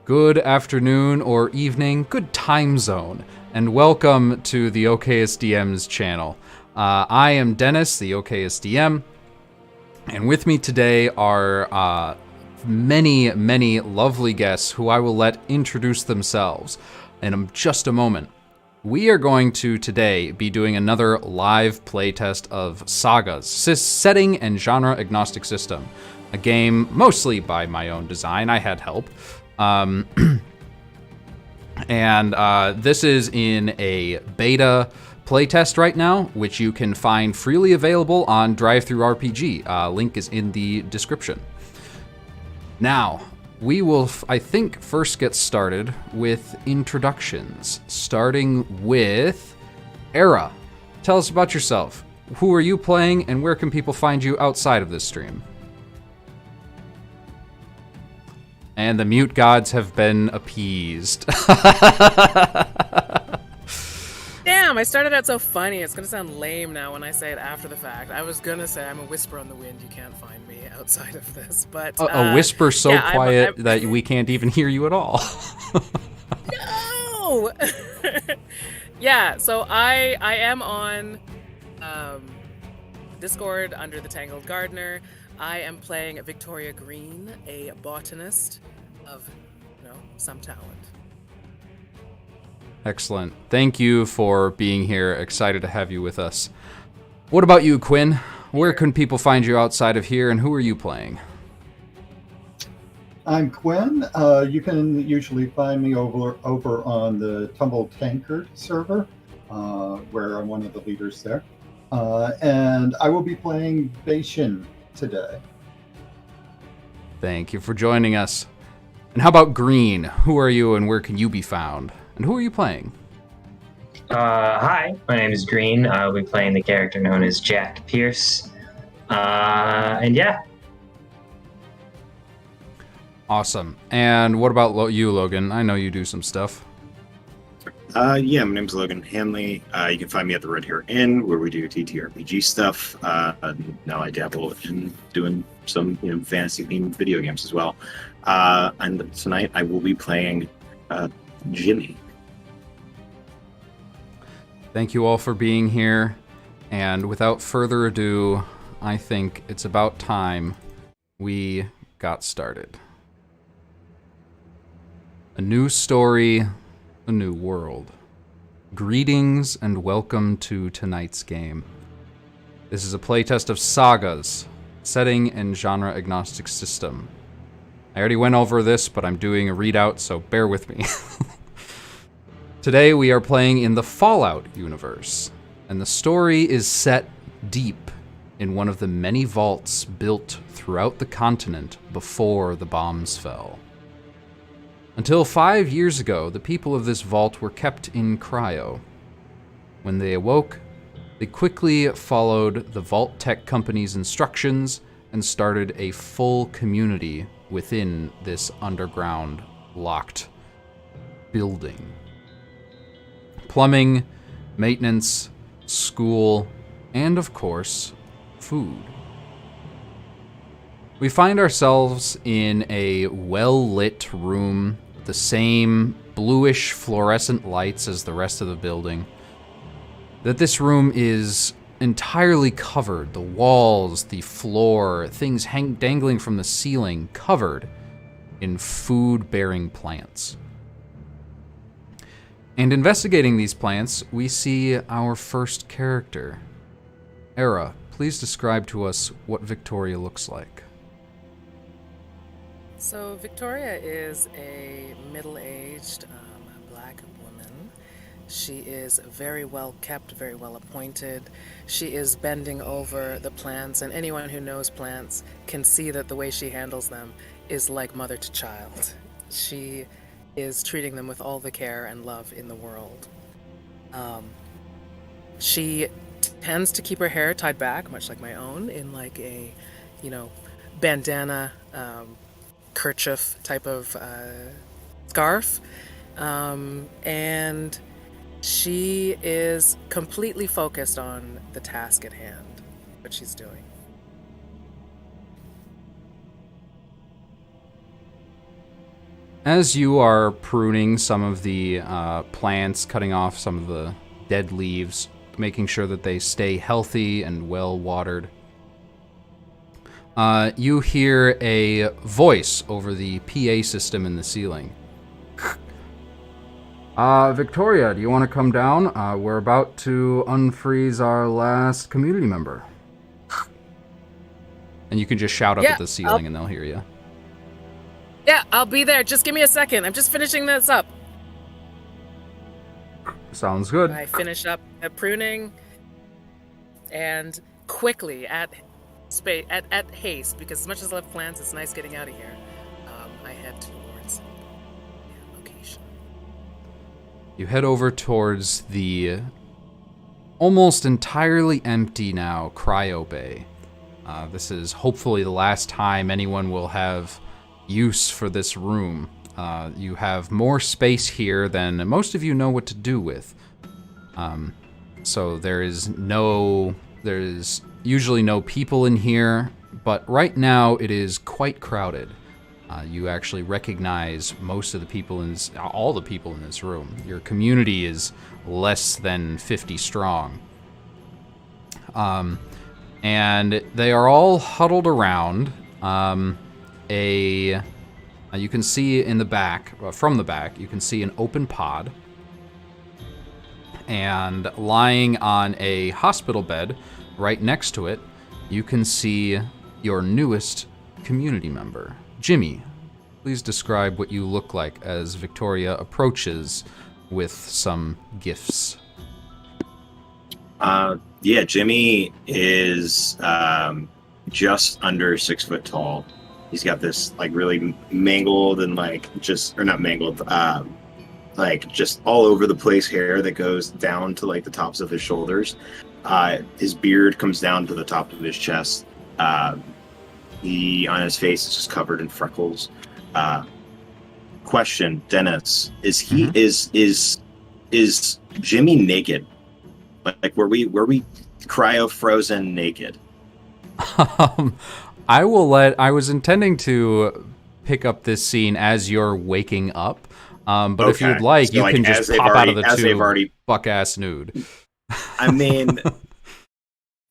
Good afternoon or evening, good time zone, and welcome to the OKSDM's channel. I am Dennis, the OKSDM, and with me today are many lovely guests who I will let introduce themselves in just a moment. We are going to today be doing another live playtest of SAGAS, Setting and Genre Agnostic System, a game mostly by my own design. I had help. This is in a beta playtest right now, which you can find freely available on DriveThruRPG. Link is in the description. Now, we will, I think, first get started with introductions, starting with Era. Tell us about yourself. Who are you playing, and where can people find you outside of this stream? And the mute gods have been appeased. Damn, I started out so funny. It's gonna sound lame now when I say it after the fact. I was gonna say I'm a whisper on the wind. You can't find me outside of this, but a whisper so yeah, quiet that we can't even hear you at all. No. Yeah, so I am on Discord under the Tangled Gardener. I am playing Victoria Green, a botanist of, some talent. Excellent. Thank you for being here. Excited to have you with us. What about you, Quinn? Where can people find you outside of here, and who are you playing? I'm Quinn. You can usually find me over on the Tumble Tankard server, where I'm one of the leaders there. And I will be playing Bashin today. Thank you for joining us. And how about Green? Who are you and where can you be found? And who are you playing? Hi, my name is Green. I'll be playing the character known as Jack Pierce. And yeah. Awesome. And what about you, Logan? I know you do some stuff. Yeah, my name's Logan Hanley. You can find me at the Red Hair Inn, where we do TTRPG stuff. Now I dabble in doing some, fantasy-themed video games as well. And tonight I will be playing Jimmy. Thank you all for being here. And without further ado, I think it's about time we got started. A new story, a new world. Greetings and welcome to tonight's game. This is a playtest of SAGAS, Setting and Genre Agnostic System. I already went over this, but I'm doing a readout, so bear with me. Today we are playing in the Fallout universe, and the story is set deep in one of the many vaults built throughout the continent before the bombs fell. Until 5 years ago, the people of this vault were kept in cryo. When they awoke, they quickly followed the vault-tec company's instructions and started a full community within this underground locked building. Plumbing, maintenance, school, and of course, food. We find ourselves in a well-lit room, the same bluish fluorescent lights as the rest of the building. That this room is entirely covered, the walls, the floor, things dangling from the ceiling, covered in food-bearing plants. And investigating these plants, we see our first character. Era, please describe to us what Victoria looks like. So Victoria is a middle-aged black woman. She is very well kept, very well appointed. She is bending over the plants, and anyone who knows plants can see that the way she handles them is like mother to child. She is treating them with all the care and love in the world. She tends to keep her hair tied back, much like my own, in like a, bandana, kerchief type of scarf. And she is completely focused on the task at hand, what she's doing. As you are pruning some of the plants, cutting off some of the dead leaves, making sure that they stay healthy and well watered, you hear a voice over the PA system in the ceiling. Victoria, do you want to come down? We're about to unfreeze our last community member. And you can just shout up at the ceiling and they'll hear you. Yeah, I'll be there. Just give me a second. I'm just finishing this up. Sounds good. I finish up the pruning and quickly at haste, because as much as I love plants, it's nice getting out of here. I head towards the location. You head over towards the almost entirely empty now cryo bay. This is hopefully the last time anyone will have use for this room. You have more space here than most of you know what to do with. So there is usually no people in here, but right now it is quite crowded. You actually recognize most of the people all the people in this room. Your community is less than 50 strong. And they are all huddled around you can see in the back, from the back, you can see an open pod. And lying on a hospital bed right next to it, you can see your newest community member. Jimmy, please describe what you look like as Victoria approaches with some gifts. Jimmy is just under 6 foot tall. He's got this like really mangled and just all over the place hair that goes down to like the tops of his shoulders. His beard comes down to the top of his chest. He on his face is just covered in freckles. Question, Dennis, is he is Jimmy naked? Like were we cryo frozen naked? I was intending to pick up this scene as you're waking up. But okay. If you'd like, so you can just pop out of the tube buck-ass nude. I mean,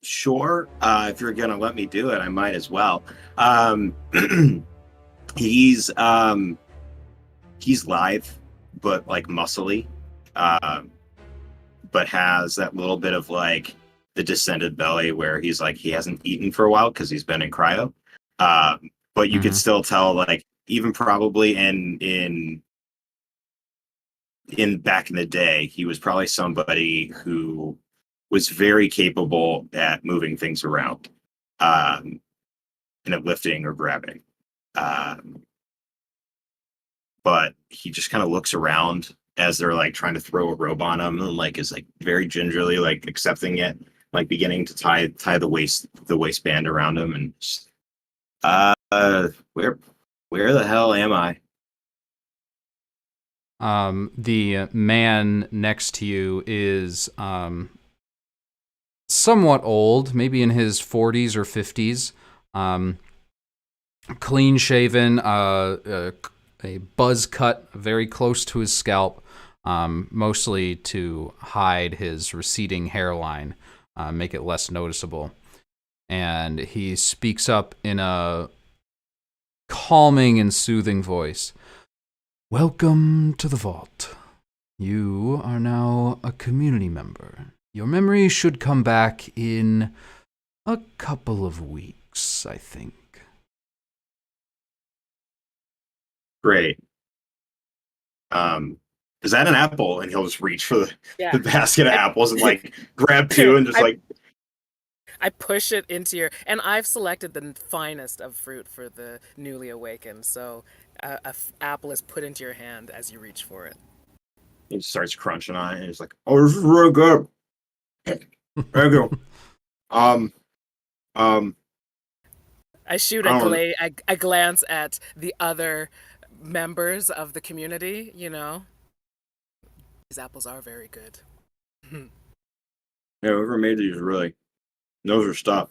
sure. If you're going to let me do it, I might as well. He's lithe, but like muscly. But has that little bit of like the distended belly where he's like, he hasn't eaten for a while because he's been in cryo. But you could still tell, like, even probably in back in the day, he was probably somebody who was very capable at moving things around, and at lifting or grabbing. But he just kind of looks around as they're like trying to throw a rope on him, and like is like very gingerly like accepting it, like beginning to tie the waistband around him, and just, where the hell am I? The man next to you is somewhat old, maybe in his 40s or 50s. Clean shaven, a buzz cut very close to his scalp, mostly to hide his receding hairline, make it less noticeable. And he speaks up in a calming and soothing voice. Welcome to the vault. You are now a community member. Your memory should come back in a couple of weeks, I think. Great. Is that an apple? And he'll just reach for the basket of apples and like grab two and just I push it into your, and I've selected the finest of fruit for the newly awakened. So a apple is put into your hand as you reach for it. He starts crunching on it, and he's like, "Oh, this is really good. Very good." I shoot a glance at the other members of the community. You know, these apples are very good. Yeah, whoever made these really knows her stuff.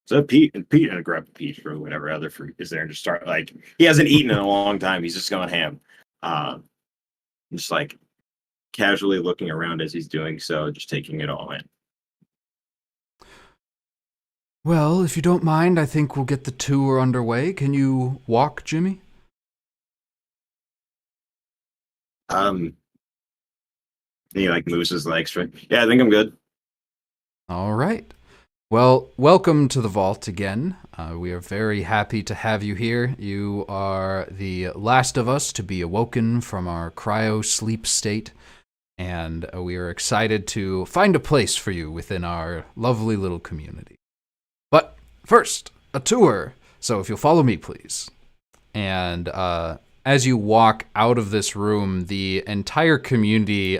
So Pete and grab Pete or whatever other fruit is there and just start like he hasn't eaten in a long time. He's just going ham. Just like casually looking around as he's doing so, just taking it all in. Well, if you don't mind, I think we'll get the tour underway. Can you walk, Jimmy? He like moves his legs right. Yeah, I think I'm good. All right. Well, welcome to the vault again. We are very happy to have you here. You are the last of us to be awoken from our cryo sleep state, and we are excited to find a place for you within our lovely little community. But first, a tour. So if you'll follow me, please. And as you walk out of this room, the entire community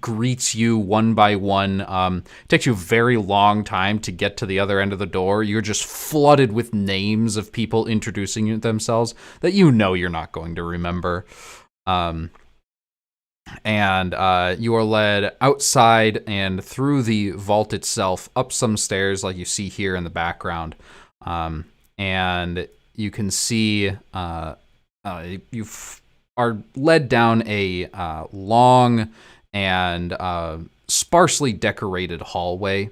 greets you one by one. It takes you a very long time to get to the other end of the door. You're just flooded with names of people introducing themselves that you know you're not going to remember. And you are led outside and through the vault itself, up some stairs like you see here in the background. And you can see you are led down a long and sparsely decorated hallway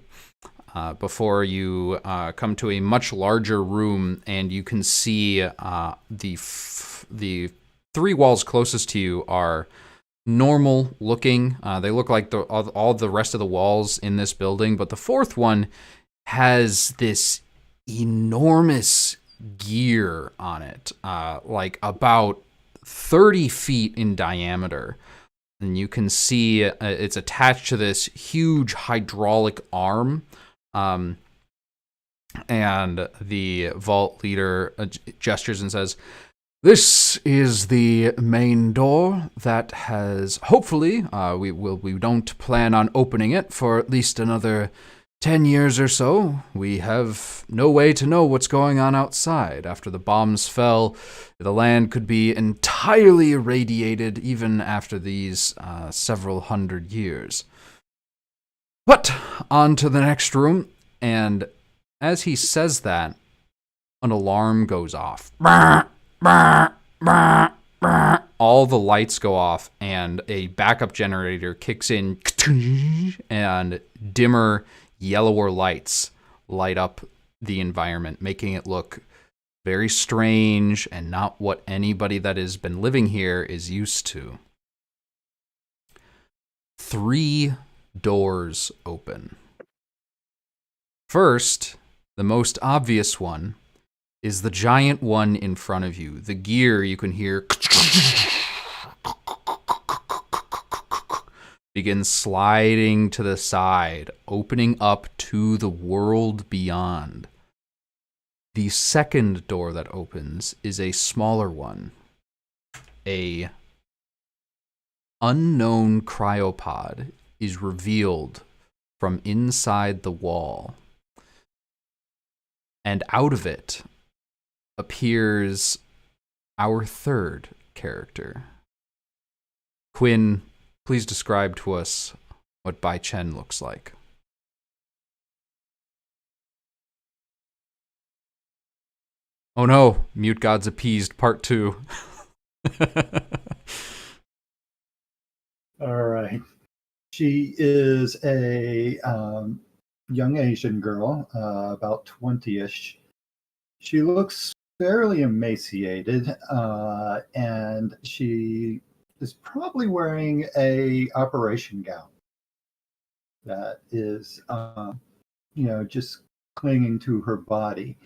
before you come to a much larger room, and you can see the three walls closest to you are normal looking. They look like all the rest of the walls in this building, but the fourth one has this enormous gear on it, like about 30 feet in diameter. And you can see it's attached to this huge hydraulic arm. And the vault leader gestures and says, "This is the main door that has, hopefully, we don't plan on opening it for at least another 10 years or so. We have no way to know what's going on outside. After the bombs fell, the land could be entirely irradiated even after these several hundred years. But on to the next room." And as he says that, an alarm goes off. All the lights go off and a backup generator kicks in, and dimmer, yellower lights light up the environment, making it look very strange and not what anybody that has been living here is used to. 3 doors open. First, the most obvious one, is the giant one in front of you. The gear you can hear begins sliding to the side, opening up to the world beyond. The second door that opens is a smaller one. A unknown cryopod is revealed from inside the wall. And out of it appears our third character. Quinn, please describe to us what Bai Chen looks like. Oh no, Mute Gods Appeased Part 2. All right. She is a young Asian girl, about 20-ish. She looks fairly emaciated, and she is probably wearing a operation gown that is, just clinging to her body.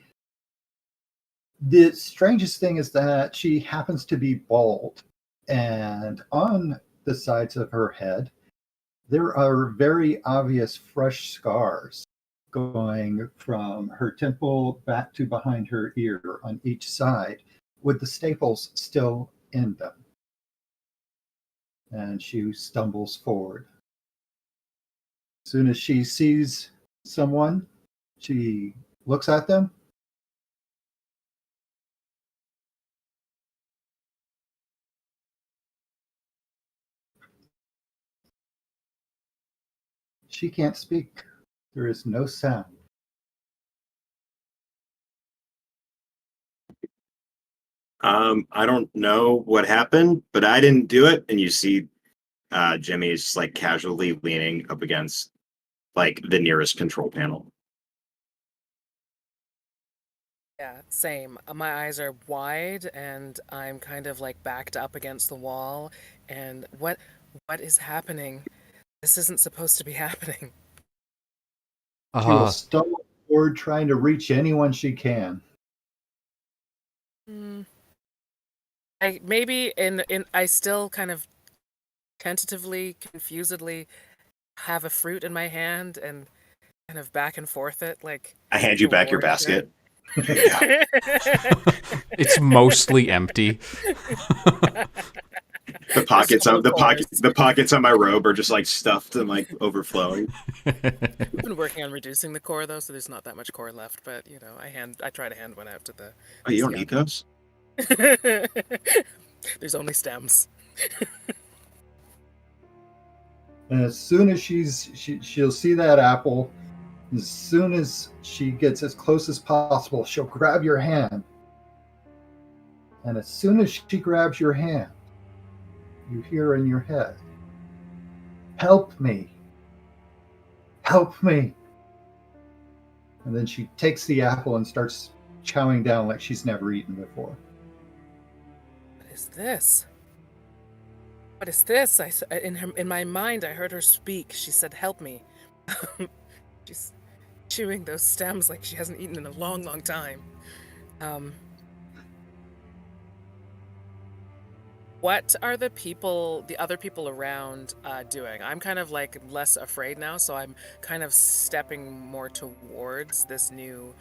The strangest thing is that she happens to be bald, and on the sides of her head, there are very obvious fresh scars going from her temple back to behind her ear on each side, with the staples still in them. And she stumbles forward. As soon as she sees someone, she looks at them. She can't speak. There is no sound. I don't know what happened, but I didn't do it. And you see Jimmy is just like casually leaning up against like the nearest control panel. Yeah, same. My eyes are wide and I'm kind of like backed up against the wall. And what is happening? This isn't supposed to be happening. She will stumble forward trying to reach anyone she can. I still kind of tentatively, confusedely have a fruit in my hand and kind of back and forth it like I hand you back your basket. It's mostly empty. The pockets on my robe are just like stuffed and like overflowing. We've been working on reducing the core though, so there's not that much core left. But you know, I try to hand one out to the. Oh, you don't need those? There's only stems. And as soon as she'll see that apple, as soon as she gets as close as possible, she'll grab your hand. And as soon as she grabs your hand, you hear in your head, "Help me. Help me." And then she takes the apple and starts chowing down like she's never eaten before. What is this? What is this? In my mind, I heard her speak. She said, "Help me." She's chewing those stems like she hasn't eaten in a long, long time. What are the other people around doing? I'm kind of like less afraid now, so I'm kind of stepping more towards this new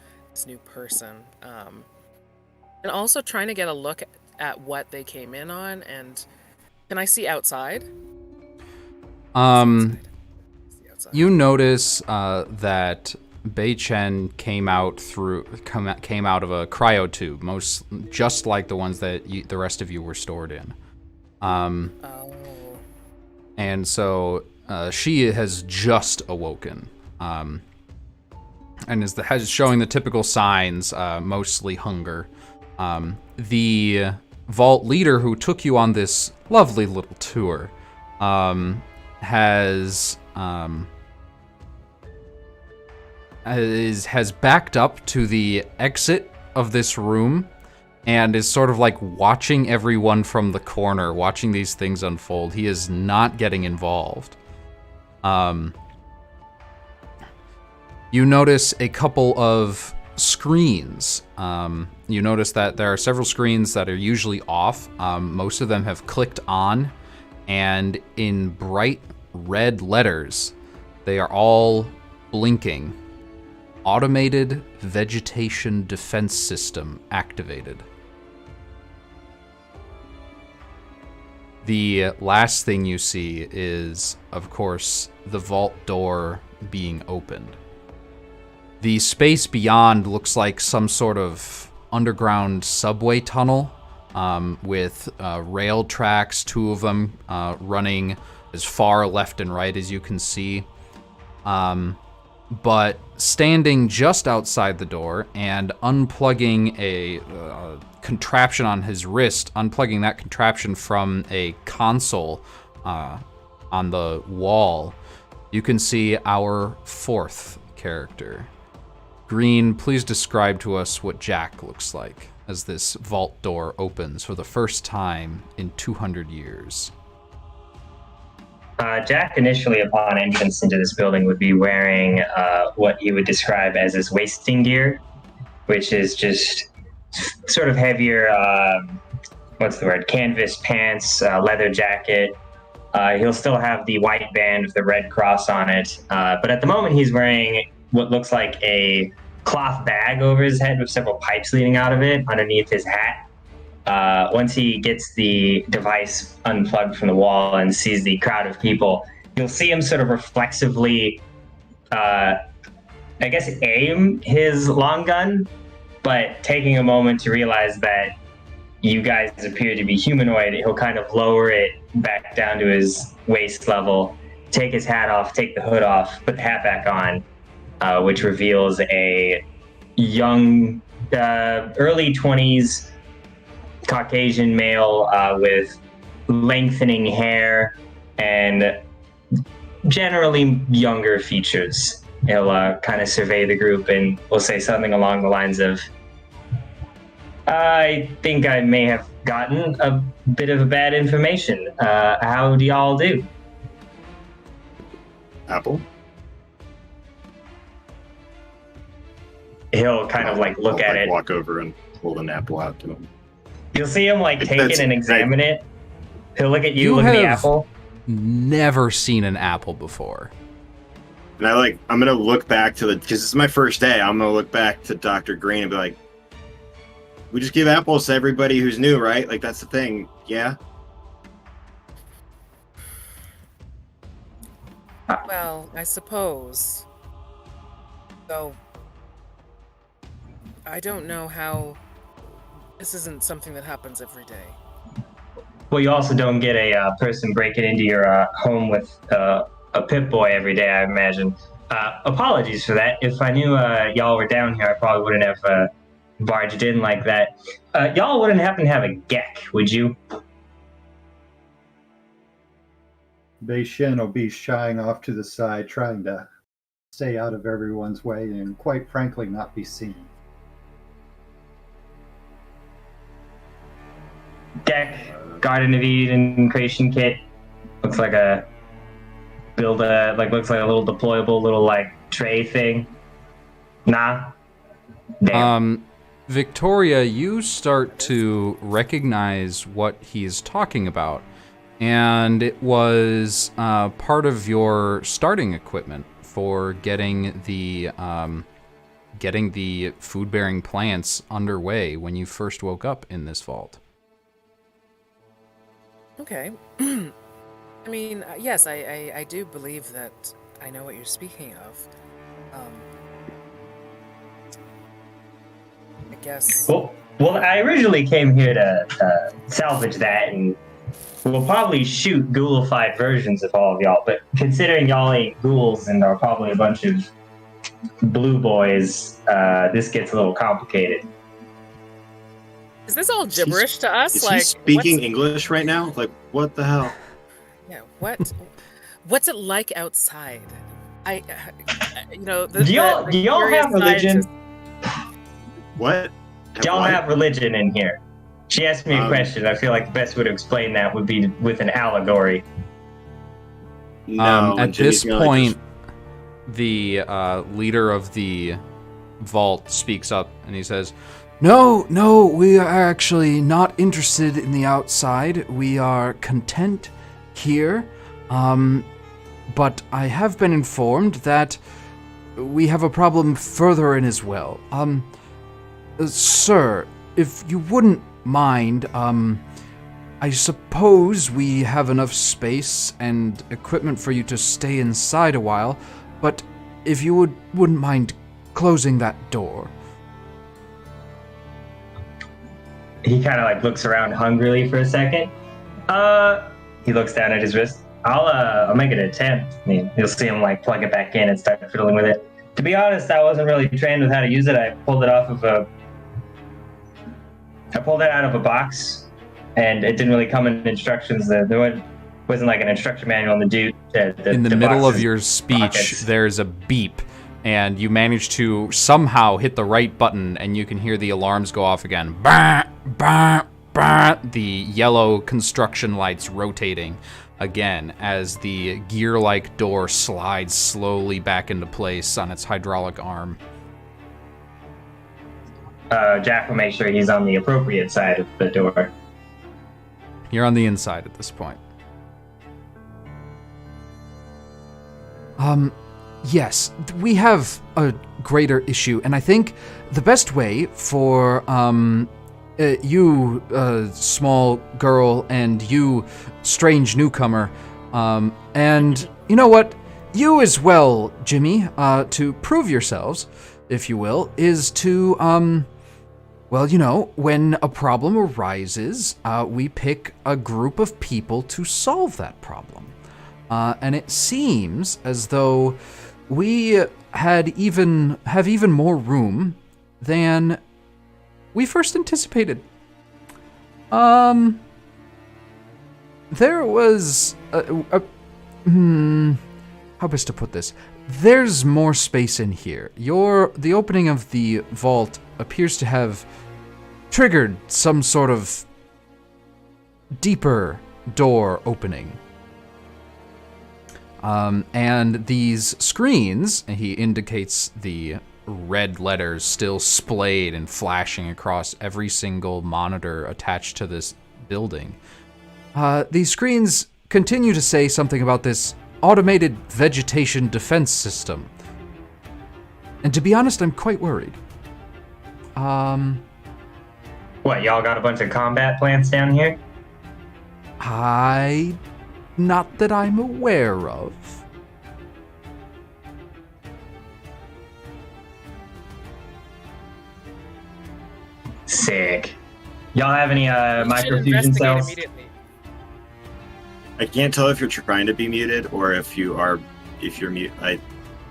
person, and also trying to get a look at what they came in on. And can I see outside? You notice that Bei Chen came out of a cryo tube, just like the ones that the rest of you were stored in. And so she has just awoken, and has showing the typical signs, mostly hunger. The vault leader who took you on this lovely little tour has backed up to the exit of this room and is sort of like watching everyone from the corner, watching these things unfold. He is not getting involved. You notice a couple of screens. You notice that there are several screens that are usually off. Most of them have clicked on, and in bright red letters, they are all blinking. Automated vegetation defense system activated. The last thing you see is, of course, the vault door being opened. The space beyond looks like some sort of underground subway tunnel, with rail tracks, two of them running as far left and right as you can see. But standing just outside the door and unplugging a contraption on his wrist, unplugging that contraption from a console on the wall, you can see our fourth character. Green, please describe to us what Jack looks like as this vault door opens for the first time in 200 years. Jack, initially upon entrance into this building, would be wearing what he would describe as his wasting gear, which is just sort of heavier, canvas pants, leather jacket. He'll still have the white band with the red cross on it, but at the moment he's wearing what looks like a cloth bag over his head with several pipes leading out of it underneath his hat. Once he gets the device unplugged from the wall and sees the crowd of people, you'll see him sort of reflexively, aim his long gun, but taking a moment to realize that you guys appear to be humanoid, he'll kind of lower it back down to his waist level, take his hat off, take the hood off, put the hat back on, which reveals a young, early 20s, Caucasian male with lengthening hair and generally younger features. He'll kind of survey the group and will say something along the lines of, I think I may have gotten a bit of a bad information. How do y'all do? Apple. He'll kind of like look at it. Walk over and hold an apple out to him. You'll see him like take it and examine it. He'll look at you, look at the apple. Never seen an apple before. And I'm gonna look back to because it's my first day. I'm gonna look back to Dr. Green and be like, we just give apples to everybody who's new, right? Like that's the thing, yeah. Well, I suppose. Though, I don't know how. This isn't something that happens every day. Well, you also don't get a person breaking into your home with a Pip-Boy every day, I imagine. Apologies for that. If I knew y'all were down here, I probably wouldn't have barged in like that. Y'all wouldn't happen to have a Gek, would you? Bei Shin will be shying off to the side, trying to stay out of everyone's way and, quite frankly, not be seen. Gek, Garden of Eden creation kit. Looks like a looks like a little deployable little tray thing. Nah. Damn. Victoria, you start to recognize what he's talking about, and it was part of your starting equipment for getting the food-bearing plants underway when you first woke up in this vault. Okay. I mean, yes, I do believe that I know what you're speaking of. I guess. Well, I originally came here to salvage that, and we'll probably shoot ghoulified versions of all of y'all. But considering y'all ain't ghouls and are probably a bunch of blue boys, this gets a little complicated. Is this all gibberish to us? Is he speaking English right now? Like, what the hell? Yeah. What's it like outside? Do y'all have religion? What? Do y'all have religion in here? She asked me a question. I feel like the best way to explain that would be with an allegory. No. At this point, the leader of the vault speaks up and he says, No, we are actually not interested in the outside. We are content here. But I have been informed that we have a problem further in as well. Sir, if you wouldn't mind, I suppose we have enough space and equipment for you to stay inside a while, but if you wouldn't mind closing that door. He kind of looks around hungrily for a second. He looks down at his wrist. I'll make an attempt. I mean, you'll see him plug it back in and start fiddling with it. To be honest, I wasn't really trained with how to use it. I pulled it out of a box, and it didn't really come in instructions. There wasn't an instruction manual on the dude. In the middle of your speech, pockets. There's a beep, and you manage to somehow hit the right button, and you can hear the alarms go off again. Bah, bah, bah, the yellow construction lights rotating again as the gear-like door slides slowly back into place on its hydraulic arm. Jack will make sure he's on the appropriate side of the door. You're on the inside at this point. Yes, we have a greater issue, and I think the best way for you, small girl, and you, strange newcomer, and you know what? You as well, Jimmy, to prove yourselves, if you will, is to, when a problem arises, we pick a group of people to solve that problem. And it seems as though we have even more room than we first anticipated. There was how best to put this? There's more space in here. The opening of the vault appears to have triggered some sort of deeper door opening. And these screens, he indicates the red letters still splayed and flashing across every single monitor attached to this building. These screens continue to say something about this automated vegetation defense system. And to be honest, I'm quite worried. What, y'all got a bunch of combat plants down here? Not that I'm aware of. Sick. Y'all have any We should microfusion investigate cells? immediately. I can't tell if you're trying to be muted or if you're mute. I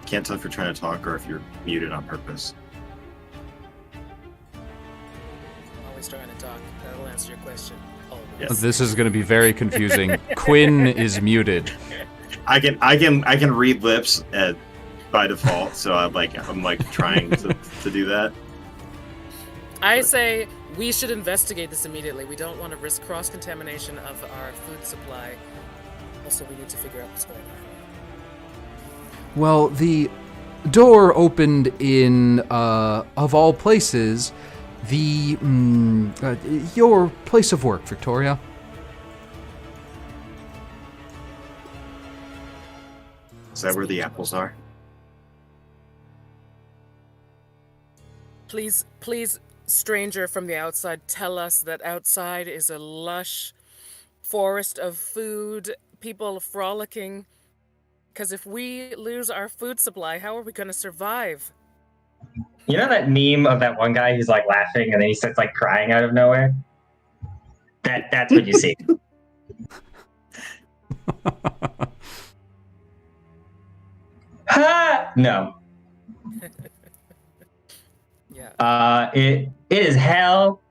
can't tell if you're trying to talk or if you're muted on purpose. Always trying to talk. That'll answer your question. Always. Yes. This is going to be very confusing. Quinn is muted. I can read lips by default, so I'm trying to do that. I say we should investigate this immediately. We don't want to risk cross-contamination of our food supply. Also, we need to figure out what's going on. Well, the door opened in, of all places, your place of work, Victoria. Is that where the apples are? Please, stranger from the outside, tell us that outside is a lush forest of food, people frolicking. Because if we lose our food supply, how are we going to survive? You know that meme of that one guy who's like laughing and then he starts like crying out of nowhere? That's what you see. Ha! No. Yeah. It is hell.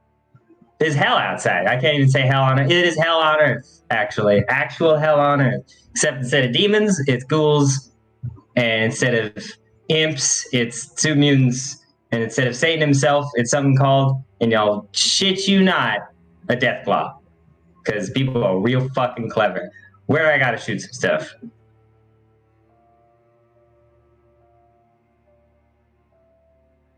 It is hell outside. I can't even say hell on earth. It is hell on earth, actually. Actual hell on earth. Except instead of demons, it's ghouls. And instead of imps, it's two mutants. And instead of Satan himself, it's something called, and y'all shit you not, a Deathclaw. Because people are real fucking clever. Where I gotta shoot some stuff.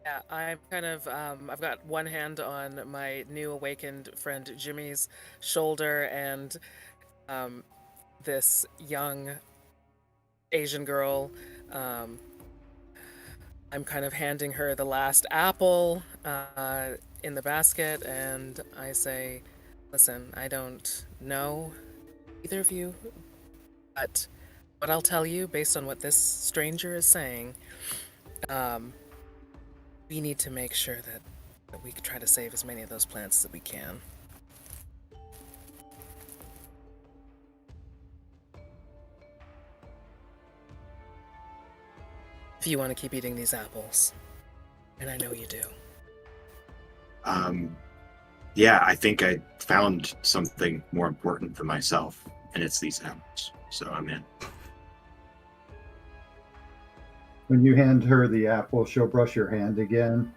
Yeah, I'm kind of, I've got one hand on my new awakened friend Jimmy's shoulder, and this young Asian girl, I'm kind of handing her the last apple in the basket, and I say, listen, I don't know either of you, but what I'll tell you, based on what this stranger is saying, we need to make sure that we try to save as many of those plants as we can. If you want to keep eating these apples, and I know you do. Yeah, I think I found something more important for myself, and it's these apples. So I'm in. When you hand her the apple, she'll brush your hand again,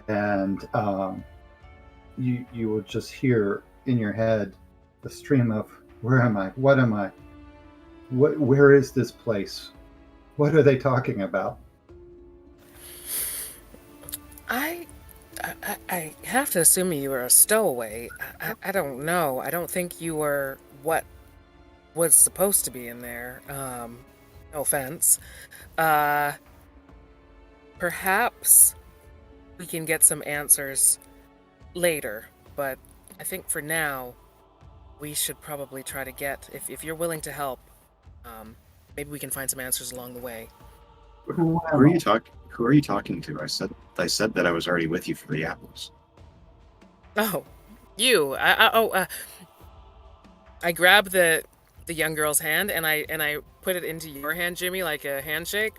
and you will just hear in your head the stream of, where am I? What am I? Where is this place? What are they talking about? I have to assume you were a stowaway. I don't know. I don't think you were what was supposed to be in there. No offense. Perhaps we can get some answers later, but I think for now, we should probably try to get, if you're willing to help, maybe we can find some answers along the way. Who are you talking to? I said that I was already with you for the apples. Oh, you. I grabbed the young girl's hand and I put it into your hand, Jimmy, like a handshake.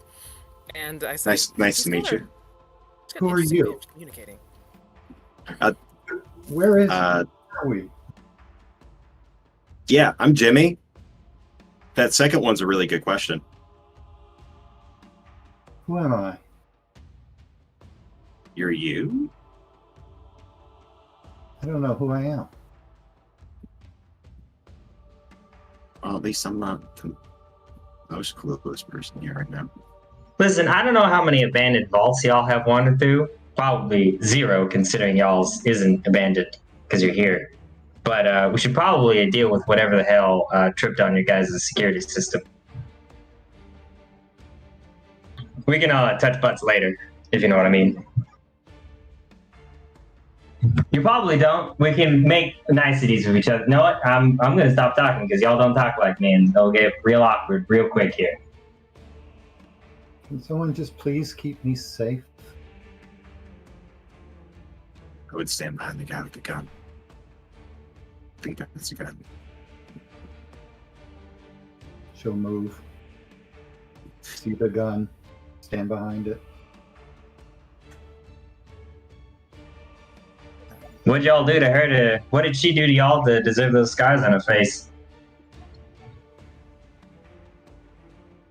And I said, Nice to meet you. Who are you? Communicating. Where are we? Yeah, I'm Jimmy. That second one's a really good question. Who am I? You're you? I don't know who I am. Well, at least I'm not the most clueless person here right now. Listen, I don't know how many abandoned vaults y'all have wandered through. Probably 0, considering y'all's isn't abandoned because you're here. But we should probably deal with whatever the hell tripped on your guys' security system. We can touch butts later, if you know what I mean. You probably don't. We can make niceties with each other. You know what? I'm gonna stop talking because y'all don't talk like me, and it'll get real awkward real quick here. Can someone just please keep me safe? I would stand behind the guy with the gun. I think that's a gun. She'll move. See the gun. Stand behind it. What'd y'all do to her what did she do to y'all to deserve those scars on her face?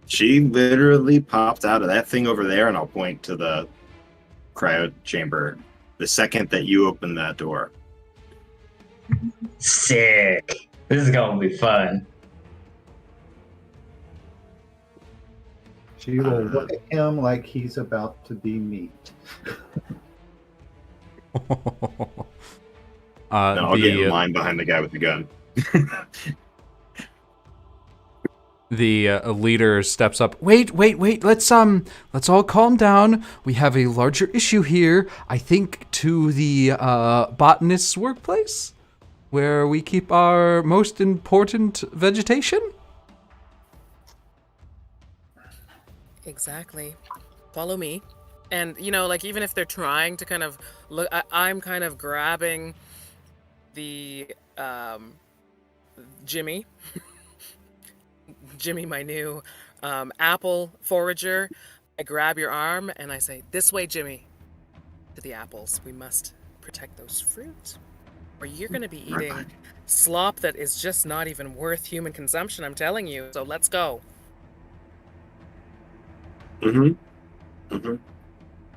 She literally popped out of that thing over there, and I'll point to the cryo chamber the second that you open that door. Sick. This is gonna be fun. She will look at him like he's about to be meat. No, I'll get in line behind the guy with the gun. The leader steps up. Wait. Let's all calm down. We have a larger issue here. I think to the botanist's workplace, where we keep our most important vegetation. Exactly. Follow me. And, you know, like, even if they're trying to kind of look, I'm kind of grabbing the, Jimmy. Jimmy, my new apple forager. I grab your arm and I say, "This way, Jimmy." To the apples. We must protect those fruit, or you're going to be eating slop that is just not even worth human consumption, I'm telling you. So let's go. Mm-hmm.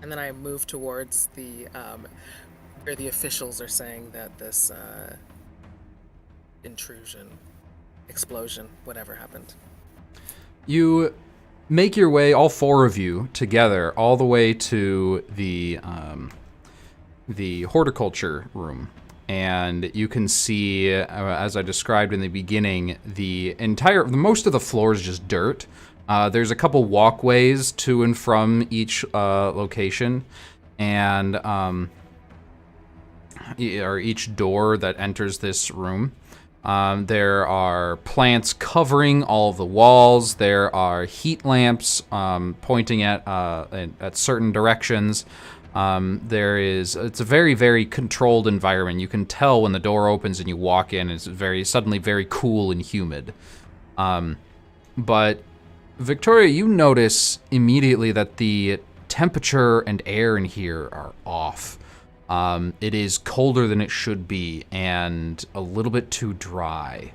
And then I move towards the where the officials are saying that this intrusion, explosion, whatever happened. You make your way, all 4 of you, together, all the way to the horticulture room. And you can see, as I described in the beginning, most of the floor is just dirt. There's a couple walkways to and from each location, and or each door that enters this room. There are plants covering all of the walls. There are heat lamps pointing at certain directions. It's a very, very controlled environment. You can tell when the door opens and you walk in, it's suddenly very cool and humid. But Victoria, you notice immediately that the temperature and air in here are off. It is colder than it should be and a little bit too dry.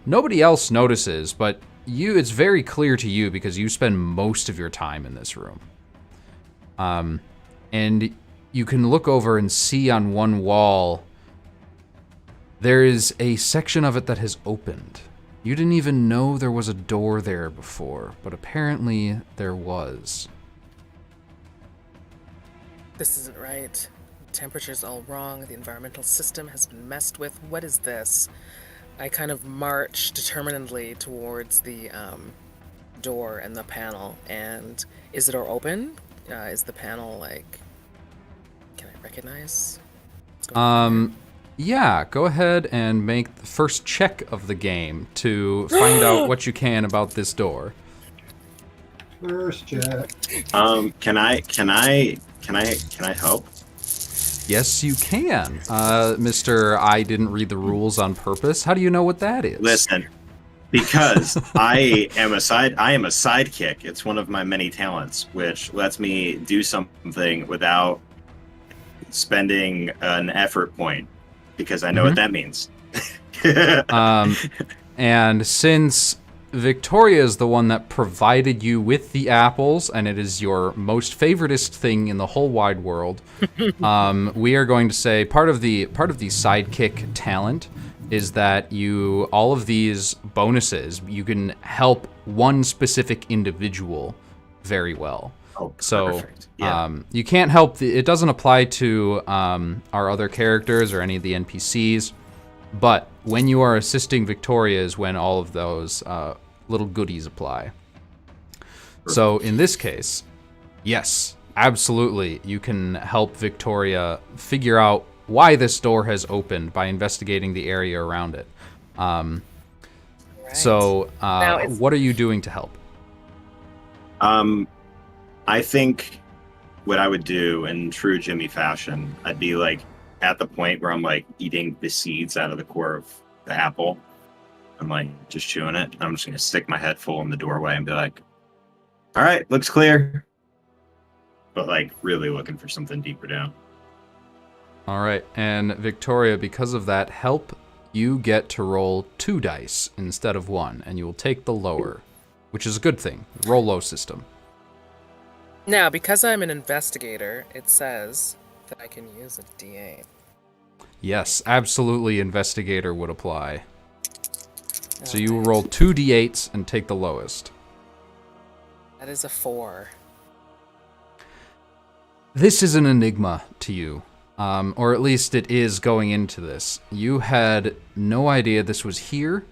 Nobody else notices, but it's very clear to you because you spend most of your time in this room. And you can look over and see on one wall, there is a section of it that has opened. You didn't even know there was a door there before, but apparently there was. This isn't right. Temperature's all wrong. The environmental system has been messed with. What is this? I kind of march determinedly towards the door and the panel. And is the door open? Is the panel like? Can I recognize? what's going on Yeah, go ahead and make the first check of the game to find out what you can about this door. First check. Can I help? Yes, you can. Mr. I didn't read the rules on purpose. How do you know what that is? Listen, because I am a sidekick. It's one of my many talents, which lets me do something without spending an effort point, because I know what that means. And since Victoria is the one that provided you with the apples, and it is your most favoritist thing in the whole wide world, we are going to say part of the sidekick talent is that all of these bonuses, you can help one specific individual very well. Oh, so perfect. Yeah. you can't help it doesn't apply to our other characters or any of the NPCs, but when you are assisting Victoria is when all of those little goodies apply. So in this case, yes, absolutely, you can help Victoria figure out why this door has opened by investigating the area around it. Right. So Now what are you doing to help? I think what I would do in true Jimmy fashion, I'd be like at the point where I'm like eating the seeds out of the core of the apple. I'm like just chewing it. I'm just gonna stick my head full in the doorway and be like, all right, looks clear. But like really looking for something deeper down. All right, and Victoria, because of that help, you get to roll 2 dice instead of 1, and you will take the lower, which is a good thing. Roll low system. Now, because I'm an investigator, it says that I can use a D8. Yes, absolutely, investigator would apply. So you will Alright. roll 2 d8s and take the lowest. That is a 4. This is an enigma to you, or at least it is going into this. You had no idea this was here.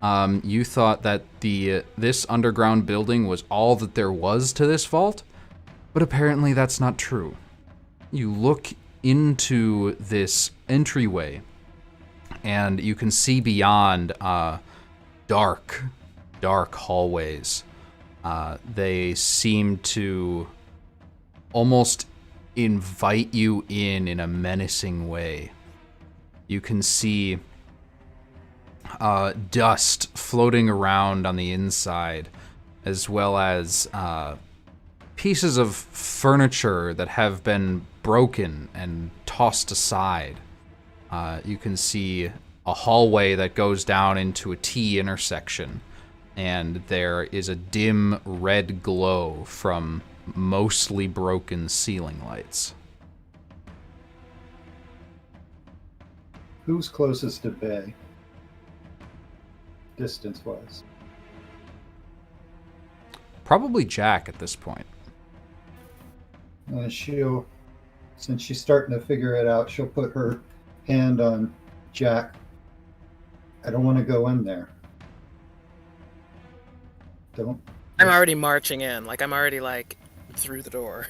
You thought that this underground building was all that there was to this vault, but apparently that's not true. You look into this entryway, and you can see beyond dark hallways. They seem to almost invite you in a menacing way. You can see dust floating around on the inside, as well as pieces of furniture that have been broken and tossed aside. You can see a hallway that goes down into a T intersection, and there is a dim red glow from mostly broken ceiling lights. Who's closest to Bay? Distance-wise. Probably Jack at this point. She'll, since she's starting to figure it out, she'll put her hand on Jack. I don't want to go in there. Don't. I'm already marching in. Like, I'm already, like, through the door.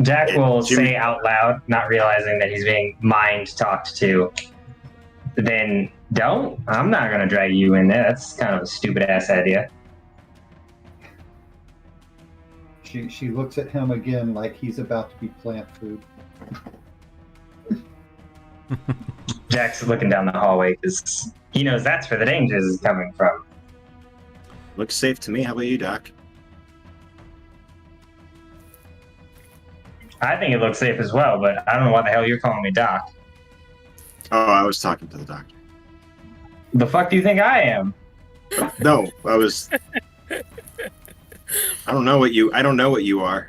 Jack will Jimmy- say out loud, not realizing that he's being mind talked to. Then don't. I'm not gonna drag you in there. That's kind of a stupid ass idea. She looks at him again like he's about to be plant food. Jack's looking down the hallway because he knows that's where the dangers is coming from. Looks safe to me. How about you, Doc? I think it looks safe as well, but I don't know why the hell you're calling me Doc. Oh, I was talking to the doctor. The fuck do you think I am? No, I was. I don't know what you are.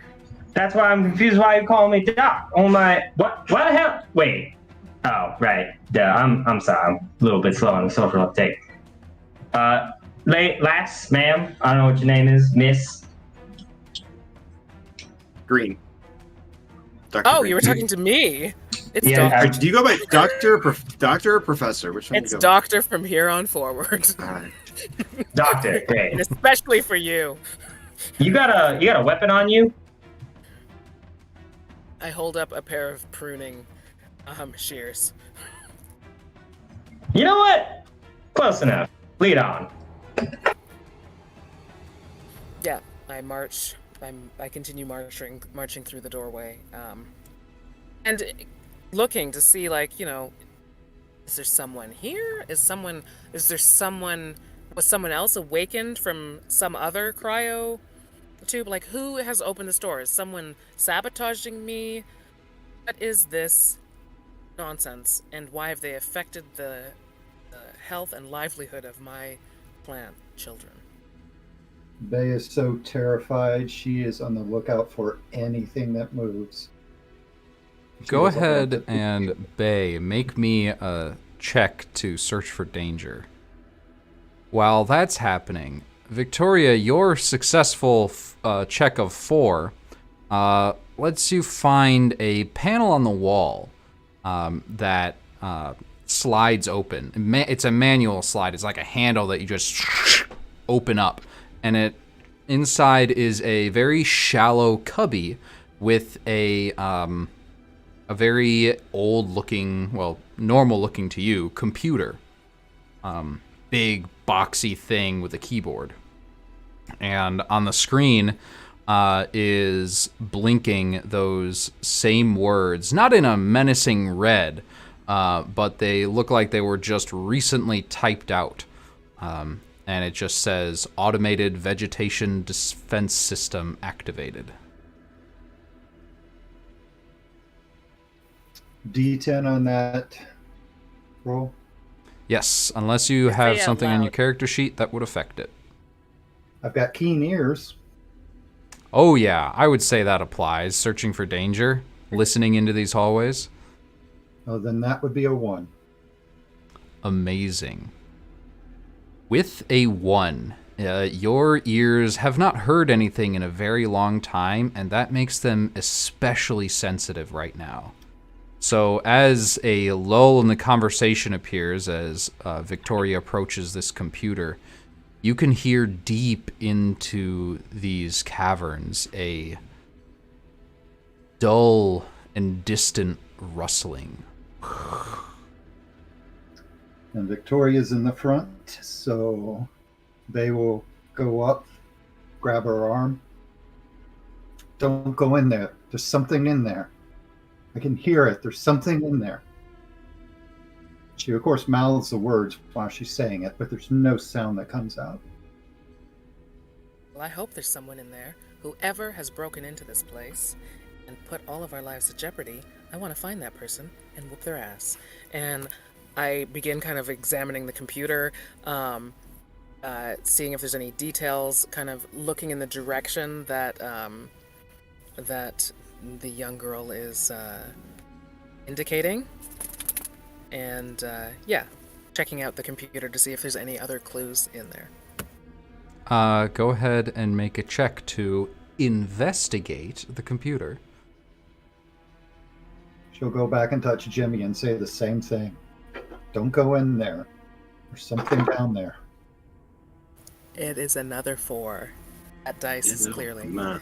That's why I'm confused why you calling me Doc. Oh my, what the hell? Wait. Oh, right. Duh, I'm sorry. I'm a little bit slow on the social uptake. Lass, ma'am, I don't know what your name is, miss. Green. Dr. Oh, Green. you were talking to me. It's Yeah, doctor. Do you go by doctor or professor? Which one It's do you go doctor from here on forward. by? All right. Doctor, And great. especially for you. You got a weapon on you? I hold up a pair of pruning shears. You know what? Close enough. Lead on. Yeah, I march. I continue marching through the doorway, and looking to see, like, you know, is there someone here? Was someone else awakened from some other cryo tube? Like, who has opened this door? Is someone sabotaging me? What is this nonsense? And why have they affected the health and livelihood of my plant children. Bay is so terrified. She is on the lookout for anything that moves. She Go doesn't want ahead to- and Bay, make me a check to search for danger. While that's happening, Victoria, your successful check of 4 lets you find a panel on the wall that slides open. It's a manual slide. It's like a handle that you just open up, and it inside is a very shallow cubby with a very old-looking, well, normal-looking to you, computer. Big, boxy thing with a keyboard. And on the screen is blinking those same words, not in a menacing red, but they look like they were just recently typed out. And it just says, Automated Vegetation Defense System activated. D10 on that roll. Yes, unless you have Say out something on your loud. character sheet that would affect it. I've got keen ears. Oh yeah, I would say that applies. Searching for danger, listening into these hallways. Oh, then that would be a 1. Amazing. With a 1, your ears have not heard anything in a very long time, and that makes them especially sensitive right now. So as a lull in the conversation appears as Victoria approaches this computer, you can hear deep into these caverns a dull and distant rustling. And Victoria's in the front, so they will go up, grab her arm. Don't go in there. There's something in there. I can hear it. There's something in there. She, of course, mouths the words while she's saying it, but there's no sound that comes out. Well, I hope there's someone in there. Whoever has broken into this place and put all of our lives at jeopardy, I want to find that person and whoop their ass. And I begin kind of examining the computer, seeing if there's any details, kind of looking in the direction that that the young girl is indicating. And yeah, checking out the computer to see if there's any other clues in there. Go ahead and make a check to investigate the computer. She'll go back and touch Jimmy and say the same thing. Don't go in there. There's something down there. It is another 4. That dice is clearly. I'm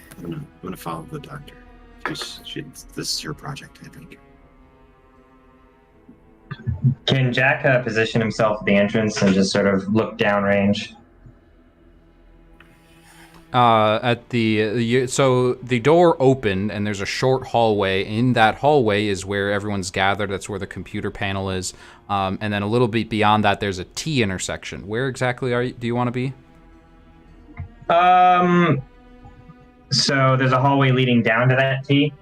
gonna follow the doctor. This is her project, I think. Can Jack position himself at the entrance and just sort of look downrange? So the door opened and there's a short hallway. In that hallway is where everyone's gathered. That's where the computer panel is. And then a little bit beyond that, there's a T intersection. Where exactly do you want to be? So there's a hallway leading down to that T.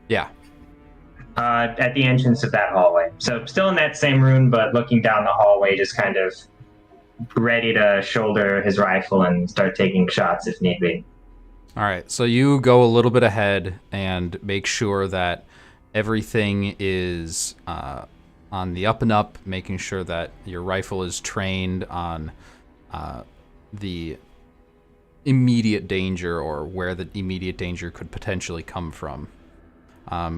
Yeah. At the entrance of that hallway. So still in that same room, but looking down the hallway, just kind of ready to shoulder his rifle and start taking shots if need be. All right. So you go a little bit ahead and make sure that everything is on the up and up, making sure that your rifle is trained on the immediate danger or where the immediate danger could potentially come from.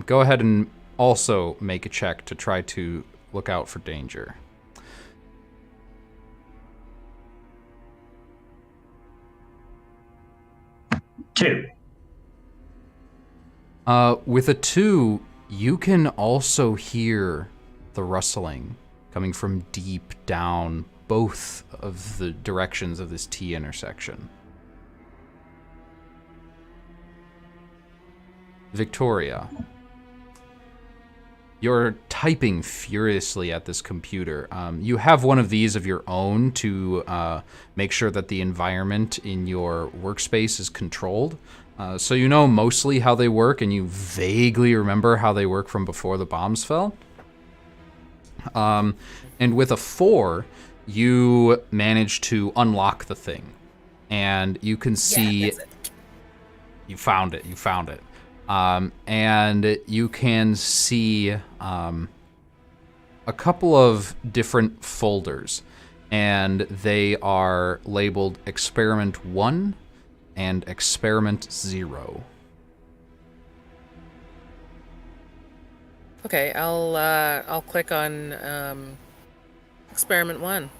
Go ahead and also make a check to try to look out for danger. Two. With a 2, you can also hear the rustling coming from deep down both of the directions of this T intersection. Victoria, you're typing furiously at this computer. You have one of these of your own to make sure that the environment in your workspace is controlled. So you know mostly how they work, and you vaguely remember how they work from before the bombs fell. And with a 4, you manage to unlock the thing. And you can see... Yeah, that's it. You found it. And you can see a couple of different folders. And they are labeled Experiment 1 and Experiment 0. Okay, I'll click on Experiment 1.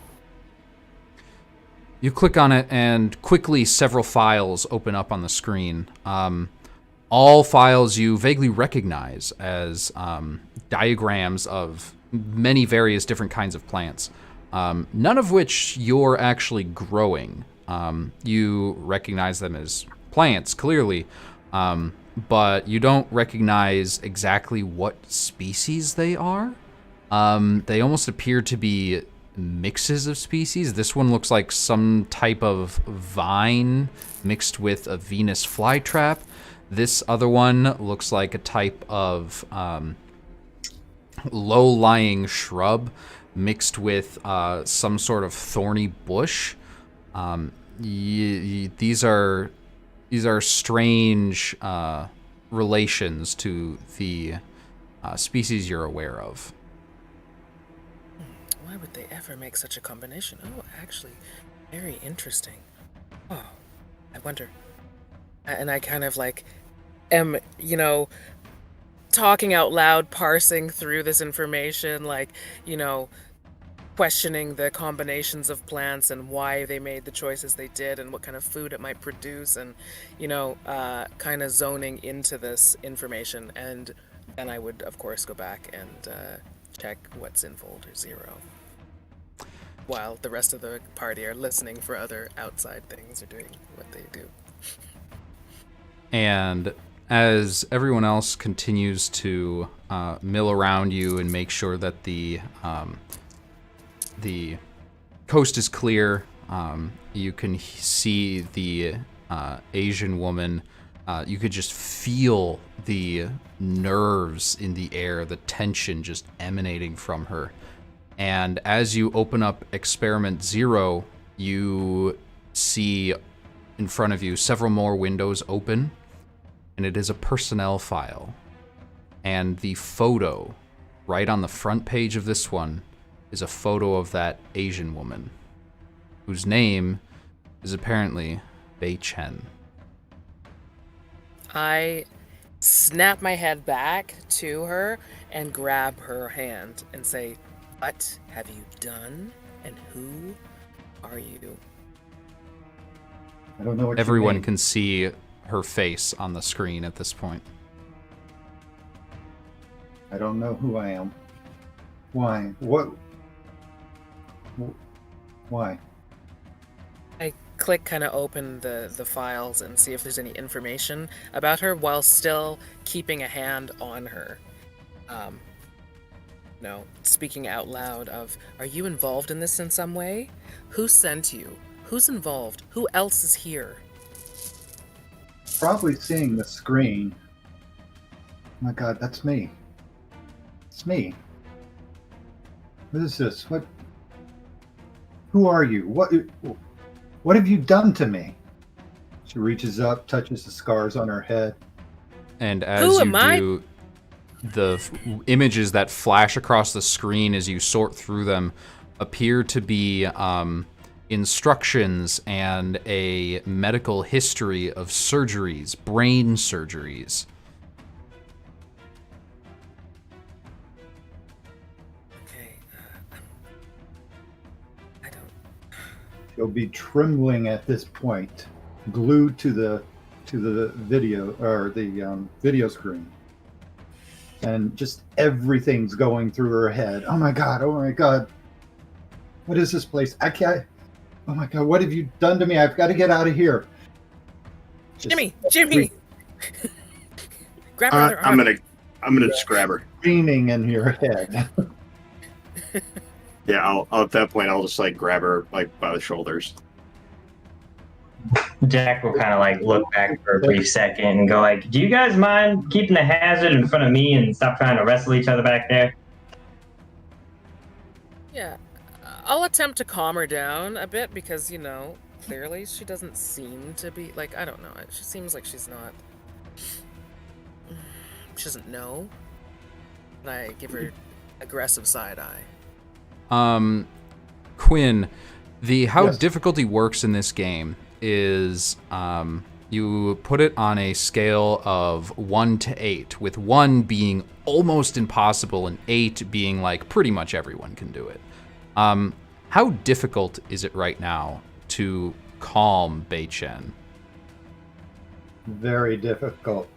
You click on it, and quickly several files open up on the screen. All files you vaguely recognize as diagrams of many various different kinds of plants, none of which you're actually growing. You recognize them as plants, clearly, but you don't recognize exactly what species they are. They almost appear to be mixes of species. This one looks like some type of vine mixed with a Venus flytrap. This other one looks like a type of low-lying shrub mixed with some sort of thorny bush. These are strange relations to the species you're aware of. Why would they ever make such a combination? Oh, actually, very interesting. Oh, I wonder. And I kind of like am, talking out loud, parsing through this information, like, questioning the combinations of plants and why they made the choices they did and what kind of food it might produce, and, kind of zoning into this information. And then I would, of course, go back and check what's in folder 0. While the rest of the party are listening for other outside things or doing what they do. And as everyone else continues to mill around you and make sure that the coast is clear, you can see the Asian woman. You could just feel the nerves in the air, the tension just emanating from her. And as you open up Experiment 0, you see in front of you several more windows open, and it is a personnel file. And the photo right on the front page of this one is a photo of that Asian woman, whose name is apparently Bei Chen. I snap my head back to her and grab her hand and say, "What have you done? And who are you?" I don't know what Everyone you mean. can see her face on the screen at this point. I don't know who I am. Why? What? Why? I click, kind of open the files and see if there's any information about her while still keeping a hand on her. Speaking out loud of, "Are you involved in this in some way? Who sent you? Who's involved? Who else is here?" Probably seeing the screen. Oh my God, that's me. It's me. What is this? What? Who are you? What have you done to me? She reaches up, touches the scars on her head. And as Who you am I? do, the images that flash across the screen as you sort through them appear to be instructions and a medical history of surgeries, brain surgeries. Okay, I don't... She'll be trembling at this point, glued to the video or the video screen, and just everything's going through her head. Oh my God! Oh my God! What is this place? I can't. Oh my God! What have you done to me? I've got to get out of here. Just Jimmy! Grab her other arm. I'm gonna just grab her. screaming in your head. Yeah, I'll at that point I'll just like grab her like by the shoulders. Jack will kind of like look back for a brief second and go like, "Do you guys mind keeping the hazard in front of me and stop trying to wrestle each other back there?" Yeah, I'll attempt to calm her down a bit because, clearly she doesn't seem to be, like, I don't know. She seems like she's not. She doesn't know. And I give her aggressive side eye. Quinn, how Yes. difficulty works in this game is you put it on a scale of 1 to 8, with 1 being almost impossible and 8 being like pretty much everyone can do it. How difficult is it right now to calm Bei Chen? Very difficult.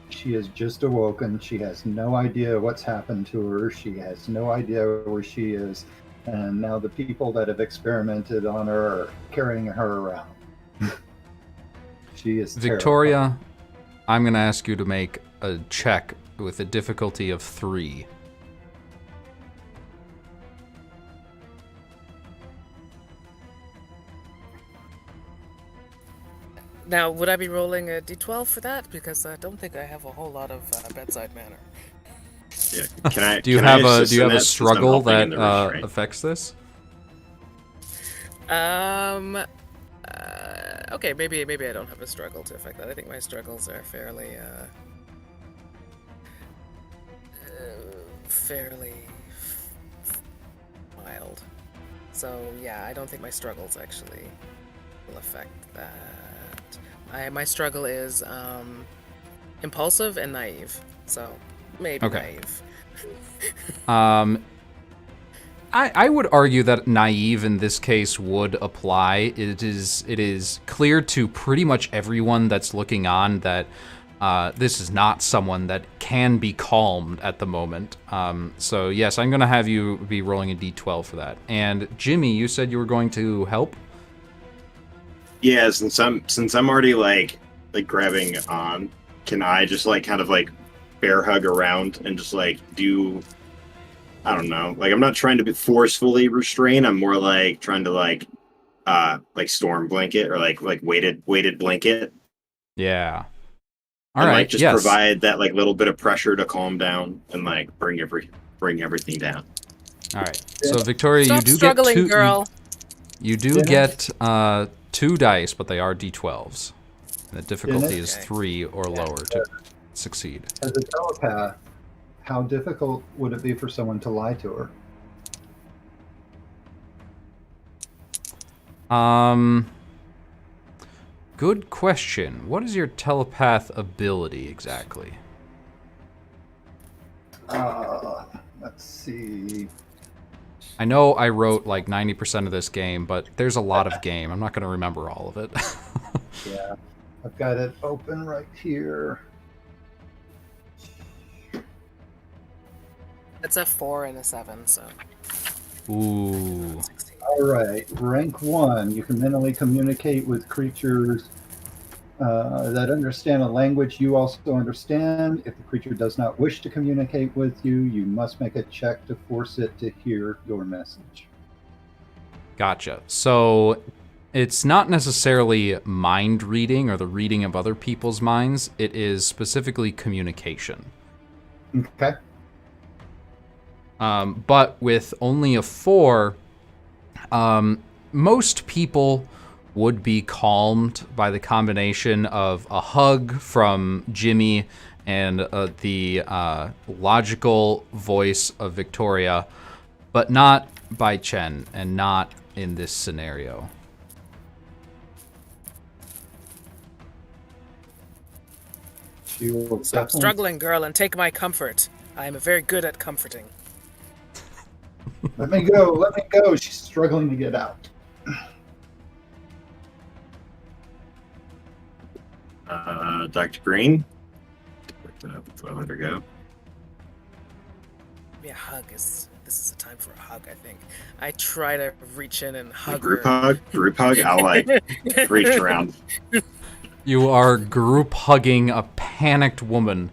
She is just awoken. She has no idea what's happened to her. She has no idea where she is. And now the people that have experimented on her are carrying her around. She is Victoria, terrified. I'm going to ask you to make a check with a difficulty of 3. Now, would I be rolling a d12 for that? Because I don't think I have a whole lot of bedside manner. Yeah. Can I? Do you can I have a assist in that since I'm struggle helping that in the restraint? affects this? Okay, maybe I don't have a struggle to affect that. I think my struggles are fairly mild. So yeah, I don't think my struggles actually will affect that. My struggle is impulsive and naive. So maybe Okay. naive. I would argue that naive in this case would apply. It is clear to pretty much everyone that's looking on that this is not someone that can be calmed at the moment. So yes, I'm going to have you be rolling a d12 for that. And Jimmy, you said you were going to help? Yeah, since I'm already like grabbing on, can I just kind of bear hug around and just do, I don't know, I'm not trying to be forcefully restrain. I'm more trying to storm blanket or weighted blanket. Yeah. All And right. just yes. provide that little bit of pressure to calm down and bring everything down. All right. So Victoria, Stop you do struggling, get 2 girl. You do Dennis? get 2 dice, but they are d12s. And the difficulty Dennis? is 3 or lower to succeed. As a telepath, how difficult would it be for someone to lie to her? Good question. What is your telepath ability exactly? Let's see. I know I wrote 90% of this game, but there's a lot of game. I'm not going to remember all of it. Yeah, I've got it open right here. It's a 4 and a 7, so. Ooh. 16. All right, rank 1. You can mentally communicate with creatures that understand a language you also understand. If the creature does not wish to communicate with you, you must make a check to force it to hear your message. Gotcha. So it's not necessarily mind reading or the reading of other people's minds. It is specifically communication. Okay. But with only a 4, most people would be calmed by the combination of a hug from Jimmy and the logical voice of Victoria, but not by Chen, and not in this scenario. She will Stop definitely- struggling, girl, and take my comfort. I am very good at comforting. Let me go. Let me go. She's struggling to get out. Dr. Green, let her go. Yeah, hug is. This is a time for a hug. I think. I try to reach in and hug Group her. hug. I'll reach around. You are group hugging a panicked woman,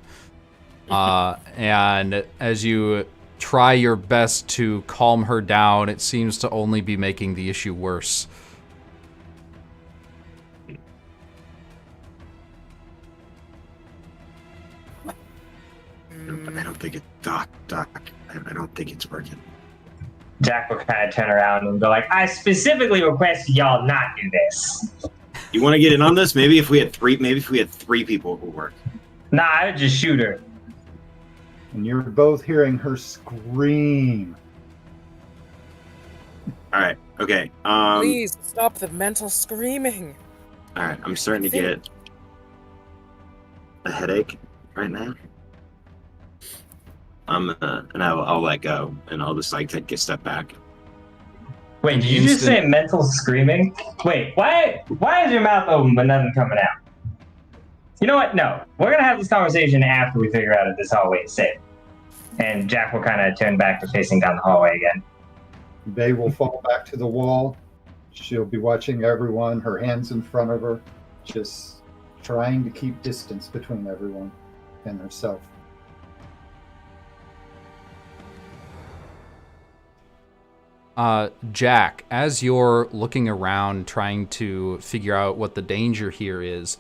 and as you try your best to calm her down, it seems to only be making the issue worse. I don't think it, Doc. I don't think it's working. Jack will kind of turn around and go like, I specifically requested y'all not do this. You want to get in on this? Maybe if we had three people, it would work. Nah, I would just shoot her. And you're both hearing her scream. All right. Okay. Please stop the mental screaming. All right. I'm starting to get a headache right now. And I'll let go, and I'll just like take a step back. Wait, did you just say mental screaming? Wait, why is your mouth open but nothing coming out? You know what? No, we're gonna have this conversation after we figure out if this hallway is safe. And Jack will kind of turn back to facing down the hallway again. Bay will fall back to the wall. She'll be watching everyone, her hands in front of her, just trying to keep distance between everyone and herself. Jack, as you're looking around trying to figure out what the danger here is,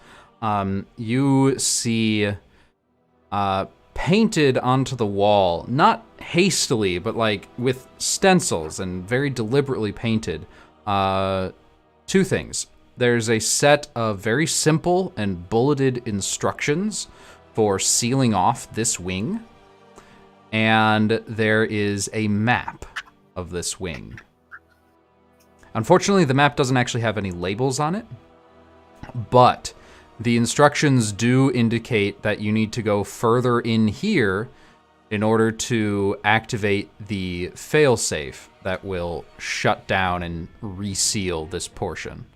you see painted onto the wall, not hastily, but like with stencils and very deliberately painted, two things. There's a set of very simple and bulleted instructions for sealing off this wing, and there is a map of this wing. Unfortunately, the map doesn't actually have any labels on it, but the instructions do indicate that you need to go further in here in order to activate the failsafe that will shut down and reseal this portion.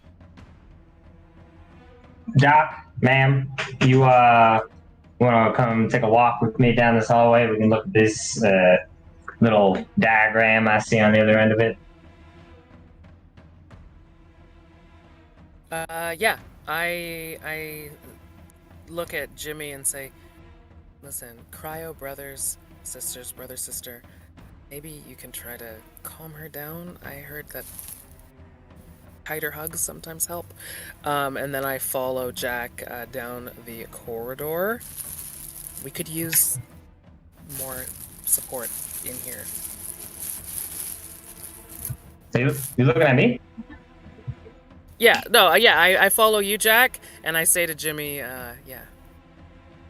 Doc, ma'am, you want to come take a walk with me down this hallway? We can look at this little diagram I see on the other end of it. Yeah. I look at Jimmy and say, listen, cryo brothers, sisters, brother, sister, maybe you can try to calm her down. I heard that tighter hugs sometimes help. And then I follow Jack down the corridor. We could use more support in here. So you looking at me? I follow you, Jack, and I say to Jimmy,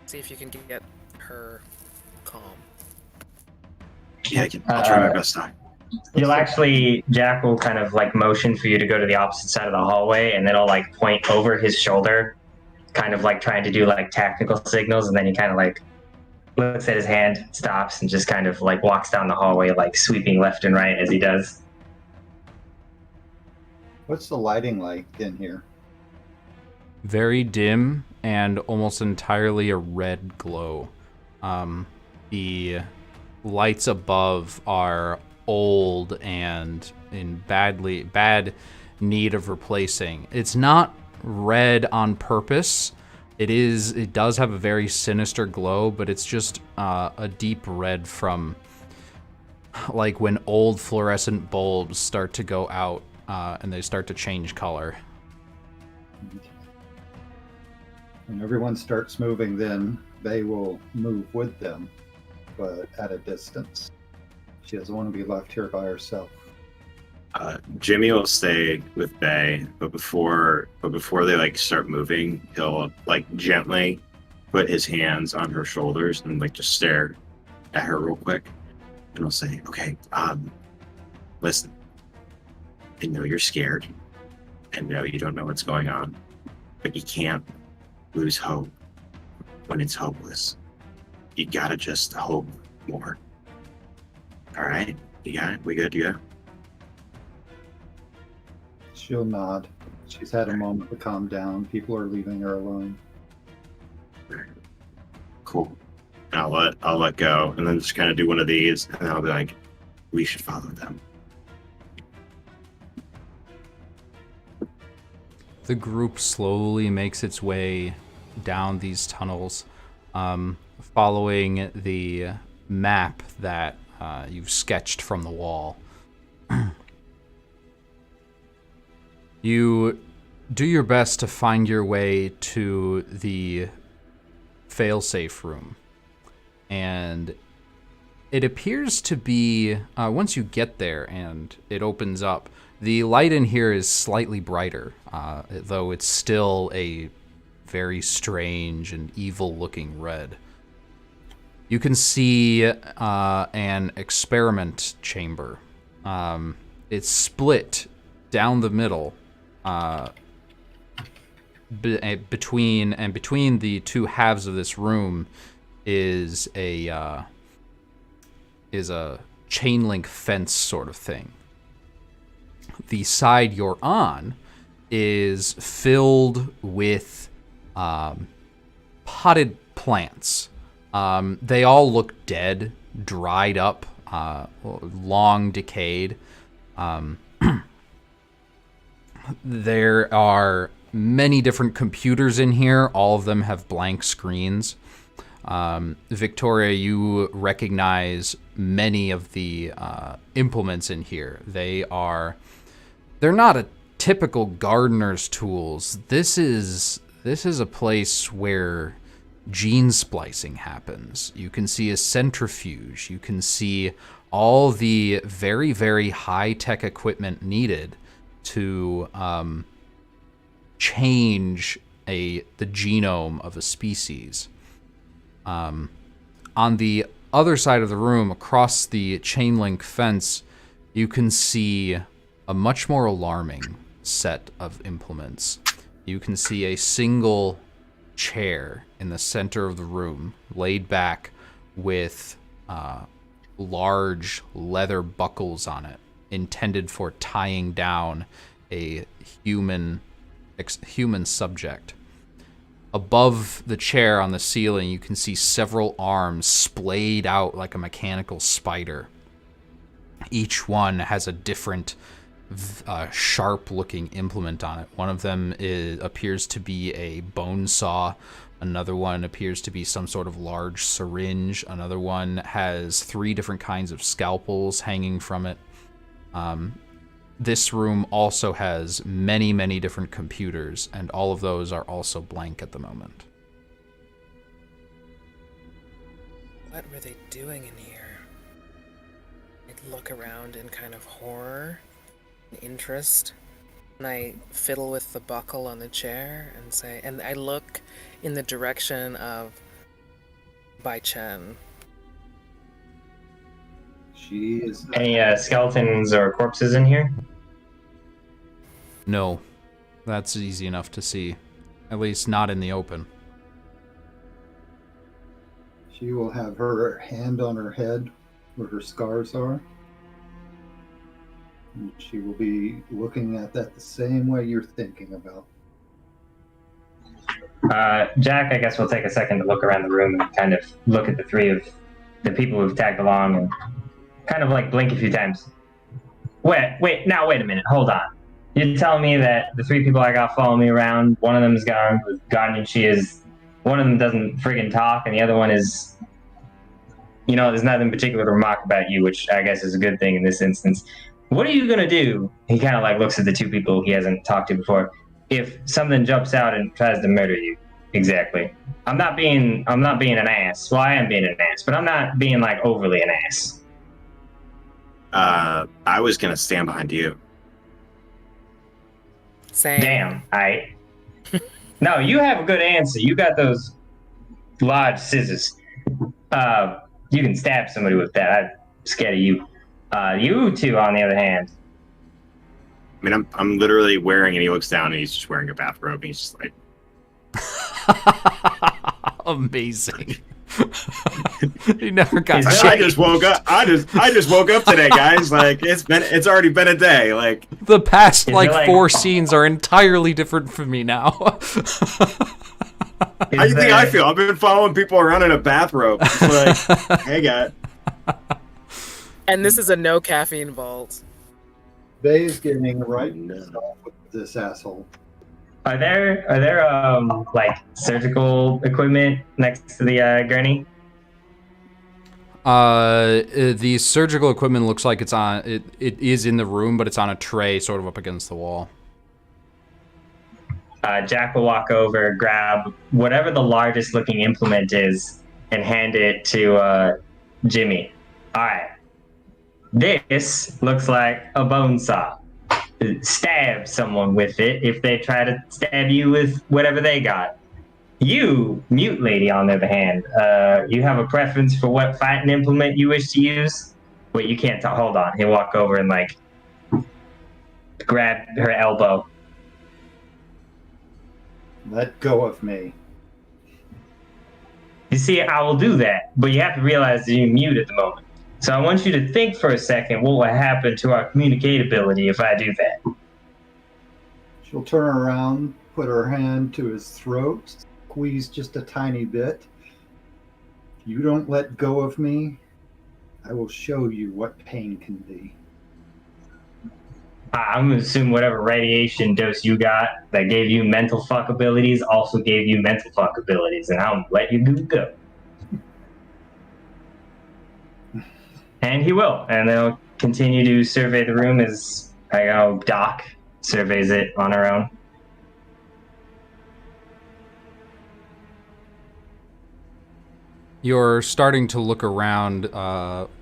see if you can get her calm. Yeah, I'll try my best time. Jack will kind of like motion for you to go to the opposite side of the hallway, and then he'll like point over his shoulder, kind of like trying to do like tactical signals, and then he kind of like looks at his hand, stops, and just kind of like walks down the hallway, like sweeping left and right as he does. What's the lighting like in here? Very dim and almost entirely a red glow. The lights above are old and in bad need of replacing. It's not red on purpose. It does have a very sinister glow, but it's just a deep red from like when old fluorescent bulbs start to go out and they start to change color. When everyone starts moving, then they will move with them, but at a distance. She doesn't want to be left here by herself. Jimmy will stay with Bay, but before they like start moving, he'll like gently put his hands on her shoulders and like just stare at her real quick, and he'll say, "Okay, listen. I know you're scared, and know you don't know what's going on, but you can't lose hope when it's hopeless. You gotta just hope more. All right, you got it. We good? You got it?" She'll nod. She's had a moment to calm down. People are leaving her alone. Cool. And I'll let go, and then just kind of do one of these, and then I'll be like, "We should follow them." The group slowly makes its way down these tunnels, following the map that you've sketched from the wall. You do your best to find your way to the failsafe room, and It appears to be, once you get there and it opens up, the light in here is slightly brighter, though it's still a very strange and evil-looking red. You can see an experiment chamber. It's split down the middle between the two halves of this room is a chain link fence sort of thing. The side you're on is filled with potted plants. They all look dead, dried up, long decayed. There are many different computers in here. All of them have blank screens. Victoria, you recognize many of the implements in here. They're not a typical gardener's tools. This is a place where gene splicing happens. You can see a centrifuge. You can see all the very, very high-tech equipment needed to change the genome of a species. On the other side of the room, across the chain link fence, you can see a much more alarming set of implements. You can see a single chair in the center of the room, laid back with large leather buckles on it, intended for tying down a human subject. Above the chair on the ceiling, you can see several arms splayed out like a mechanical spider. Each one has a different sharp-looking implement on it. One of them appears to be a bone saw. Another one appears to be some sort of large syringe. Another one has 3 different kinds of scalpels hanging from it. This room also has many, many different computers, and all of those are also blank at the moment. What were they doing in here? I'd look around in kind of horror and interest, and I fiddle with the buckle on the chair and say, and I look in the direction of Bai Chen. She is. Any skeletons or corpses in here? No, that's easy enough to see. At least not in the open. She will have her hand on her head where her scars are. And she will be looking at that the same way you're thinking about. Jack, I guess we'll take a second to look around the room and kind of look at the 3 of the people who've tagged along and kind of like blink a few times. Wait a minute, hold on. You're telling me that the 3 people I got following me around, one of them's gone, and she is, one of them doesn't friggin' talk, and the other one is, there's nothing particular to remark about you, which I guess is a good thing in this instance. What are you gonna do? He kind of like looks at the 2 people he hasn't talked to before. If something jumps out and tries to murder you, exactly. I'm not being an ass. Well, I am being an ass, but I'm not being like overly an ass. I was gonna stand behind you. Same. Damn, No, you have a good answer. You got those large scissors. You can stab somebody with that. I'm scared of you. You 2, on the other hand. I mean, I'm literally wearing, and he looks down, and he's just wearing a bathrobe, and he's just like, amazing. He never got I just woke up. I just woke up today, guys. Like it's already been a day. Like the past 4 scenes are entirely different for me now. How do you think I feel? I've been following people around in a bathrobe. It's like, hey, guy. And this is a no caffeine vault. Bay is getting right off with this asshole. Are there like surgical equipment next to the gurney? The surgical equipment looks like it is in the room, but it's on a tray sort of up against the wall. Jack will walk over, grab whatever the largest looking implement is, and hand it to Jimmy. All right. This looks like a bone saw. Stab someone with it if they try to stab you with whatever they got. You, mute lady, on the other hand, you have a preference for what fighting implement you wish to use? Wait, you can't tell. Hold on. He'll walk over and, like, grab her elbow. Let go of me. You see, I will do that, but you have to realize that you're mute at the moment. So I want you to think for a second what will happen to our communicability if I do that. She'll turn around, put her hand to his throat, squeeze just a tiny bit. If you don't let go of me, I will show you what pain can be. I'm going to assume whatever radiation dose you got that gave you mental fuck abilities also gave you mental fuck abilities, and I'll let you go. And he will, and they'll continue to survey the room as Doc surveys it on her own. You're starting to look around,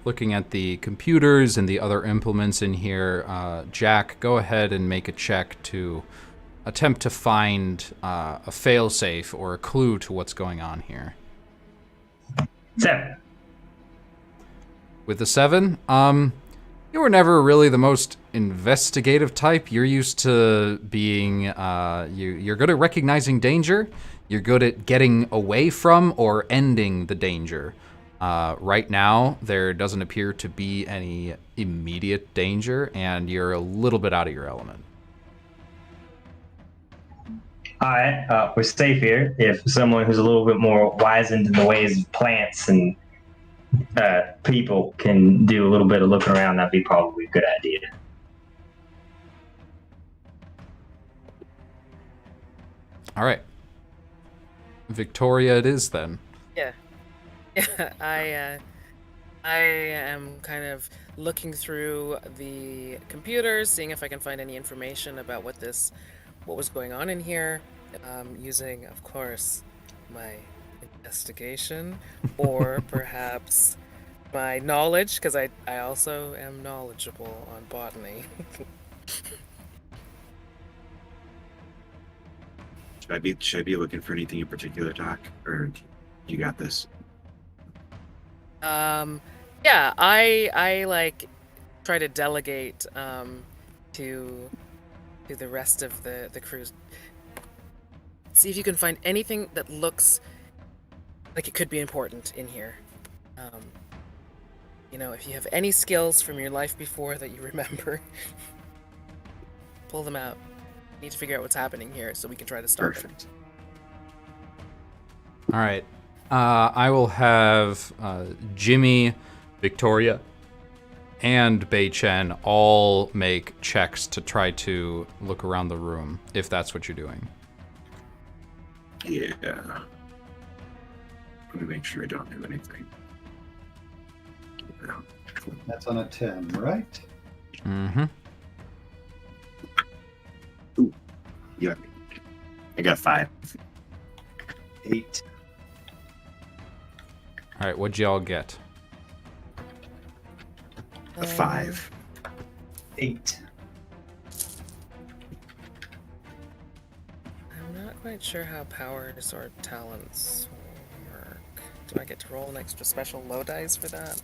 looking at the computers and the other implements in here. Jack, go ahead and make a check to attempt to find a failsafe or a clue to what's going on here. 7. With the 7, you were never really the most investigative type. You're used to being, you're good at recognizing danger. You're good at getting away from or ending the danger. Right now, there doesn't appear to be any immediate danger, and you're a little bit out of your element. All right, we're safe here. If someone who's a little bit more wizened in the ways of plants and people can do a little bit of looking around, that'd be probably a good idea. All right. Victoria it is then. Yeah. I am kind of looking through the computers, seeing if I can find any information about what was going on in here, using, of course, my investigation, or perhaps my knowledge, because I also am knowledgeable on botany. Should I be looking for anything in particular, Doc, or you got this? Yeah, I like try to delegate to the rest of the crews. See if you can find anything that looks like it could be important in here. If you have any skills from your life before that you remember, pull them out. Need to figure out what's happening here so we can try to stop it. All right. I will have Jimmy, Victoria, and Bei Chen all make checks to try to look around the room, if that's what you're doing. Yeah. Let me make sure I don't do anything. That's on a 10, right? Mm-hmm. Ooh. Yeah. I got 5. 8. All right, what'd y'all get? A 5. 8. I'm not quite sure how powers or talents work. Do I get to roll an extra special low dice for that?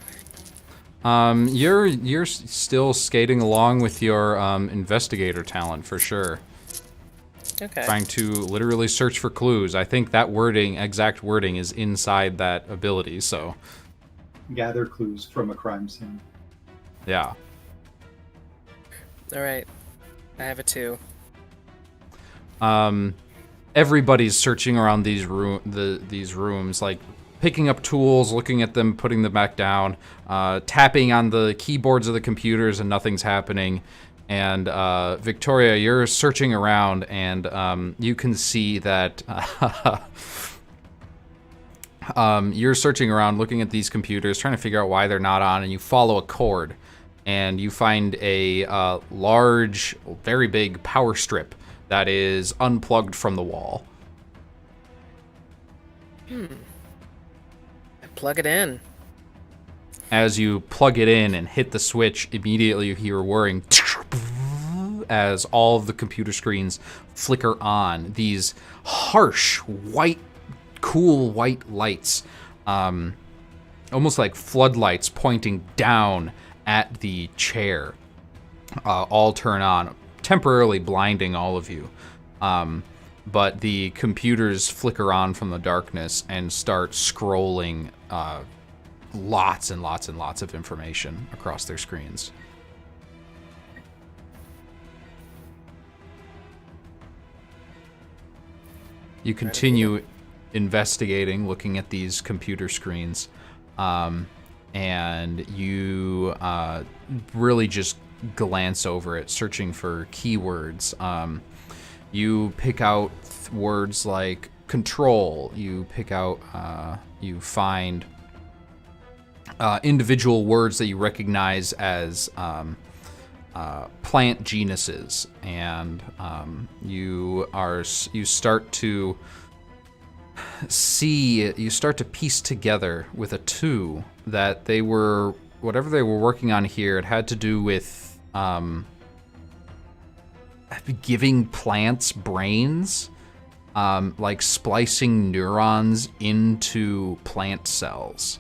You're still skating along with your investigator talent for sure. Okay. Trying to literally search for clues. I think that exact wording is inside that ability, so. Gather clues from a crime scene. Yeah. All right. I have a 2. Everybody's searching around these rooms, like picking up tools, looking at them, putting them back down, tapping on the keyboards of the computers, and nothing's happening. And Victoria, you're searching around, and you can see that you're searching around, looking at these computers, trying to figure out why they're not on, and you follow a cord, and you find a large, very big power strip that is unplugged from the wall. Plug it in. As you plug it in and hit the switch, immediately you hear a whirring as all of the computer screens flicker on. These harsh, white, cool white lights, almost like floodlights pointing down at the chair, all turn on, temporarily blinding all of you. But the computers flicker on from the darkness and start scrolling lots and lots and lots of information across their screens. You continue investigating, looking at these computer screens, and you really just glance over it, searching for keywords. You pick out words like control. You pick out, you find individual words that you recognize as plant genuses, and you start to piece together with a 2 that they were, whatever they were working on here, it had to do with giving plants brains, like splicing neurons into plant cells.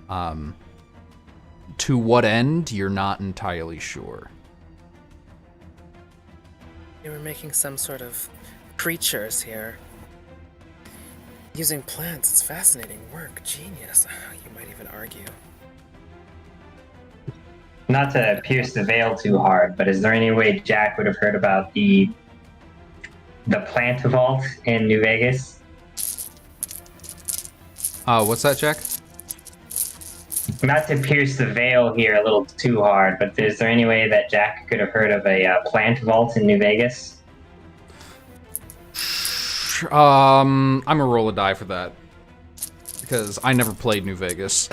To what end, you're not entirely sure. They were making some sort of creatures here. Using plants, it's fascinating work. Genius, you might even argue. Not to pierce the veil too hard, but is there any way Jack would have heard about the plant vault in New Vegas? What's that, Jack? Not to pierce the veil here a little too hard, but is there any way that Jack could have heard of a plant vault in New Vegas? I'm gonna roll a die for that, because I never played New Vegas.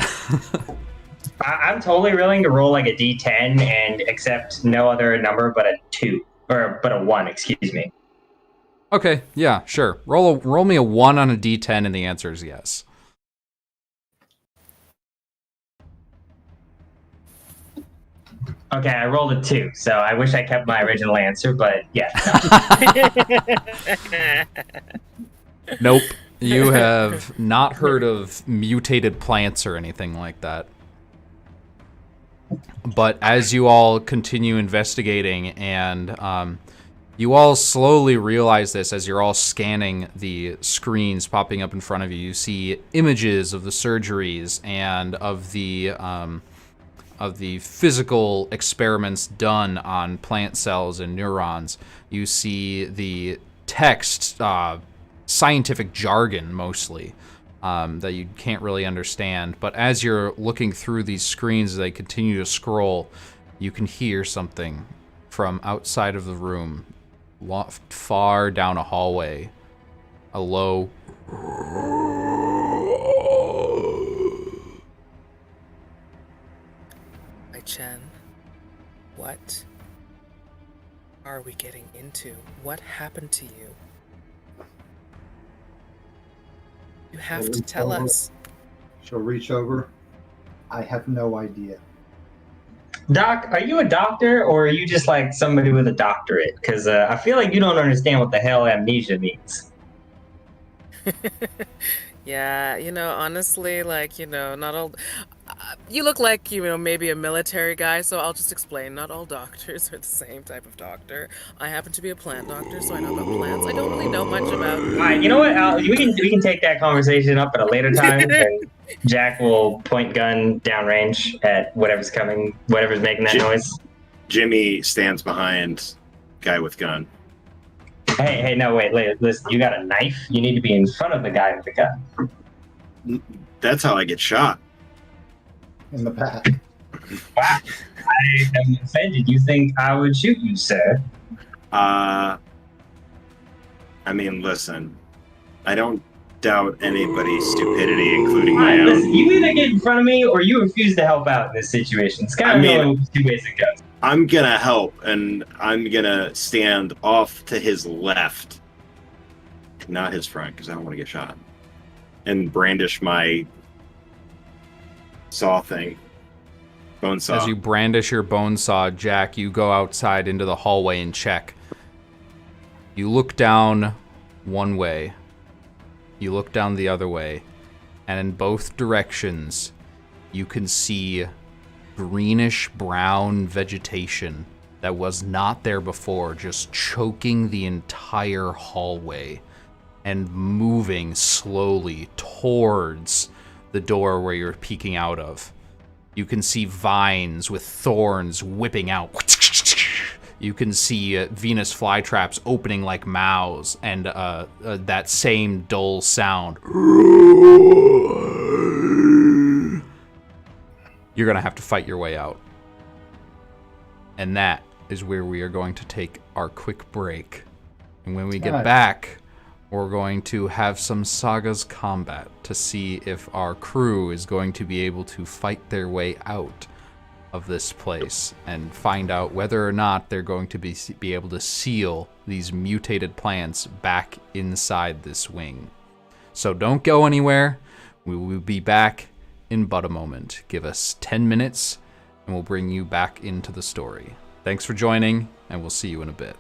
I'm totally willing to roll like a D10 and accept no other number but a 2, but a 1, excuse me. Okay, yeah, sure. Roll me a 1 on a D10, and the answer is yes. Okay, I rolled a 2, so I wish I kept my original answer, but yeah. Nope. You have not heard of mutated plants or anything like that. But as you all continue investigating, and you all slowly realize this as you're all scanning the screens popping up in front of you, you see images of the surgeries and of the physical experiments done on plant cells and neurons. You see the text, scientific jargon mostly, that you can't really understand. But as you're looking through these screens, as they continue to scroll, you can hear something from outside of the room, far down a hallway. A low... Chen, what are we getting into? What happened to you? You have to tell us. She'll reach over. I have no idea. Doc, are you a doctor, or are you just like somebody with a doctorate? Because I feel like you don't understand what the hell amnesia means. Yeah, honestly, not all... you look like, maybe a military guy, so I'll just explain. Not all doctors are the same type of doctor. I happen to be a plant doctor, so I know about plants. I don't really know much about... All right, you know what? We can take that conversation up at a later time, and Jack will point gun downrange at whatever's coming, whatever's making that noise. Jimmy stands behind guy with gun. Hey, no, wait, listen, you got a knife? You need to be in front of the guy with the gun. That's how I get shot. In the back. Wow, I am offended. You think I would shoot you, sir? I mean, listen, I don't doubt anybody's stupidity, including my own. Listen, you either get in front of me or you refuse to help out in this situation. It's kind of two ways it goes. I'm gonna help, and I'm gonna stand off to his left, not his front, because I don't want to get shot, and brandish my saw thing Bone saw. As you brandish your bone saw, Jack, you go outside into the hallway and check. You look down one way. You look down the other way. And in both directions, you can see greenish brown vegetation that was not there before, just choking the entire hallway and moving slowly towards the door where you're peeking out of. You can see vines with thorns whipping out. You can see Venus flytraps opening like mouths, and that same dull sound. You're gonna have to fight your way out. And that is where we are going to take our quick break. And when we get back, we're going to have some Sagas combat to see if our crew is going to be able to fight their way out of this place and find out whether or not they're going to be able to seal these mutated plants back inside this wing. So don't go anywhere. We will be back in but a moment. Give us 10 minutes and we'll bring you back into the story. Thanks for joining, and we'll see you in a bit.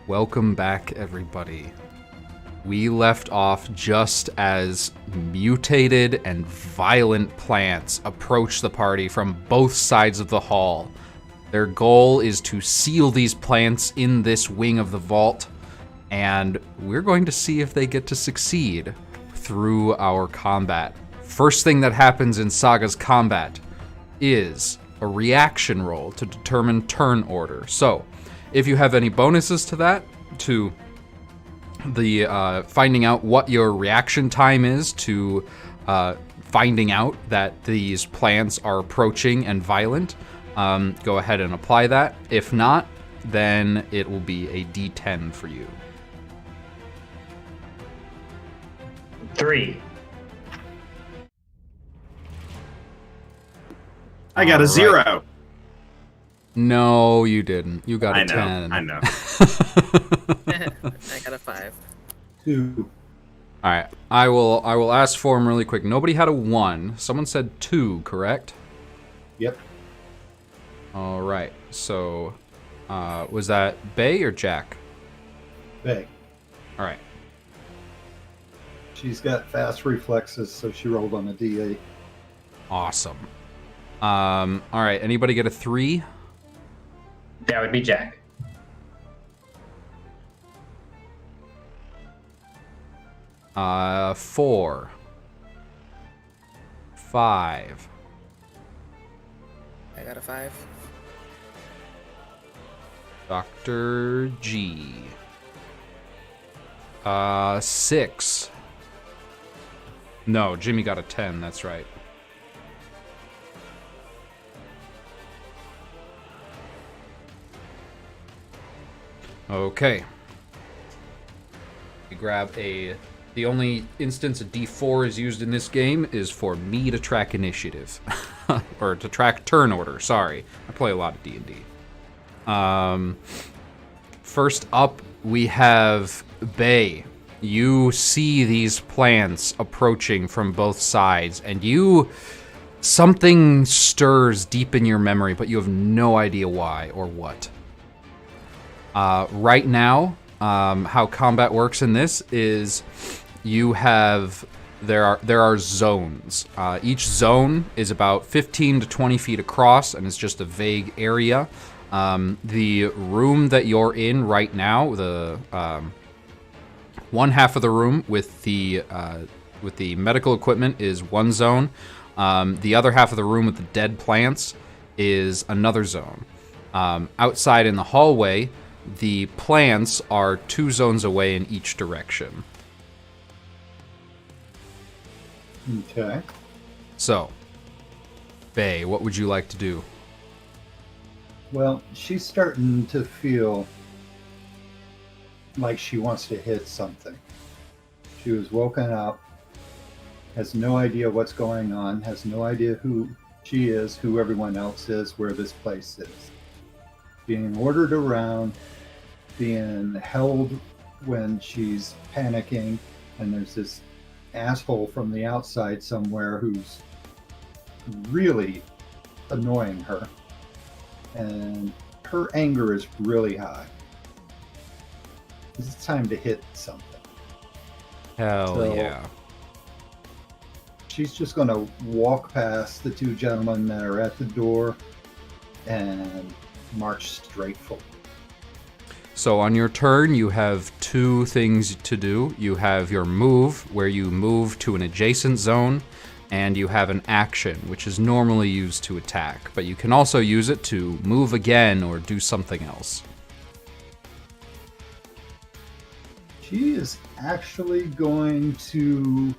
Welcome back, everybody. We left off just as mutated and violent plants approach the party from both sides of the hall. Their goal is to seal these plants in this wing of the vault, and we're going to see if they get to succeed through our combat. First thing that happens in Saga's combat is a reaction roll to determine turn order. So, if you have any bonuses to that, to the finding out what your reaction time is to finding out that these plants are approaching and violent, go ahead and apply that. If not, then it will be a D10 for you. 3. I got a 0. No, you didn't. You got a I know. 10. I know. I got a 5. 2. All right, I will ask for him really quick. Nobody had a 1. Someone said 2, correct? Yep. All right. So, was that Bay or Jack? Bay. All right. She's got fast reflexes, so she rolled on a D8. Awesome. All right. Anybody get a 3? That would be Jack. 4. 5. I got a 5. Dr. G. 6. No, Jimmy got a 10. That's right. Okay. We grab the only instance a D4 is used in this game is for me to track initiative. Or to track turn order, sorry. I play a lot of D&D. First up, we have Bay. You see these plants approaching from both sides, and something stirs deep in your memory, but you have no idea why or what. Right now, how combat works in this is there are zones. Each zone is about 15 to 20 feet across, and it's just a vague area. The room that you're in right now, the one half of the room with the medical equipment is one zone. The other half of the room with the dead plants is another zone. Outside in the hallway, the plants are 2 zones away in each direction. Okay. So, Bay, what would you like to do? Well, she's starting to feel like she wants to hit something. She was woken up, has no idea what's going on, has no idea who she is, who everyone else is, where this place is. Being ordered around, being held when she's panicking, and there's this asshole from the outside somewhere who's really annoying her. And her anger is really high. It's time to hit something. Hell yeah. She's just going to walk past the 2 gentlemen that are at the door and march straight forward. So on your turn, you have 2 things to do. You have your move, where you move to an adjacent zone, and you have an action, which is normally used to attack, but you can also use it to move again or do something else. She is actually going to...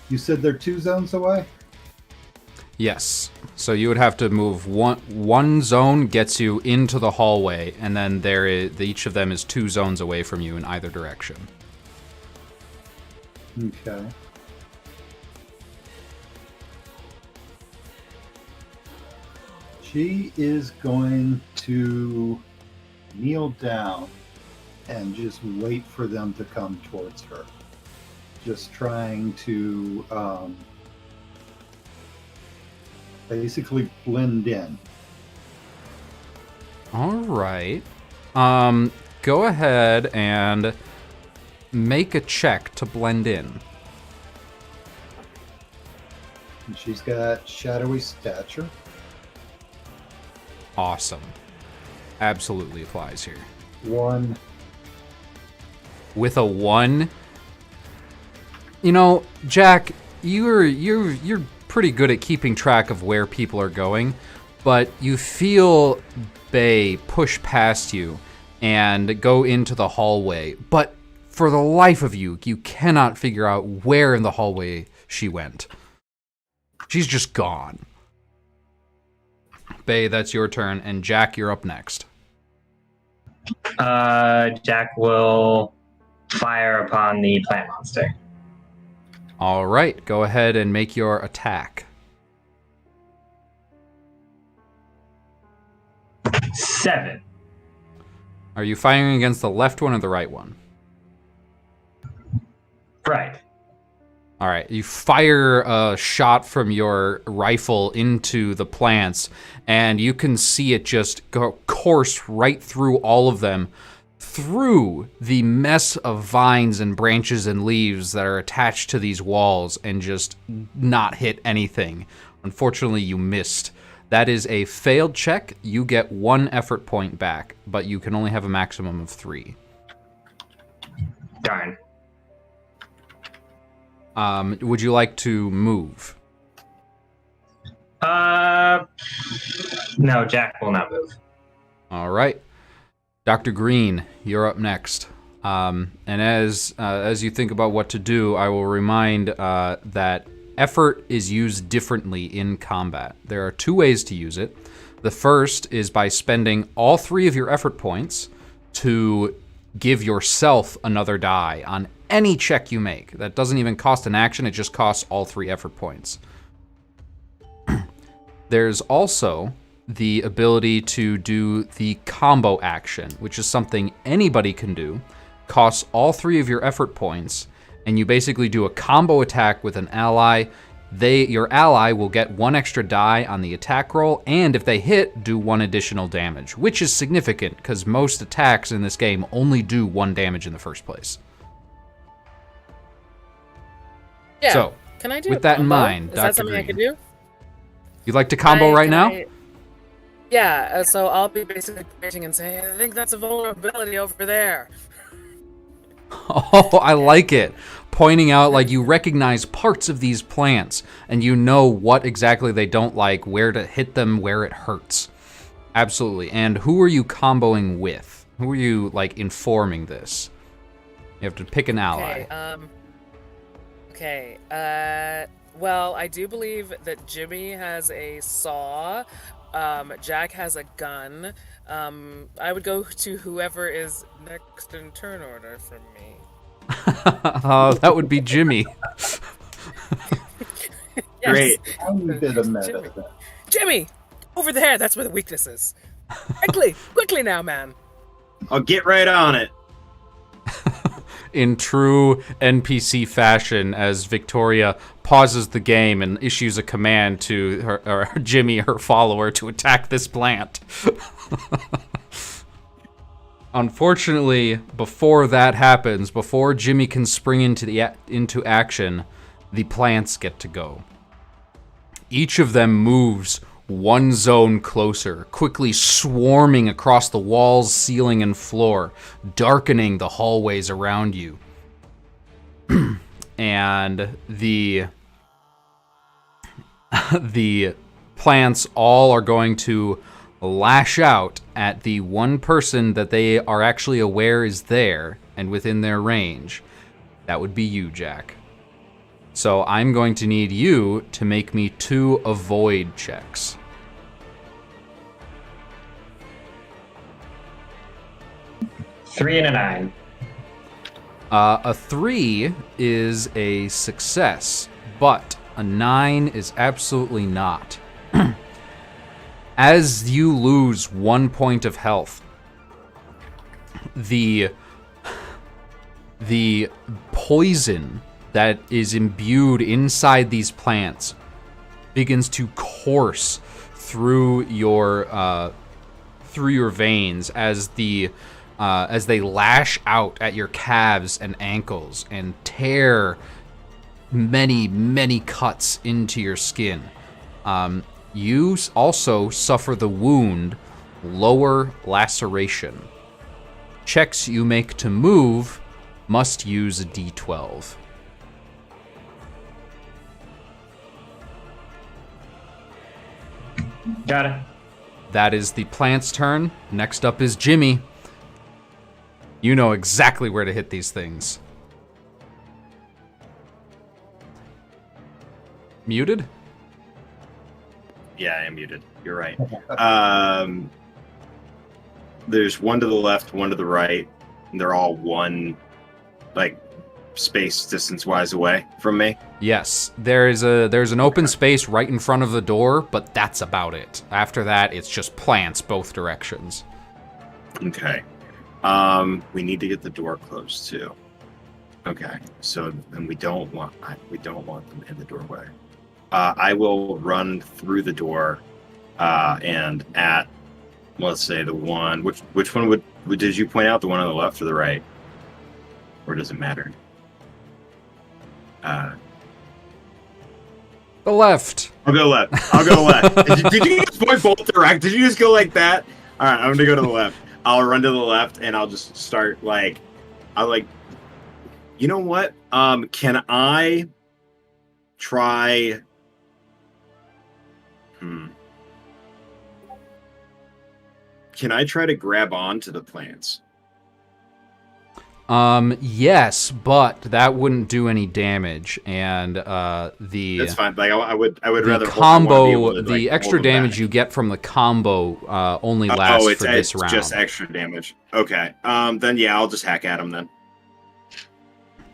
You said they're 2 zones away? Yes. So you would have to move one zone gets you into the hallway, and then each of them is 2 zones away from you in either direction. Okay. She is going to kneel down and just wait for them to come towards her. Just trying to basically blend in. All right. go ahead and make a check to blend in. And she's got shadowy stature. Awesome. Absolutely applies here. 1. With a 1, you know, Jack, you're pretty good at keeping track of where people are going, but you feel Bay push past you and go into the hallway, but for the life of you, you cannot figure out where in the hallway she went. She's just gone. Bay, that's your turn, and Jack, you're up next. Jack will fire upon the plant monster. All right, go ahead and make your attack. 7. Are you firing against the left one or the right one? Right. All right, you fire a shot from your rifle into the plants, and you can see it just go course right through all of them, through the mess of vines and branches and leaves that are attached to these walls, and just not hit anything. Unfortunately, you missed. That is a failed check. You get 1 effort point back, but you can only have a maximum of 3. Darn. Would you like to move? No, Jack will not move. All right. Dr. Green, you're up next. And as you think about what to do, I will remind that effort is used differently in combat. There are 2 ways to use it. The first is by spending all 3 of your effort points to give yourself another die on any check you make. That doesn't even cost an action, it just costs all 3 effort points. There's also the ability to do the combo action, which is something anybody can do, costs all 3 of your effort points, and you basically do a combo attack with an ally. Your ally will get 1 extra die on the attack roll, and if they hit, do 1 additional damage, which is significant because most attacks in this game only do 1 damage in the first place. Yeah. So, can I do with a that in combo? mind, Is Dr. that something I Green. could do? You'd like to combo right now? Yeah, so I'll be basically pointing and saying, I think that's a vulnerability over there. Oh, I like it. Pointing out, like, you recognize parts of these plants, and you know what exactly they don't like, where to hit them, where it hurts. Absolutely. And who are you comboing with? Who are you, like, informing this? You have to pick an ally. Well, I do believe that Jimmy has a saw. Jack has a gun. I would go to whoever is next in turn order from me. That would be Jimmy. Yes. Great. Tiny bit of meta. Jimmy! Over there, that's where the weakness is. Quickly now, man. I'll get right on it. In true NPC fashion, as Victoria pauses the game and issues a command to her Jimmy, her follower, to attack this plant. Unfortunately, before that happens, before Jimmy can spring into action, the plants get to go. Each of them moves 1 zone closer, quickly swarming across the walls, ceiling, and floor, darkening the hallways around you. And the plants all are going to lash out at the one person that they are actually aware is there and within their range. That would be you, Jack. So I'm going to need you to make me 2 avoid checks. Three and a 9. A 3 is a success, but a 9 is absolutely not. As you lose 1 point of health, the poison that is imbued inside these plants begins to course through your veins as the as they lash out at your calves and ankles and tear many, many cuts into your skin. You also suffer the wound, lower laceration. Checks you make to move must use a d12. Got it. That is the plant's turn. Next up is Jimmy. You know exactly where to hit these things. Muted? Yeah, I am muted. You're right. There's one to the left, one to the right, and they're all one, like, space distance-wise away from me. Yes, there's an open space right in front of the door, but that's about it. After that, it's just plants both directions. Okay. We need to get the door closed too. Okay. So then we don't want them in the doorway. I will run through the door, and at, let's say, the one. Which one did you point out? The one on the left or the right? Or does it matter? The left. I'll go left. Did you just point both direct? Did you just go like that? All right, I'm gonna go to the left. I'll run to the left and I'll just start you know what? Can I try? Can I try to grab on to the plants? Yes, but that wouldn't do any damage, and That's fine. Like I would rather combo. The extra damage you get from the combo only lasts for this round. Just extra damage. Okay. Then yeah, I'll just hack at him then.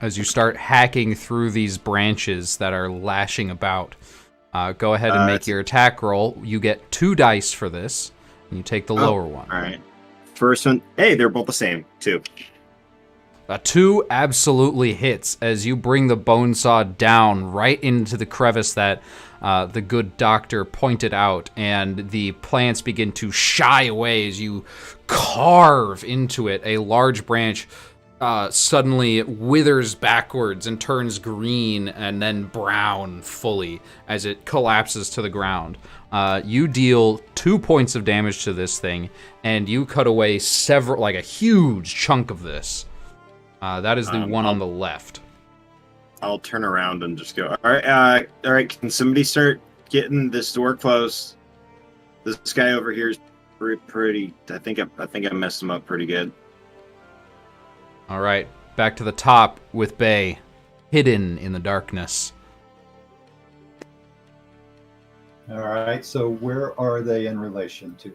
As you start hacking through these branches that are lashing about, go ahead and make your attack roll. You get 2 dice for this, and you take the lower one. All right. First one. Hey, they're both the same. 2. A 2 absolutely hits as you bring the bone saw down right into the crevice that the good doctor pointed out, and the plants begin to shy away as you carve into it. A large branch suddenly withers backwards and turns green and then brown fully as it collapses to the ground. You deal 2 points of damage to this thing, and you cut away a huge chunk of this. That is the one on the left. I'll turn around and just go. All right. Can somebody start getting this door closed? This guy over here is pretty. I think I messed him up pretty good. All right, back to the top with Bay, hidden in the darkness. All right, so where are they in relation to?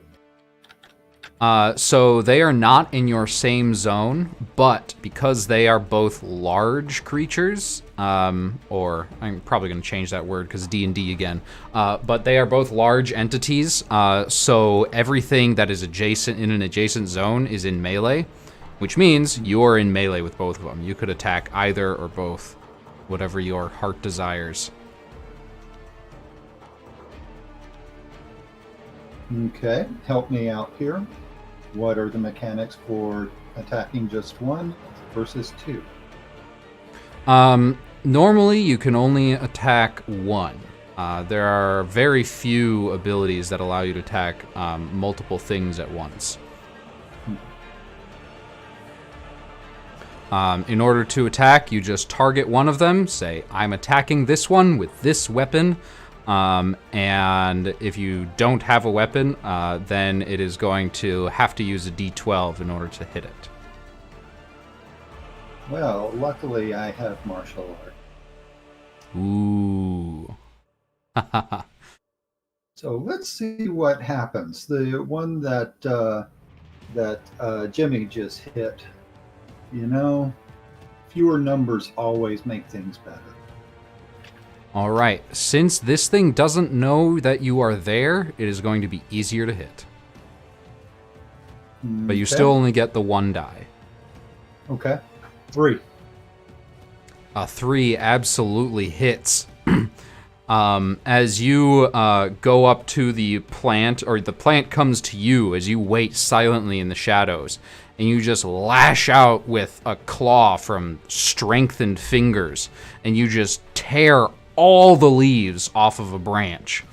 So they are not in your same zone, but because they are both large creatures, or I'm probably going to change that word because D&D again, but they are both large entities, so everything that is adjacent in an adjacent zone is in melee, which means you're in melee with both of them. You could attack either or both, whatever your heart desires. Okay, help me out here. What are the mechanics for attacking just one versus 2? Normally, you can only attack one. There are very few abilities that allow you to attack multiple things at once. In order to attack, you just target one of them, say, I'm attacking this one with this weapon, and if you don't have a weapon, then it is going to have to use a d12 in order to hit it. Well, luckily I have martial art. Ooh. So let's see what happens. The one that Jimmy just hit, fewer numbers always make things better. All right, since this thing doesn't know that you are there, it is going to be easier to hit. But you still only get the 1 die. Okay. 3. A 3 absolutely hits. As you go up to the plant, or the plant comes to you as you wait silently in the shadows, and you just lash out with a claw from strengthened fingers, and you just tear all the leaves off of a branch.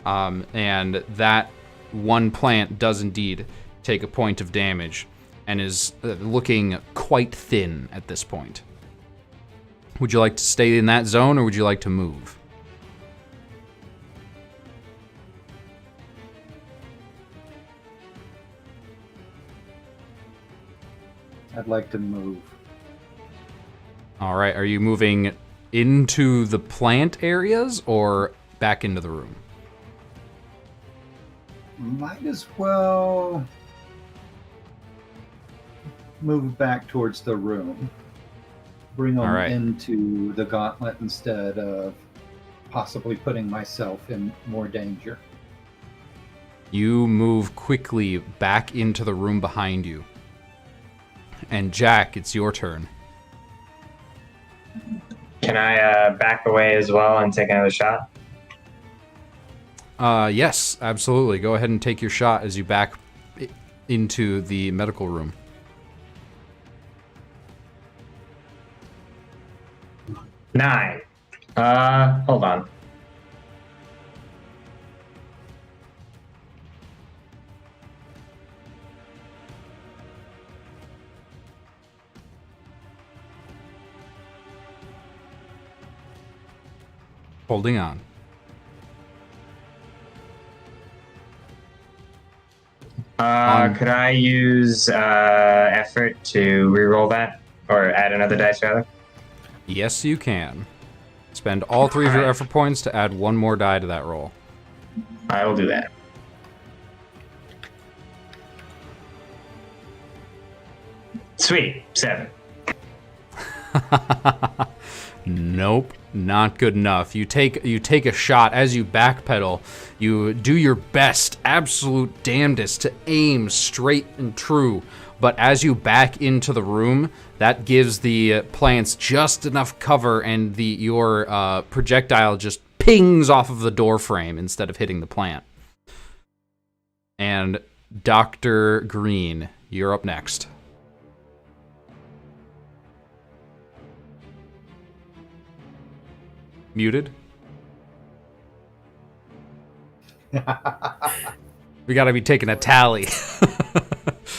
And that one plant does indeed take a point of damage and is looking quite thin at this point. Would you like to stay in that zone, or would you like to move? I'd like to move. All right, are you moving into the plant areas or back into the room? Might as well move back towards the room. Bring them into the gauntlet instead of possibly putting myself in more danger. You move quickly back into the room behind you. And Jack, it's your turn. Can I back away as well and take another shot? Yes, absolutely. Go ahead and take your shot as you back into the medical room. Nine. Hold on. Holding on. Could I use effort to reroll that? Or add another dice, rather? Yes, you can. Spend all 3 of your effort points to add 1 more die to that roll. I will do that. Sweet. 7. Nope, not good enough. You take a shot as you backpedal. You do your best, absolute damnedest to aim straight and true. But as you back into the room, that gives the plants just enough cover, and your projectile just pings off of the door frame instead of hitting the plant. And Dr. Green, you're up next. Muted? We gotta be taking a tally.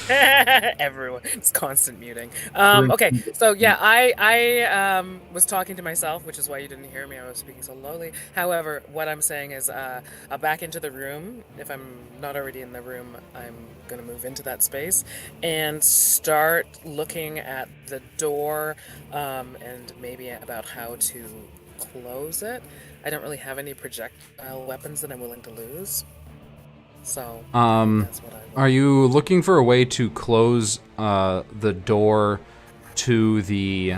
Everyone, it's constant muting. Okay, so yeah, I was talking to myself, which is why you didn't hear me. I was speaking so lowly. However, what I'm saying is, back into the room. If I'm not already in the room, I'm gonna move into that space and start looking at the door, and maybe about how to close it. I don't really have any projectile weapons that I'm willing to lose. So that's what I are you looking for a way to close the door to the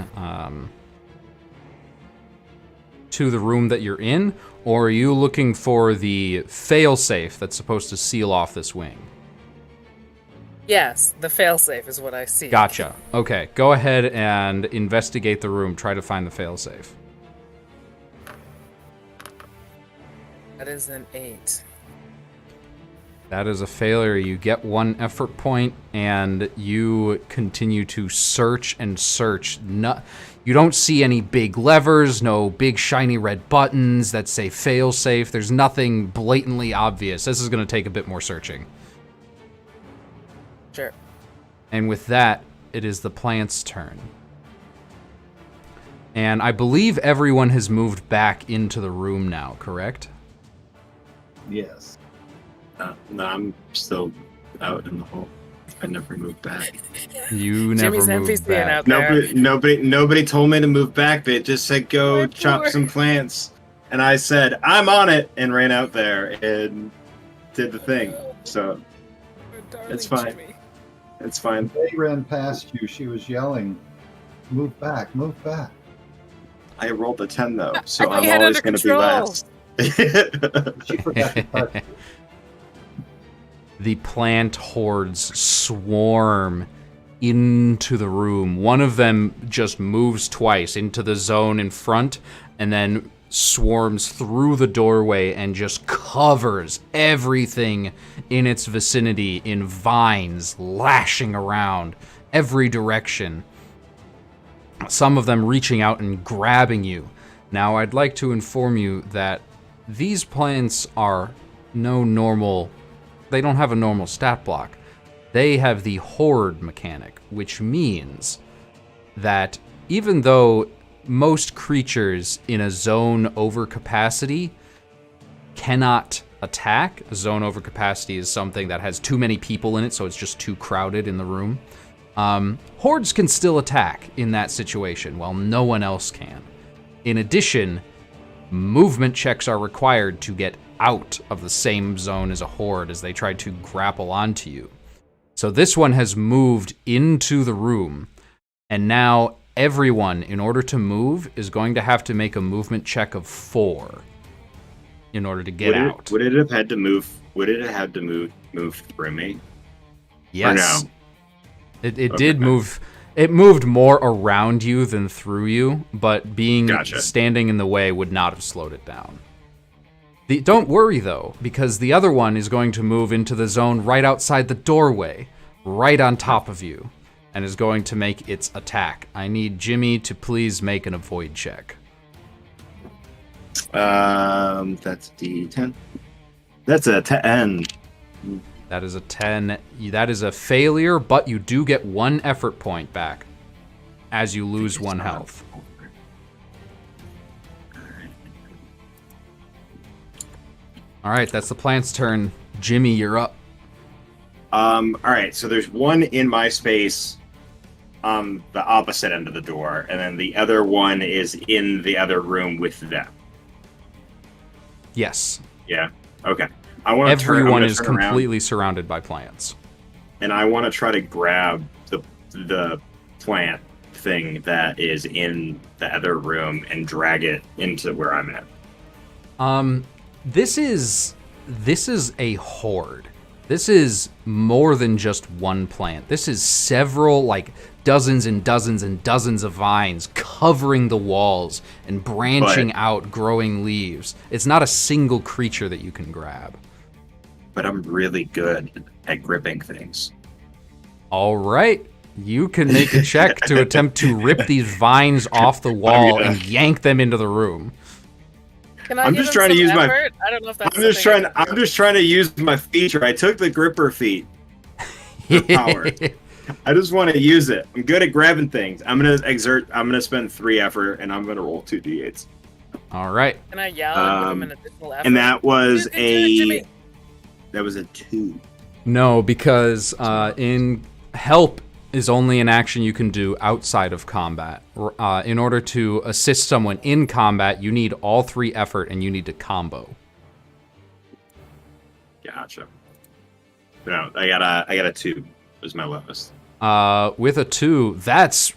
room that you're in, or are you looking for the failsafe that's supposed to seal off this wing? Yes, the failsafe is what I see. Gotcha. Okay, go ahead and investigate the room. Try to find the failsafe. That is an 8. That is a failure. You get 1 effort point, and you continue to search and search. You don't see any big levers, no big shiny red buttons that say failsafe. There's nothing blatantly obvious. This is going to take a bit more searching. Sure. And with that, it is the plant's turn. And I believe everyone has moved back into the room now, correct? Yes. No, I'm still out in the hall. I never moved back. You never Jimmy's moved NPCing back. out there. Nobody told me to move back. They just said go chop some plants, and I said I'm on it and ran out there and did the thing. So it's fine. Jimmy. It's fine. They ran past you. She was yelling, "Move back! Move back!" I rolled a 10 though, so I I'm had always under going to be control. last. She forgot to touch you. The plant hordes swarm into the room. One of them just moves twice into the zone in front and then swarms through the doorway and just covers everything in its vicinity in vines lashing around every direction. Some of them reaching out and grabbing you. Now, I'd like to inform you that these plants are no normal... They don't have a normal stat block. They have the horde mechanic, which means that even though most creatures in a zone overcapacity cannot attack, zone overcapacity is something that has too many people in it, so it's just too crowded in the room. Hordes can still attack in that situation, while no one else can. In addition, movement checks are required to get out of the same zone as a horde as they try to grapple onto you. So this one has moved into the room, and now everyone, in order to move, is going to have to make a movement check of 4 in order to get out. Would it have had to move? Would it have had to move through me? Yes. Or no? It did move. It moved more around you than through you, but being standing in the way would not have slowed it down. Don't worry, though, because the other one is going to move into the zone right outside the doorway, right on top of you, and is going to make its attack. I need Jimmy to please make an avoid check. That's D10. That's a 10. That is a 10. That is a failure, but you do get 1 effort point back as you lose 1 health. All right, that's the plant's turn. Jimmy, you're up. All right, so there's one in my space on the opposite end of the door, and then the other one is in the other room with them. Yes. Yeah. Okay. Everyone is completely surrounded by plants. And I want to try to grab the plant thing that is in the other room and drag it into where I'm at. This is a horde. This is more than just one plant. This is several, like, dozens and dozens and dozens of vines covering the walls and branching out, growing leaves. It's not a single creature that you can grab. But I'm really good at gripping things. All right. You can make a check to attempt to rip these vines off the wall and yank them into the room. I'm just trying to use effort? I don't know if that's I'm just trying to use my feature. I took the gripper feat for power. I just want to use it. I'm good at grabbing things. I'm gonna spend 3 effort and I'm gonna roll 2 d8s. All right. Can I yell and give him an additional effort? And that was a 2. No, because in help is only an action you can do outside of combat. In order to assist someone in combat, you need all 3 effort and you need to combo. Gotcha. No, I got a 2. Was my lowest. With a 2, that's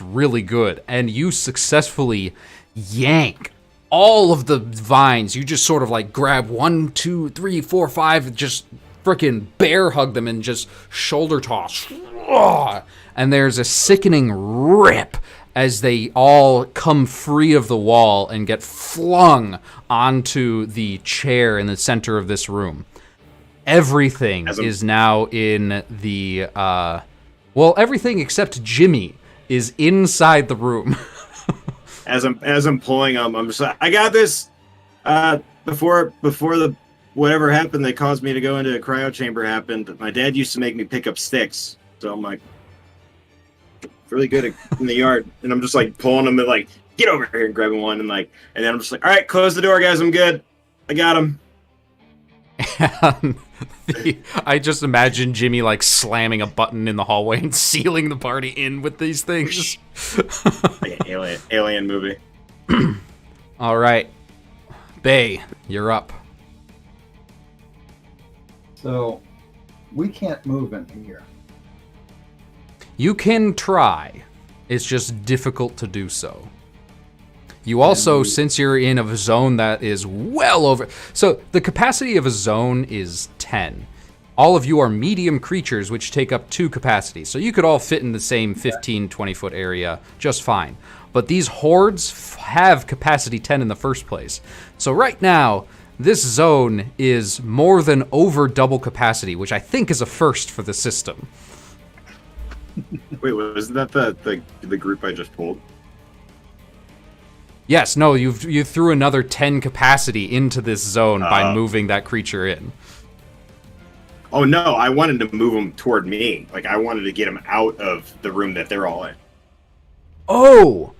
really good. And you successfully yank all of the vines. You just sort of like grab 1, 2, 3, 4, 5, just freaking bear hug them and just shoulder toss. And there's a sickening rip as they all come free of the wall and get flung onto the chair in the center of this room. Everything is now in the, everything except Jimmy is inside the room. As I'm pulling them, I'm just like, I got this. Before the whatever happened that caused me to go into a cryo chamber happened, my dad used to make me pick up sticks. So I'm like really good in the yard, and I'm just like pulling them and like, get over here and grabbing one and then I'm just like, all right, close the door, guys. I'm good. I got him. I just imagine Jimmy like slamming a button in the hallway and sealing the party in with these things. Like an alien movie. All right, Bay, you're up. So we can't move in here. You can try. It's just difficult to do so. You also, since you're in a zone that is well over... So the capacity of a zone is 10. All of you are medium creatures, which take up 2 capacities. So you could all fit in the same 15, 20-foot area just fine. But these hordes have capacity 10 in the first place. So right now, this zone is more than over double capacity, which I think is a first for the system. Wait, wasn't that the group I just pulled? Yes, no, you threw another 10 capacity into this zone by moving that creature in. Oh no, I wanted to move them toward me. Like I wanted to get them out of the room that they're all in. Oh,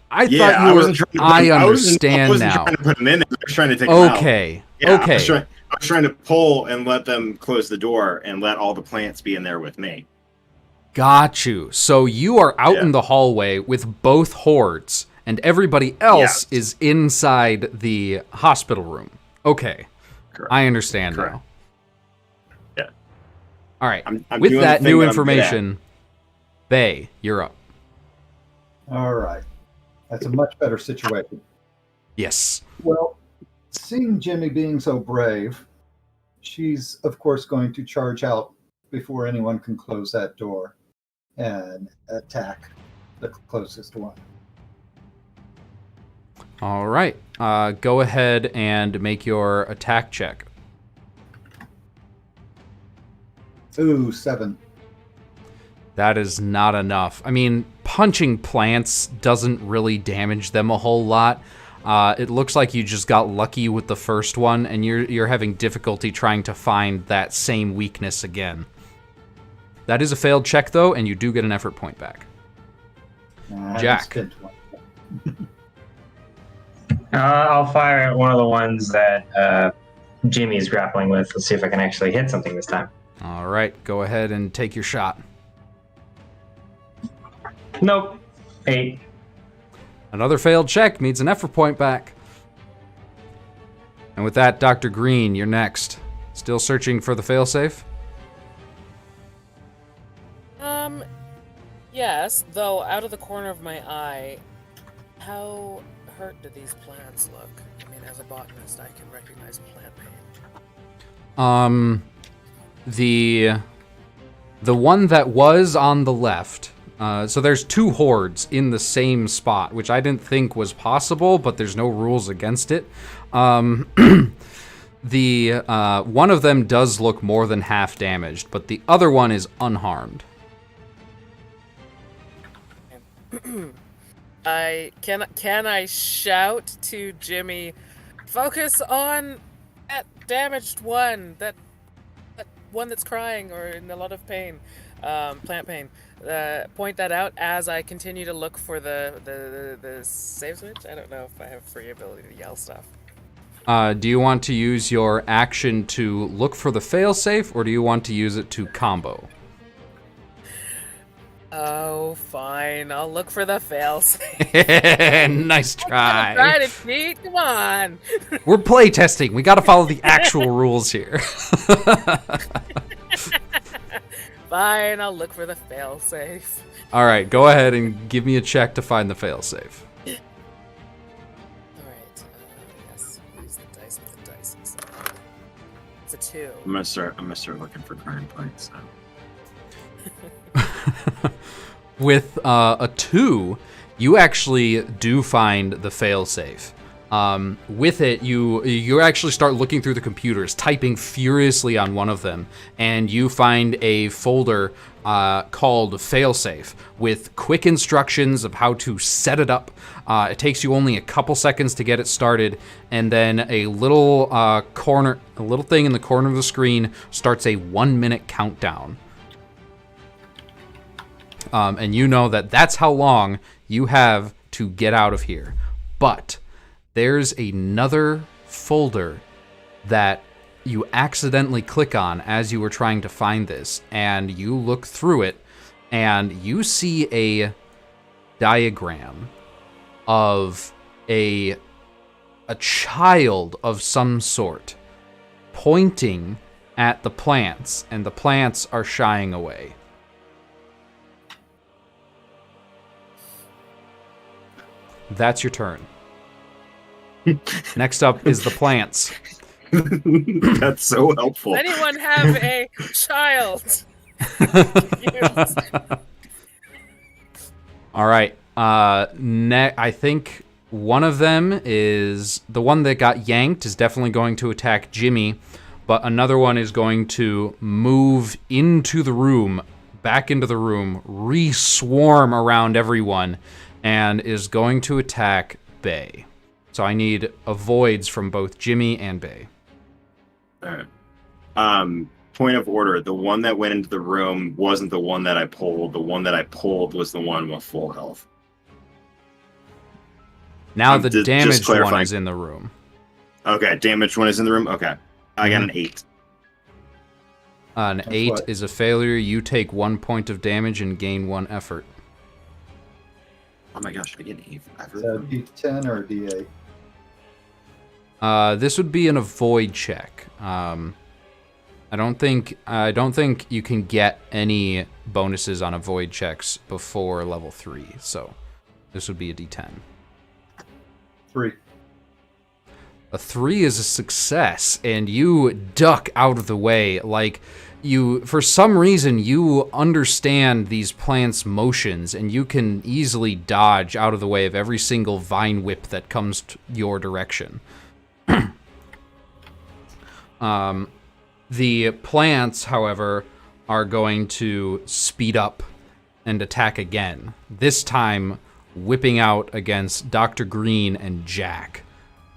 I thought you were. I understand I wasn't now. trying to put them in. I was trying to take them out. Okay. Yeah, okay. I was trying to pull and let them close the door and let all the plants be in there with me. Got you. So you are out in the hallway with both hordes, and everybody else is inside the hospital room. Okay. Correct. I understand Correct. now. Yeah. All right. I'm With doing that the thing new that I'm information, Bay, you're up. All right. That's a much better situation. Yes. Well, seeing Jimmy being so brave, she's, of course, going to charge out before anyone can close that door and attack the closest one. All right. Go ahead and make your attack check. Ooh, 7. That is not enough. I mean, punching plants doesn't really damage them a whole lot. It looks like you just got lucky with the first one, and you're having difficulty trying to find that same weakness again. That is a failed check, though, and you do get an effort point back. Jack. I'll fire at one of the ones that Jimmy's grappling with. Let's see if I can actually hit something this time. All right, go ahead and take your shot. Nope. 8. Another failed check needs an effort point back. And with that, Dr. Green, you're next. Still searching for the failsafe? Yes, though out of the corner of my eye, how hurt do these plants look? I mean, as a botanist, I can recognize plant pain. The one that was on the left, so there's 2 hordes in the same spot, which I didn't think was possible, but there's no rules against it. The one of them does look more than half damaged, but the other one is unharmed. Can I shout to Jimmy, focus on that damaged one, that one that's crying or in a lot of pain, plant pain. Point that out as I continue to look for the save switch. I don't know if I have free ability to yell stuff. Do you want to use your action to look for the failsafe, or do you want to use it to combo? Oh, fine. I'll look for the failsafe. Nice try. Try to cheat. Come on. We're playtesting. We got to follow the actual rules here. Fine. I'll look for the failsafe. All right, go ahead and give me a check to find the failsafe. All right. Yes. Use the dice with the dice. It's a 2. I'm gonna start looking for crime points. So. With a 2, you actually do find the failsafe. With it, you actually start looking through the computers, typing furiously on one of them, and you find a folder called failsafe with quick instructions of how to set it up. It takes you only a couple seconds to get it started, and then a little thing in the corner of the screen starts a 1-minute countdown. And you know that's how long you have to get out of here. But there's another folder that you accidentally click on as you were trying to find this, and you look through it, and you see a diagram of a child of some sort pointing at the plants, and the plants are shying away. That's your turn. Next up is the plants. That's so helpful. Does anyone have a child? All right. I think one of them is the one that got yanked is definitely going to attack Jimmy, but another one is going to move into the room back into the room, re-swarm around everyone, and is going to attack Bay. So I need avoids from both Jimmy and Bay. All right. Point of order. The one that went into the room wasn't the one that I pulled. The one that I pulled was the one with full health. Now the just damaged one clarifying. is in the room. Okay, damaged one is in the room? Okay. I got an 8. An That's 8 what? is a failure. You take 1 point of damage and gain 1 effort. Oh my gosh, I get an 8. Is that a D10 or a D8? This would be an avoid check. I don't think you can get any bonuses on avoid checks before level 3. So this would be a D10. 3. A 3 is a success, and you duck out of the way. Like, for some reason, you understand these plants' motions, and you can easily dodge out of the way of every single vine whip that comes your direction. The plants, however, are going to speed up and attack again. This time, whipping out against Dr. Green and Jack.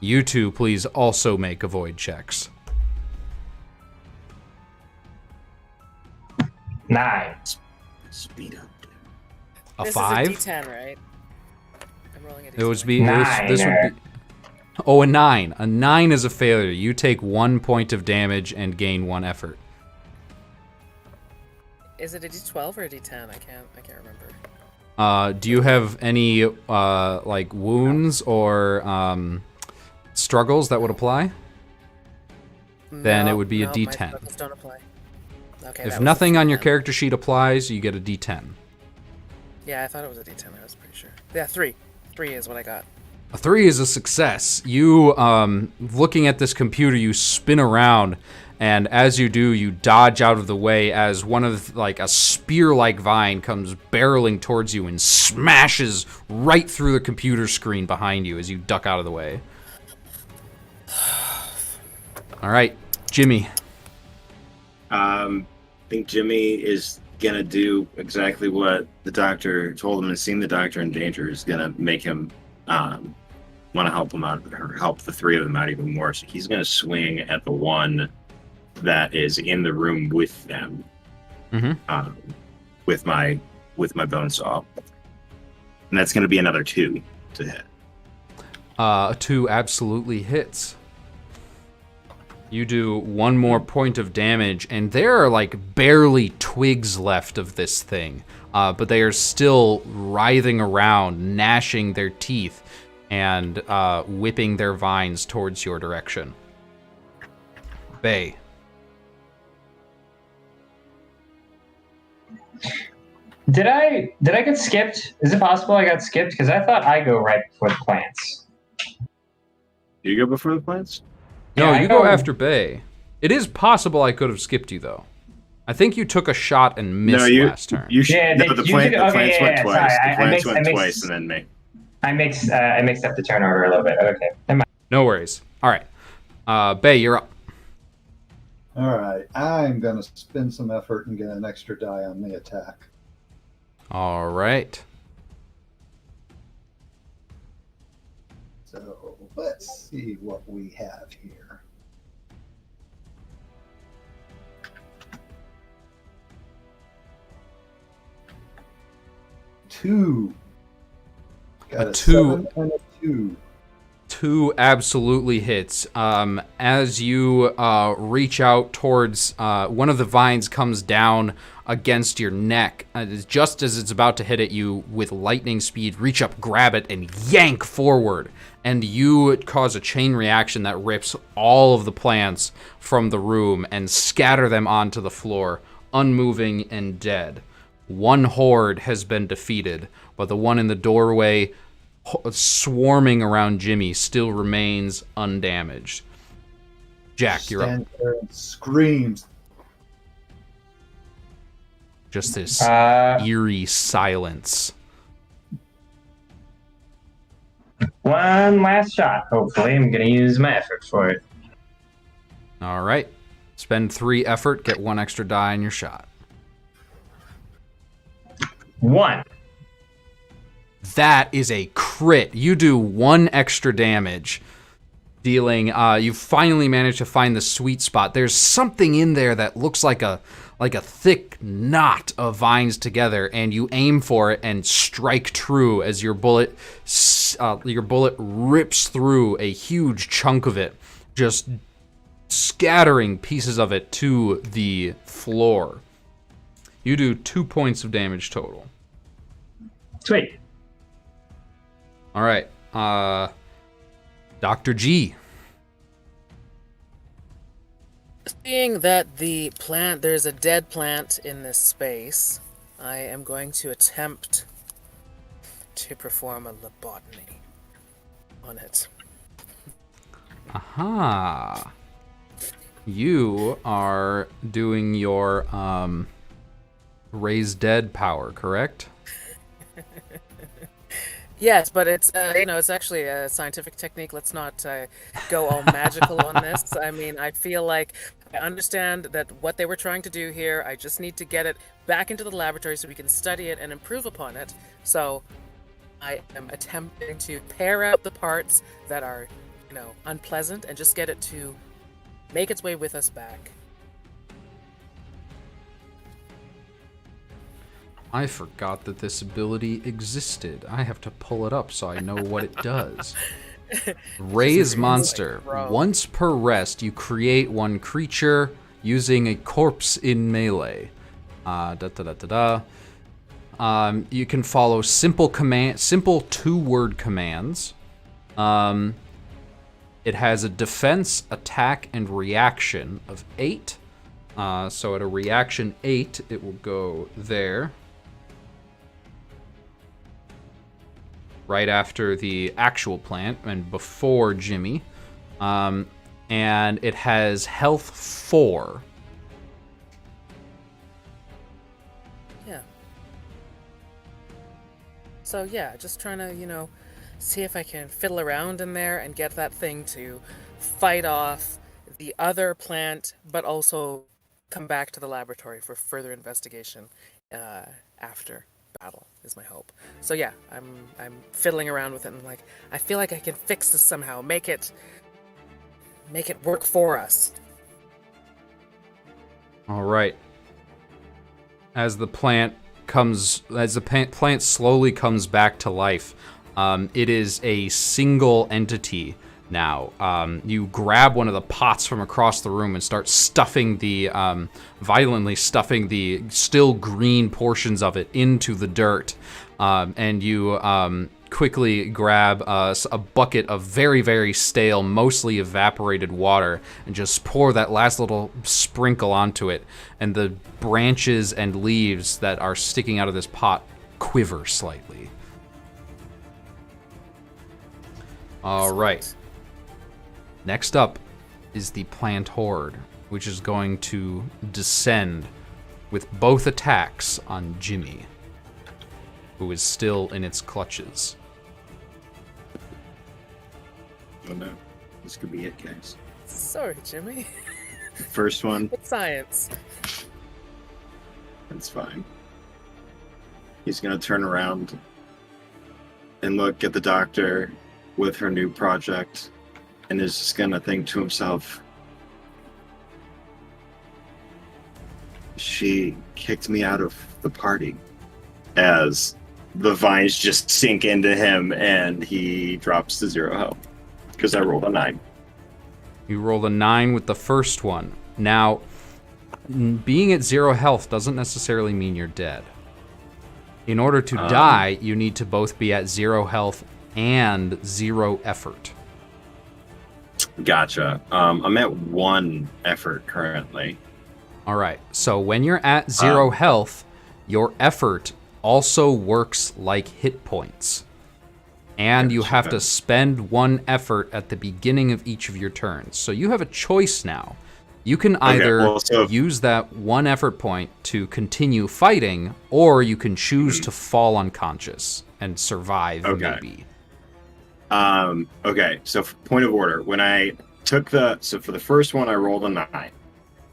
You two, please also make avoid checks. 9. Speed up. A This 5? is a D10, right? I'm rolling a D10. It would be. Nine. This would be. Oh, a 9. A 9 is a failure. You take 1 point of damage and gain 1 effort. Is it a D12 or a D10? I can't remember. Do you have any like wounds or struggles that would apply? Then it would be a no, D10. My struggles don't apply. Okay, that If was nothing a on your D10. character sheet applies, you get a D10. Yeah, I thought it was a D10. I was pretty sure. Yeah, 3. 3 is what I got. A 3 is a success. You, looking at this computer, you spin around, and as you do, you dodge out of the way as one of, like, a spear-like vine comes barreling towards you and smashes right through the computer screen behind you as you duck out of the way. All right, Jimmy. I think Jimmy is gonna do exactly what the doctor told him, and seeing the doctor in danger is gonna make him want to help him out, or help the 3 of them out even more. So he's gonna swing at the one that is in the room with them, with my bone saw, and that's gonna be another 2 to hit. A 2 absolutely hits. You do 1 more point of damage, and there are like barely twigs left of this thing, but they are still writhing around, gnashing their teeth, and whipping their vines towards your direction. Bay. Did I get skipped? Is it possible I got skipped? Because I thought I go right before the plants. Do you go before the plants? No, Yeah, you I go go- after Bay. It is possible I could have skipped you, though. I think you took a shot and missed last turn. You should. Yeah, No, the you plants took- okay, went yeah, twice. sorry, The I plants mixed- went I mixed- twice, and then me. I mixed up the turn order a little bit. Okay, never mind. No worries. All right. Bay, you're up. All right, I'm going to spend some effort and get an extra die on the attack. All right. So let's see what we have here. Two. Got A a 2. 7 and a 2. 2 absolutely hits. As you reach out towards one of the vines comes down against your neck. Just as it's about to hit at you with lightning speed, reach up, grab it, and yank forward. And you cause a chain reaction that rips all of the plants from the room and scatter them onto the floor, unmoving and dead. 1 horde has been defeated, but the one in the doorway swarming around Jimmy still remains undamaged. Jack, you're up. Stands there and screams. Just this Uh, eerie silence. One last shot. Hopefully, I'm gonna use my effort for it. All right. Spend 3 effort, get 1 extra die on your shot. 1. That is a crit. You do 1 extra damage, dealing. You finally managed to find the sweet spot. There's something in there that looks like a thick knot of vines together, and you aim for it and strike true as your bullet rips through a huge chunk of it, just scattering pieces of it to the floor. You do 2 points of damage total. Sweet. All right, Dr. G. Seeing that there's a dead plant in this space, I am going to attempt to perform a lobotomy on it. Aha. You are doing your raise dead power, correct? Yes, but it's it's actually a scientific technique. Let's not go all magical on this. I mean, I feel like I understand that what they were trying to do here. I just need to get it back into the laboratory so we can study it and improve upon it. So I am attempting to pare out the parts that are, unpleasant and just get it to make its way with us back. I forgot that this ability existed. I have to pull it up so I know what it does. Raise monster. Once per rest, you create 1 creature using a corpse in melee. You can follow simple 2-word commands. It has a defense, attack, and reaction of 8. So at a reaction 8, it will go there. Right after the actual plant and before Jimmy. And it has health 4. Yeah. So yeah, just trying to, see if I can fiddle around in there and get that thing to fight off the other plant, but also come back to the laboratory for further investigation after battle is my hope. So yeah, I'm fiddling around with it and I feel like I can fix this somehow, make it work for us. All right. As the plant slowly comes back to life, it is a single entity now. You grab one of the pots from across the room and start violently stuffing the still green portions of it into the dirt. And you quickly grab a bucket of very, very stale, mostly evaporated water and just pour that last little sprinkle onto it. And the branches and leaves that are sticking out of this pot quiver slightly. All right. Next up is the plant horde, which is going to descend with both attacks on Jimmy, who is still in its clutches. Oh no, this could be it, guys. Sorry, Jimmy. First one. It's science. That's fine. He's gonna turn around and look at the doctor with her new project, and is just gonna think to himself, she kicked me out of the party, as the vines just sink into him and he drops to 0 health. Because I rolled a 9. You rolled a 9 with the first one. Now, being at 0 health doesn't necessarily mean you're dead. In order to die, you need to both be at 0 health and 0 effort. Gotcha. I'm at 1 effort currently. All right. So when you're at 0 health, your effort also works like hit points. And you have to spend 1 effort at the beginning of each of your turns. So you have a choice now. You can either use that 1 effort point to continue fighting, or you can choose to fall unconscious and survive, maybe. Okay, so point of order. When I took so for the first one, I rolled a 9.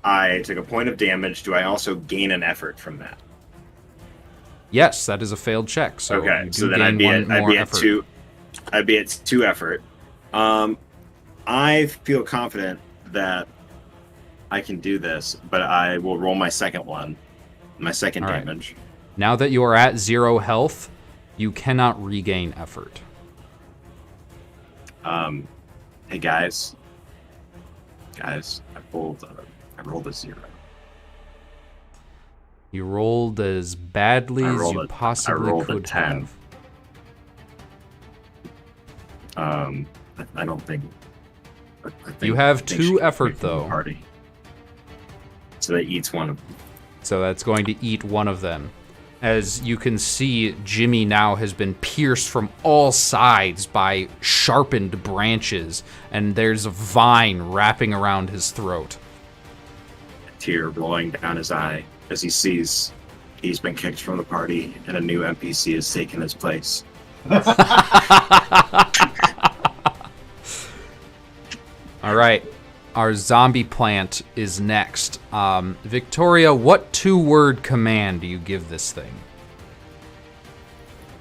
I took a point of damage. Do I also gain an effort from that? Yes, that is a failed check. So Okay, you do so then gain one more effort. I'd be at 2 effort. I feel confident that I can do this, but I will roll my second one, my second All right. damage. Now that you are at 0 health, you cannot regain effort. Hey guys, I rolled a 0. You rolled as badly as you I possibly rolled a could 10. have. I don't think. I think You have I think 2 she can effort, pick from the though. Party. So that eats one of them. So that's going to eat one of them. As you can see, Jimmy now has been pierced from all sides by sharpened branches, and there's a vine wrapping around his throat. A tear rolling down his eye as he sees he's been kicked from the party and a new NPC has taken his place. All right, our zombie plant is next. Victoria, what 2-word command do you give this thing?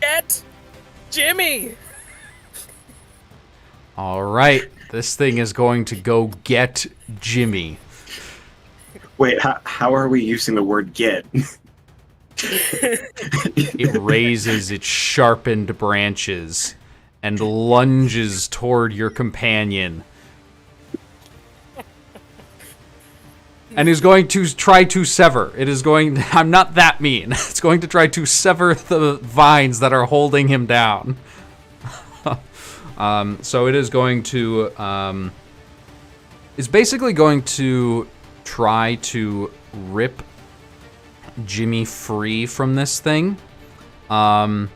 Get Jimmy! All right, this thing is going to go get Jimmy. Wait, how are we using the word get? It raises its sharpened branches and lunges toward your companion. And is going to try to sever. It is going... I'm not that mean. It's going to try to sever the vines that are holding him down. So it is going to... It's basically going to try to rip Jimmy free from this thing. And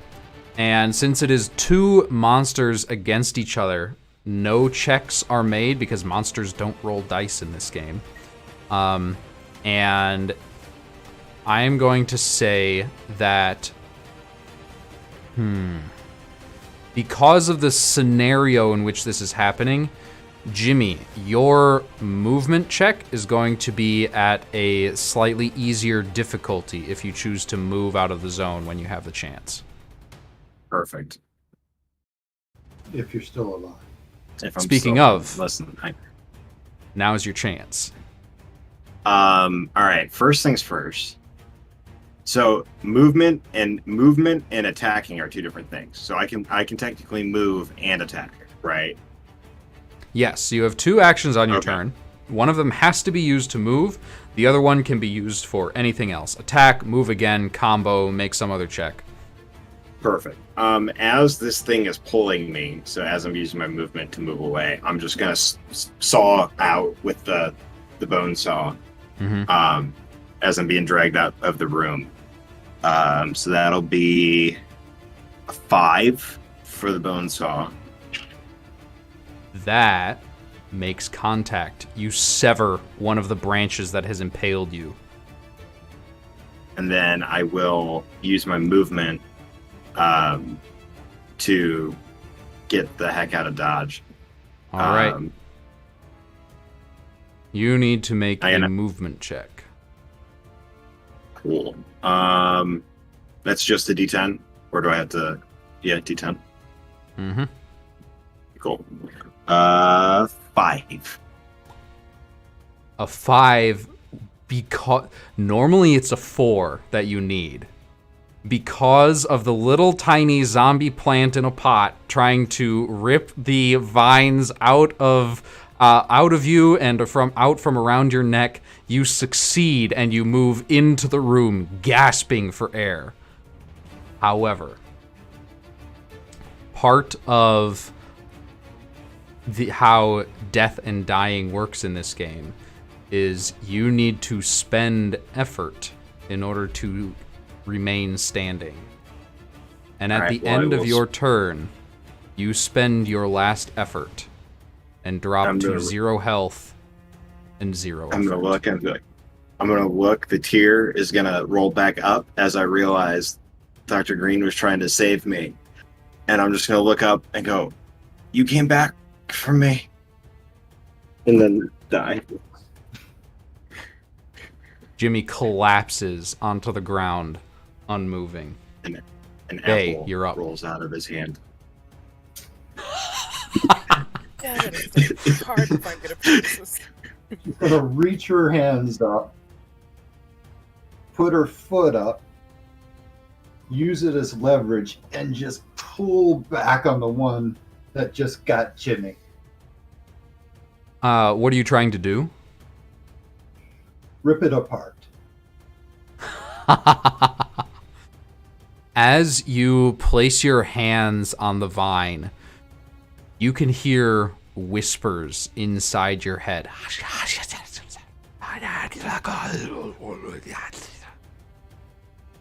since it is 2 monsters against each other, no checks are made because monsters don't roll dice in this game. And I am going to say that, because of the scenario in which this is happening, Jimmy, your movement check is going to be at a slightly easier difficulty if you choose to move out of the zone when you have the chance. Perfect. If you're still alive. If I'm Speaking still of- less than 9. Now is your chance. All right. First things first. So movement and attacking are 2 different things. So I can technically move and attack, right? Yes, you have 2 actions on your Okay. turn. One of them has to be used to move. The other one can be used for anything else. Attack, move again, combo, make some other check. Perfect. As this thing is pulling me, so as I'm using my movement to move away, I'm just gonna saw out with the bone saw. Mm-hmm. As I'm being dragged out of the room. So that'll be a 5 for the bone saw. That makes contact. You sever one of the branches that has impaled you. And then I will use my movement to get the heck out of Dodge. All right. You need to make a movement check. Cool. That's just a D10? Or do I have to... Yeah, D10. Mm-hmm. Cool. 5. A 5, because normally it's a 4 that you need. Because of the little tiny zombie plant in a pot trying to rip the vines out of you and from around your neck, you succeed and you move into the room, gasping for air. However, part of how death and dying works in this game is you need to spend effort in order to remain standing. And at the end of your turn, you spend your last effort and drop to 0 health and 0 effort. I'm gonna look and be like, I'm gonna look. The tear is gonna roll back up as I realize Dr. Green was trying to save me. And I'm just gonna look up and go, "You came back for me." And then die. Jimmy collapses onto the ground, unmoving. An Bay, apple you're up. rolls out of his hand. Damn it, it's hard if I'm gonna practice this. She's gonna reach her hands up, put her foot up, use it as leverage, and just pull back on the one that just got Jimmy. What are you trying to do? Rip it apart. As you place your hands on the vine, you can hear whispers inside your head.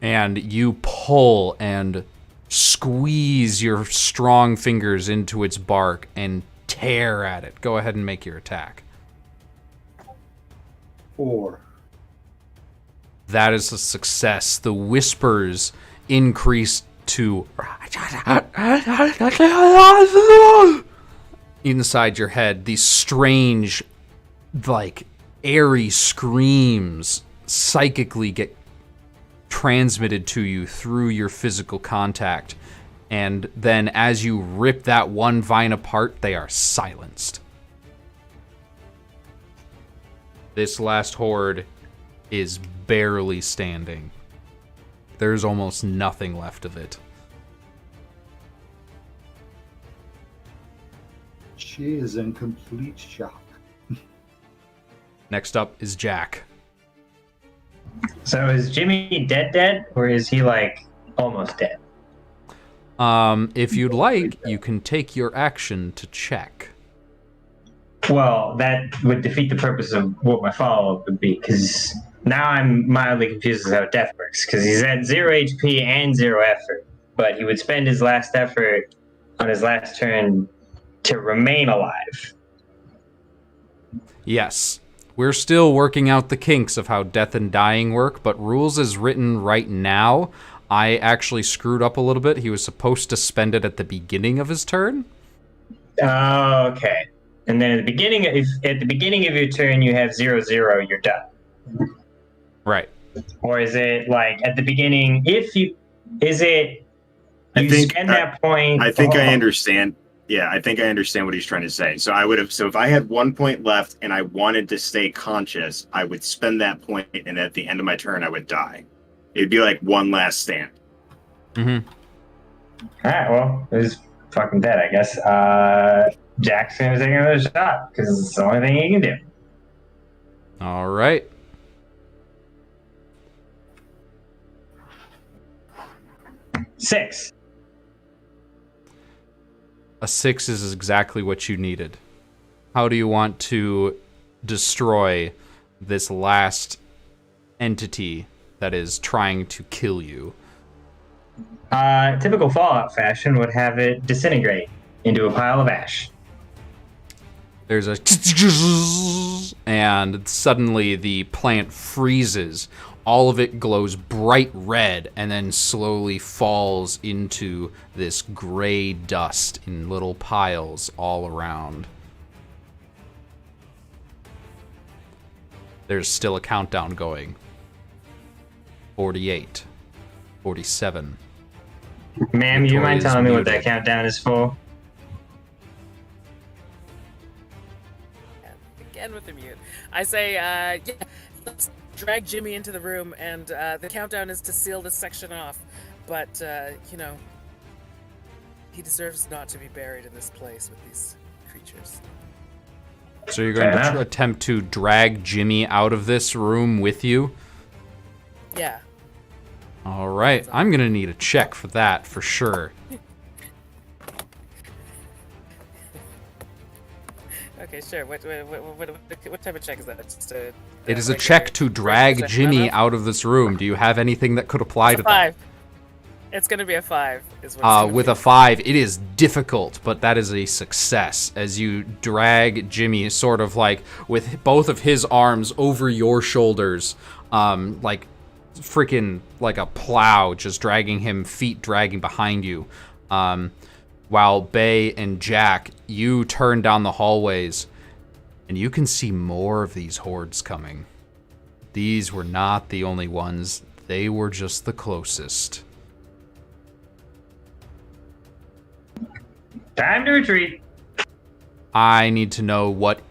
And you pull and squeeze your strong fingers into its bark and tear at it. Go ahead and make your attack. 4. That is a success. The whispers increase to inside your head. These strange, like, airy screams psychically get transmitted to you through your physical contact. And then as you rip that one vine apart, they are silenced. This last horde is barely standing. There's almost nothing left of it. She is in complete shock. Next up is Jack. So is Jimmy dead, or is he like almost dead? If you'd like, you can take your action to check. Well, that would defeat the purpose of what my follow-up would be, because now I'm mildly confused as how death works, because he's at 0 HP and 0 effort, but he would spend his last effort on his last turn to remain alive. Yes. We're still working out the kinks of how death and dying work, but rules is written right now. I actually screwed up a little bit. He was supposed to spend it at the beginning of his turn. Oh, okay. And then at the beginning of your turn you have 0/0, you're done. Right. Or is it like at the beginning? Spend that point? I think I understand. Yeah, I think I understand what he's trying to say. So if I had 1 point left and I wanted to stay conscious, I would spend that point, and at the end of my turn, I would die. It'd be like one last stand. Mm-hmm. All right. Well, he's fucking dead, I guess. Jack's gonna take another shot because it's the only thing he can do. All right. Six. A 6 is exactly what you needed. How do you want to destroy this last entity that is trying to kill you? Typical Fallout fashion would have it disintegrate into a pile of ash. There's a and suddenly the plant freezes. All of it glows bright red and then slowly falls into this gray dust in little piles all around. There's still a countdown going. 48, 47. Ma'am, you mind Victoria's telling me what that muted. countdown is for? Again with the mute. I say, yeah, let's drag Jimmy into the room, and the countdown is to seal this section off. But, he deserves not to be buried in this place with these creatures. So you're going Fair to enough. attempt to drag Jimmy out of this room with you? Yeah. All right. I'm going to need a check for that, for sure. Okay, sure. What type of check is that? Just a, It is a regular check to drag possession Jimmy of? out of this room. Do you have anything that could apply It's to a that? 5. It's going to be a 5. Is what it's gonna With be. a 5, it is difficult, but that is a success as you drag Jimmy sort of like with both of his arms over your shoulders, like freaking like a plow, just dragging him, feet dragging behind you. While Bay and Jack, you turn down the hallways and you can see more of these hordes coming. These were not the only ones, they were just the closest. Time to retreat. I need to know what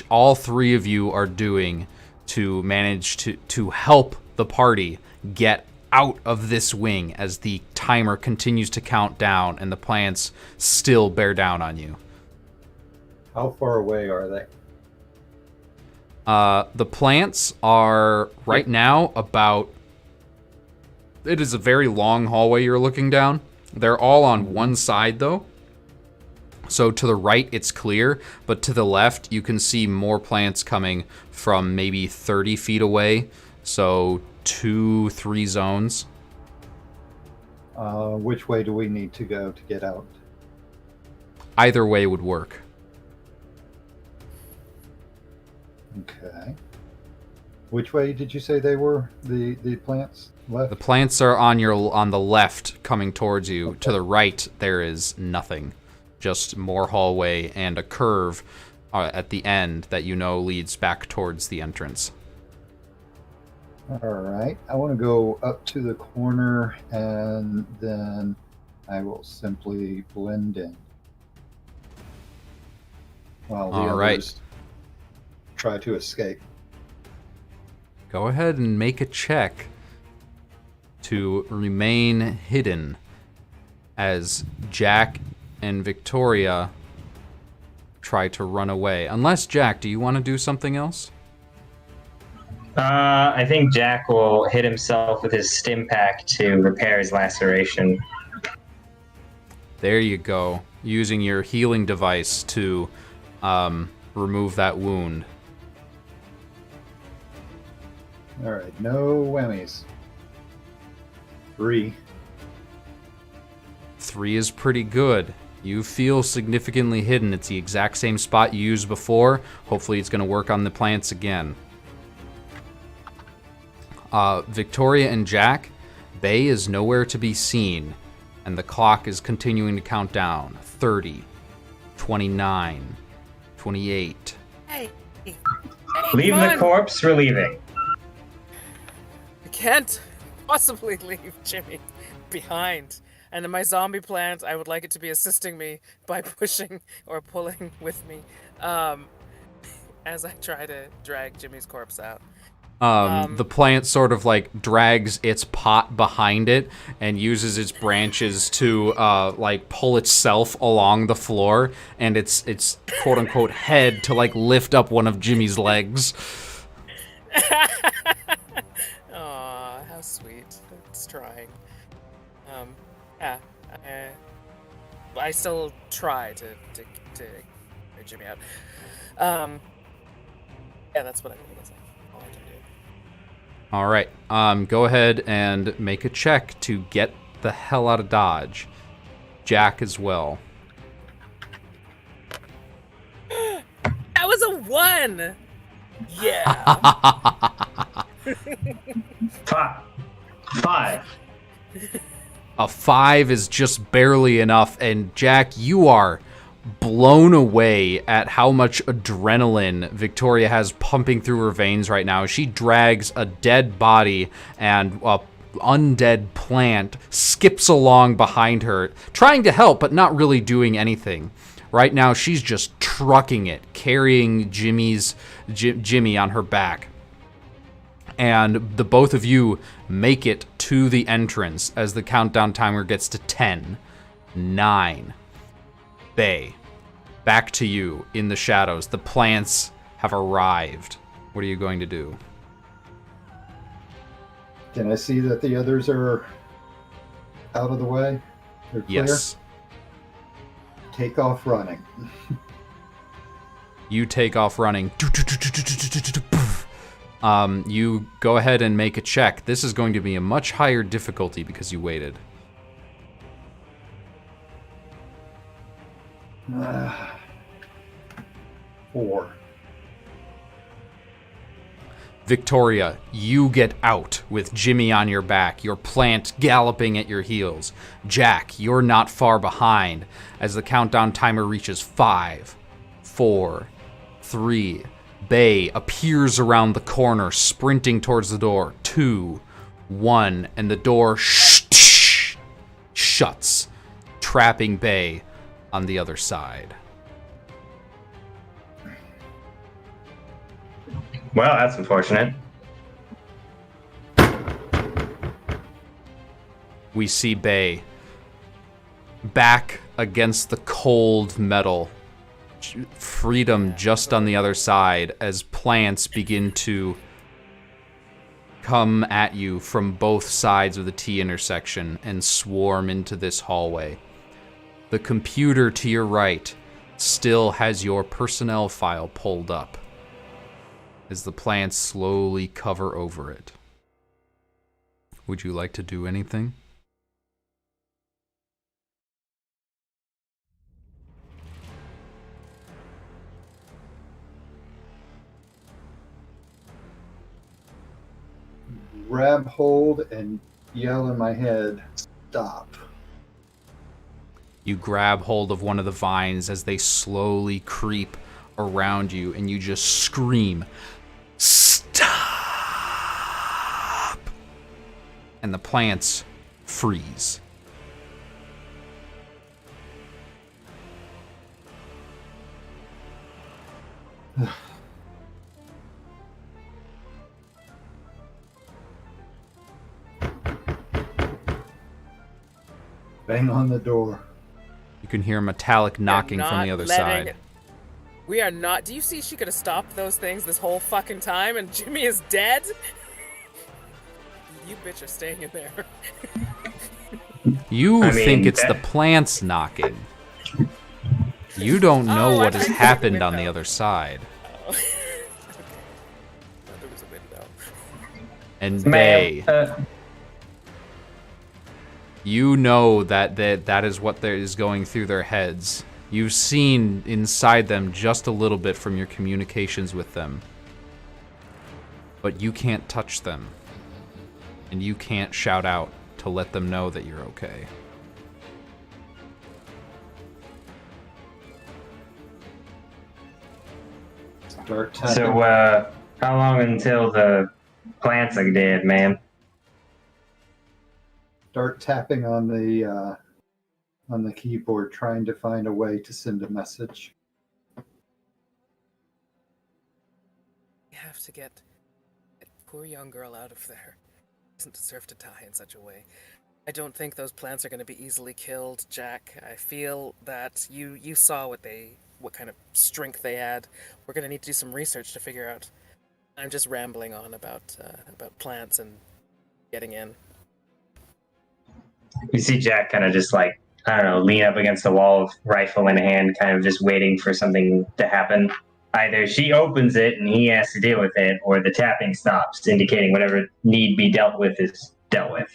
all three of you are doing to manage to help the party get out of this wing as the timer continues to count down and the plants still bear down on you. How far away are they? The plants are right now about... It is a very long hallway you're looking down. They're all on one side, though. So to the right, it's clear, but to the left, you can see more plants coming from maybe 30 feet away. So 2-3 zones. Which way do we need to go to get out? Either way would work. Okay. Which way did you say they were? The plants left? The plants are on the left coming towards you. Okay. To the right, there is nothing. Just more hallway and a curve at the end that you know leads back towards the entrance. All right. I want to go up to the corner and then I will simply blend in. While the others try to escape. Go ahead and make a check to remain hidden as Jack and Victoria try to run away. Unless, Jack, do you want to do something else? I think Jack will hit himself with his stim pack to repair his laceration. There you go. Using your healing device to remove that wound. All right, no whammies. 3. 3 is pretty good. You feel significantly hidden. It's the exact same spot you used before. Hopefully it's going to work on the plants again. Victoria and Jack, Bay is nowhere to be seen, and the clock is continuing to count down. 30, 29, 28. Hey, Leave the corpse, we're leaving. I can't possibly leave Jimmy behind. And in my zombie plant, I would like it to be assisting me by pushing or pulling with me as I try to drag Jimmy's corpse out. The plant sort of like drags its pot behind it and uses its branches to like pull itself along the floor, and its quote unquote head to like lift up one of Jimmy's legs. Aw, how sweet. It's trying. Yeah. I still try to get Jimmy out. Yeah, that's what I think is all I can do. All right. Go ahead and make a check to get the hell out of Dodge. Jack as well. That was a 1! Yeah. 5. A 5 is just barely enough, and Jack, you are blown away at how much adrenaline Victoria has pumping through her veins right now. She drags a dead body, and a undead plant skips along behind her, trying to help, but not really doing anything. Right now, she's just trucking it, carrying Jimmy on her back. And the both of you make it to the entrance as the countdown timer gets to 10, 9. Bay, back to you in the shadows. The plants have arrived. What are you going to do? Can I see that the others are out of the way? They're clear? Yes. Take off running. You take off running. You go ahead and make a check. This is going to be a much higher difficulty because you waited. 4. Victoria, you get out with Jimmy on your back, your plant galloping at your heels. Jack, you're not far behind as the countdown timer reaches 5, 4, 3. Bay appears around the corner, sprinting towards the door. 2, 1, and the door shuts, trapping Bay on the other side. Well, that's unfortunate. We see Bay back against the cold metal. Freedom just on the other side as plants begin to come at you from both sides of the T intersection and swarm into this hallway. The computer to your right still has your personnel file pulled up as the plants slowly cover over it. Would you like to do anything? Grab hold and yell in my head, stop. You grab hold of one of the vines as they slowly creep around you, and you just scream, "Stop!" And the plants freeze. Bang on the door. You can hear metallic knocking from the other side. We are not. Do you see she could have stopped those things this whole fucking time and Jimmy is dead? You bitch are staying in there. You think it's the plants knocking. You don't know what has happened on the other side. Oh. Okay. Oh, there was a window. And Bay, you know that is what is going through their heads. You've seen inside them just a little bit from your communications with them. But you can't touch them. And you can't shout out to let them know that you're okay. Start tapping. So, how long until the plants are dead, man? Start tapping on the keyboard, trying to find a way to send a message. We have to get that poor young girl out of there. Doesn't deserve to die in such a way. I don't think those plants are going to be easily killed, Jack. I feel that you saw what kind of strength they had. We're going to need to do some research to figure out. I'm just rambling on about plants and getting in. You see Jack kind of just like, I don't know, lean up against the wall, rifle in hand, kind of just waiting for something to happen. Either she opens it and he has to deal with it, or the tapping stops, indicating whatever need be dealt with is dealt with.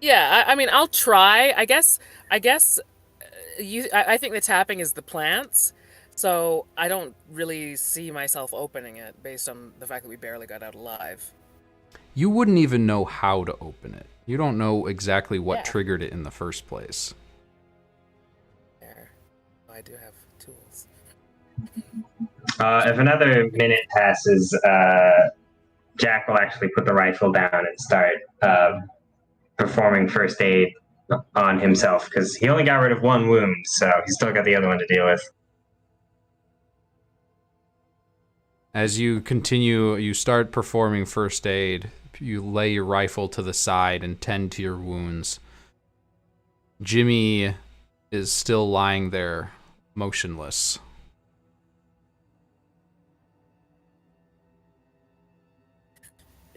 Yeah, I mean, I'll try. I guess. I think the tapping is the plants, so I don't really see myself opening it based on the fact that we barely got out alive. You wouldn't even know how to open it. You don't know exactly what triggered it in the first place. There, I do have tools. If another minute passes, Jack will actually put the rifle down and start performing first aid on himself, because he only got rid of one wound, so he's still got the other one to deal with. As you continue, you start performing first aid. You lay your rifle to the side and tend to your wounds. Jimmy is still lying there, motionless.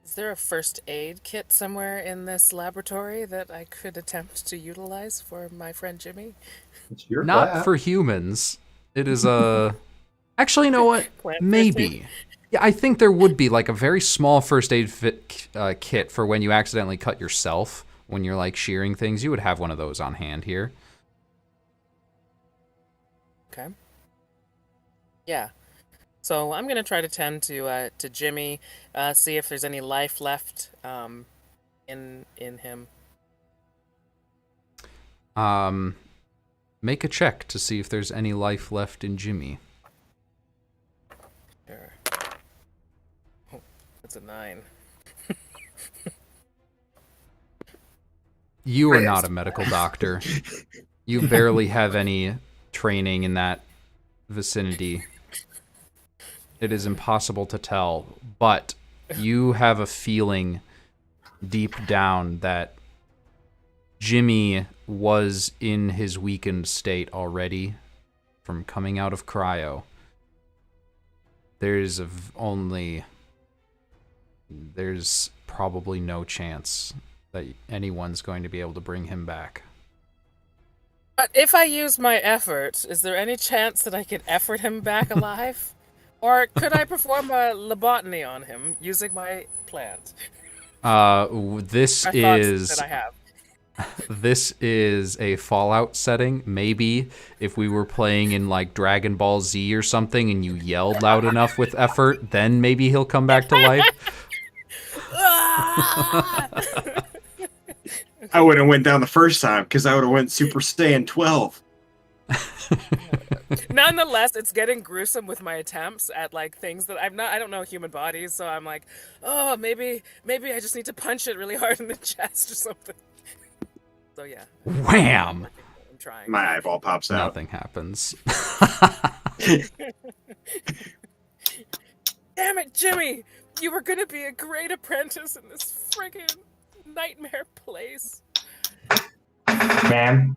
Is there a first aid kit somewhere in this laboratory that I could attempt to utilize for my friend Jimmy? It's your Not lab. for humans. It is a... Actually, you know what? Plant Maybe. Yeah, I think there would be like a very small first aid kit for when you accidentally cut yourself, when you're like shearing things. You would have one of those on hand here. Okay. Yeah. So I'm gonna try to tend to Jimmy, see if there's any life left in him. Make a check to see if there's any life left in Jimmy. Sure. Oh, that's a 9. You are not a medical doctor. You barely have any training in that vicinity. It is impossible to tell, but you have a feeling deep down that Jimmy was in his weakened state already from coming out of cryo. There's probably no chance that anyone's going to be able to bring him back. But if I use my effort, is there any chance that I could effort him back alive? Or could I perform a lobotomy on him using my plant? This is a Fallout setting. Maybe if we were playing in like Dragon Ball Z or something and you yelled loud enough with effort, then maybe he'll come back to life. I would have went down the first time because I would have went Super Saiyan 12. Nonetheless, it's getting gruesome with my attempts at like things that I don't know human bodies, so I'm like, oh, maybe I just need to punch it really hard in the chest or something. So yeah. Wham! I'm trying. My eyeball pops out. Nothing happens. Damn it, Jimmy! You were gonna be a great apprentice in this friggin' nightmare place. Ma'am,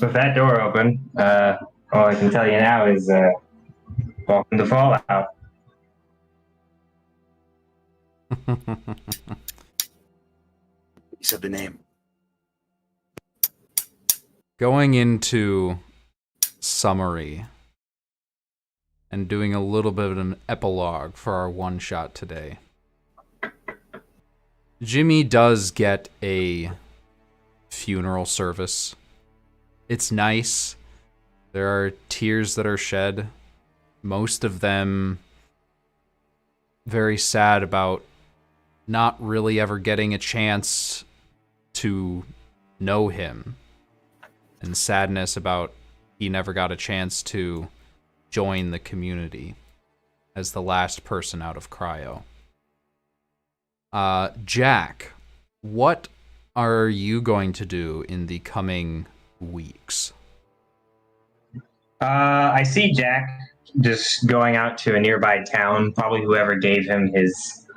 with that door open, all I can tell you now is welcome to Fallout. You said the name. Going into summary and doing a little bit of an epilogue for our one-shot today. Jimmy does get a funeral service. It's nice. There are tears that are shed. Most of them very sad about not really ever getting a chance to know him. And sadness about he never got a chance to join the community as the last person out of cryo. Jack, what are you going to do in the coming weeks? I see Jack just going out to a nearby town, probably whoever gave him his,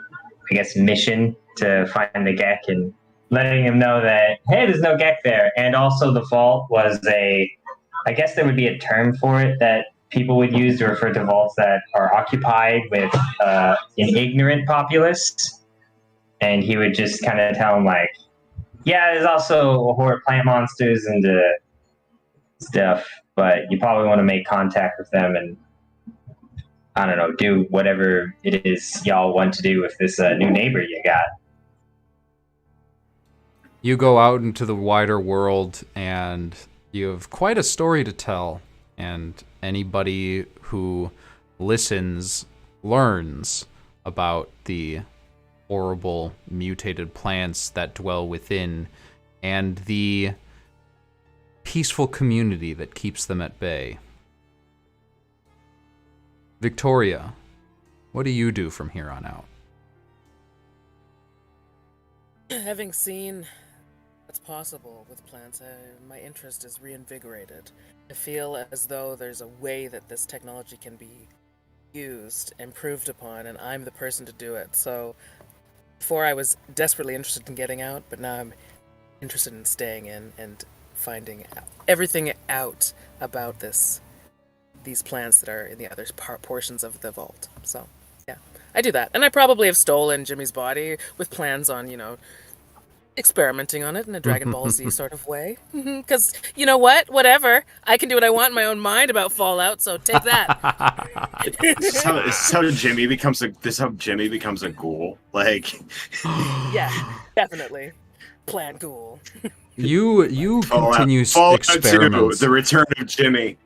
I guess, mission to find the Gek, and letting him know that, hey, there's no Gek there. And also the vault was I guess there would be a term for it that people would use to refer to vaults that are occupied with an ignorant populace. And he would just kind of tell him, like, yeah, there's also horde plant monsters and stuff, but you probably want to make contact with them and, I don't know, do whatever it is y'all want to do with this new neighbor you got. You go out into the wider world and you have quite a story to tell, and anybody who listens learns about the horrible mutated plants that dwell within and the peaceful community that keeps them at bay. Victoria, what do you do from here on out? Having seen what's possible with plants, my interest is reinvigorated. I feel as though there's a way that this technology can be used, improved upon, and I'm the person to do it. So before I was desperately interested in getting out, but now I'm interested in staying in and finding everything out about these plants that are in the other portions of the vault. So yeah, I do that. And I probably have stolen Jimmy's body with plans on, experimenting on it in a Dragon Ball Z sort of way. Because, you know what? Whatever. I can do what I want in my own mind about Fallout, so take that. This is how Jimmy becomes a ghoul. Like, yeah, definitely. Plan ghoul. You continue Fallout experiments. 2, the return of Jimmy.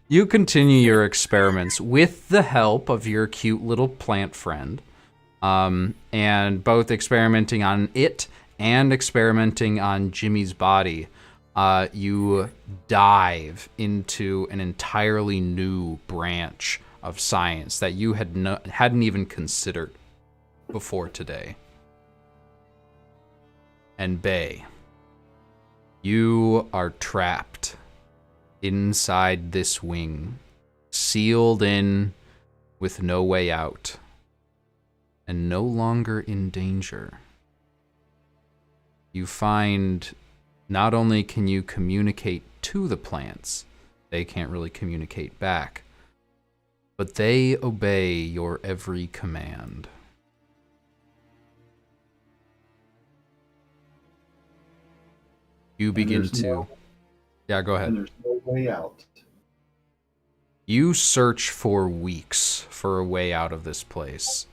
You continue your experiments with the help of your cute little plant friend. And both experimenting on it and experimenting on Jimmy's body, you dive into an entirely new branch of science that you hadn't even considered before today. and Bay, you are trapped inside this wing, sealed in with no way out, and no longer in danger. You find not only can you communicate to the plants, they can't really communicate back, but they obey your every command. You begin to... Yeah, go ahead. And there's no way out. You search for weeks for a way out of this place,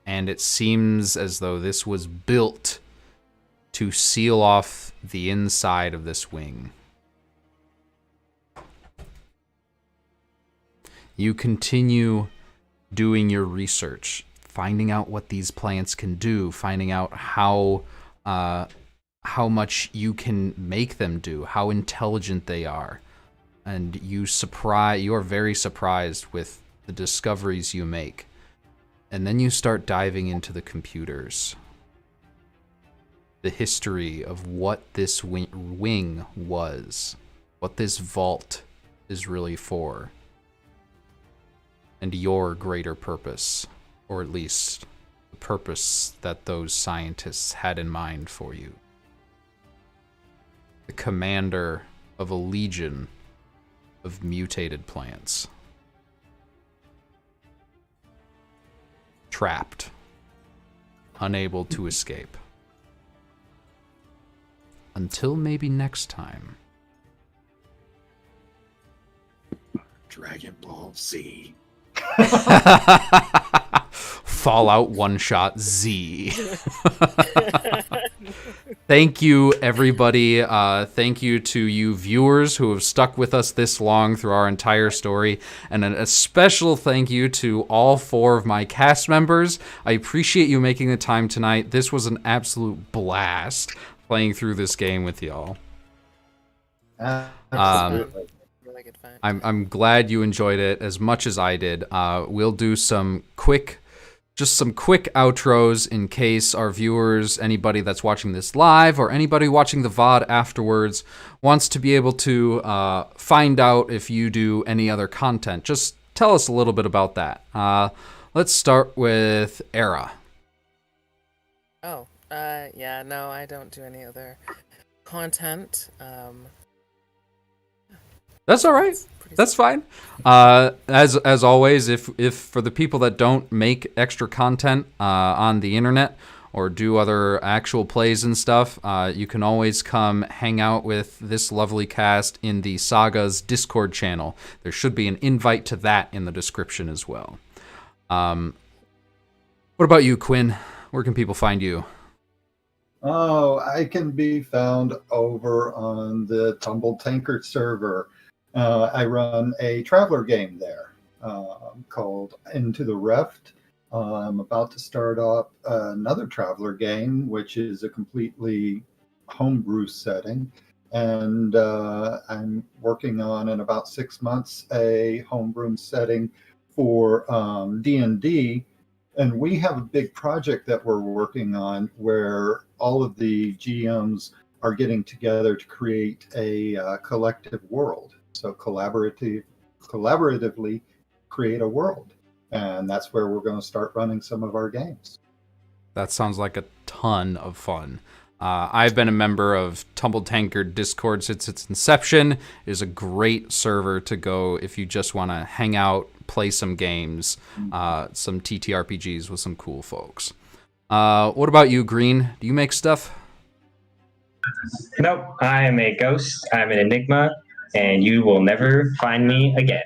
and it seems as though this was built to seal off the inside of this wing. You continue doing your research, finding out what these plants can do, finding out how much you can make them do, how intelligent they are. And you are very surprised with the discoveries you make. And then you start diving into the computers. The history of what this wing was, what this vault is really for, and your greater purpose, or at least the purpose that those scientists had in mind for you. The commander of a legion of mutated plants. Trapped. Unable to escape. Until maybe next time. Dragon Ball Z. Fallout One-Shot Z. Thank you, everybody. Thank you to you viewers who have stuck with us this long through our entire story. And a special thank you to all 4 of my cast members. I appreciate you making the time tonight. This was an absolute blast playing through this game with y'all. Absolutely. Really good fun. I'm glad you enjoyed it as much as I did. We'll do some quick outros in case our viewers, anybody that's watching this live or anybody watching the VOD afterwards, wants to be able to find out if you do any other content. Just tell us a little bit about that. Let's start with Era. Yeah, no, I don't do any other content. That's all right. That's fine. As always, if for the people that don't make extra content on the internet or do other actual plays and stuff, you can always come hang out with this lovely cast in the SAGAS Discord channel. There should be an invite to that in the description as well. What about you, Quinn? Where can people find you? Oh, I can be found over on the Tumble Tankard server. I run a traveler game there called Into the Reft. I'm about to start up another traveler game, which is a completely homebrew setting. And I'm working on, in about 6 months, a homebrew setting for D&D. And we have a big project that we're working on where all of the GMs are getting together to create a collective world. So collaboratively create a world. And that's where we're going to start running some of our games. That sounds like a ton of fun. I've been a member of Tumble Tankard Discord since its inception. It is a great server to go if you just want to hang out, play some games, some TTRPGs with some cool folks. What about you, Green? Do you make stuff? Nope, I am a ghost. I'm an enigma, and you will never find me again.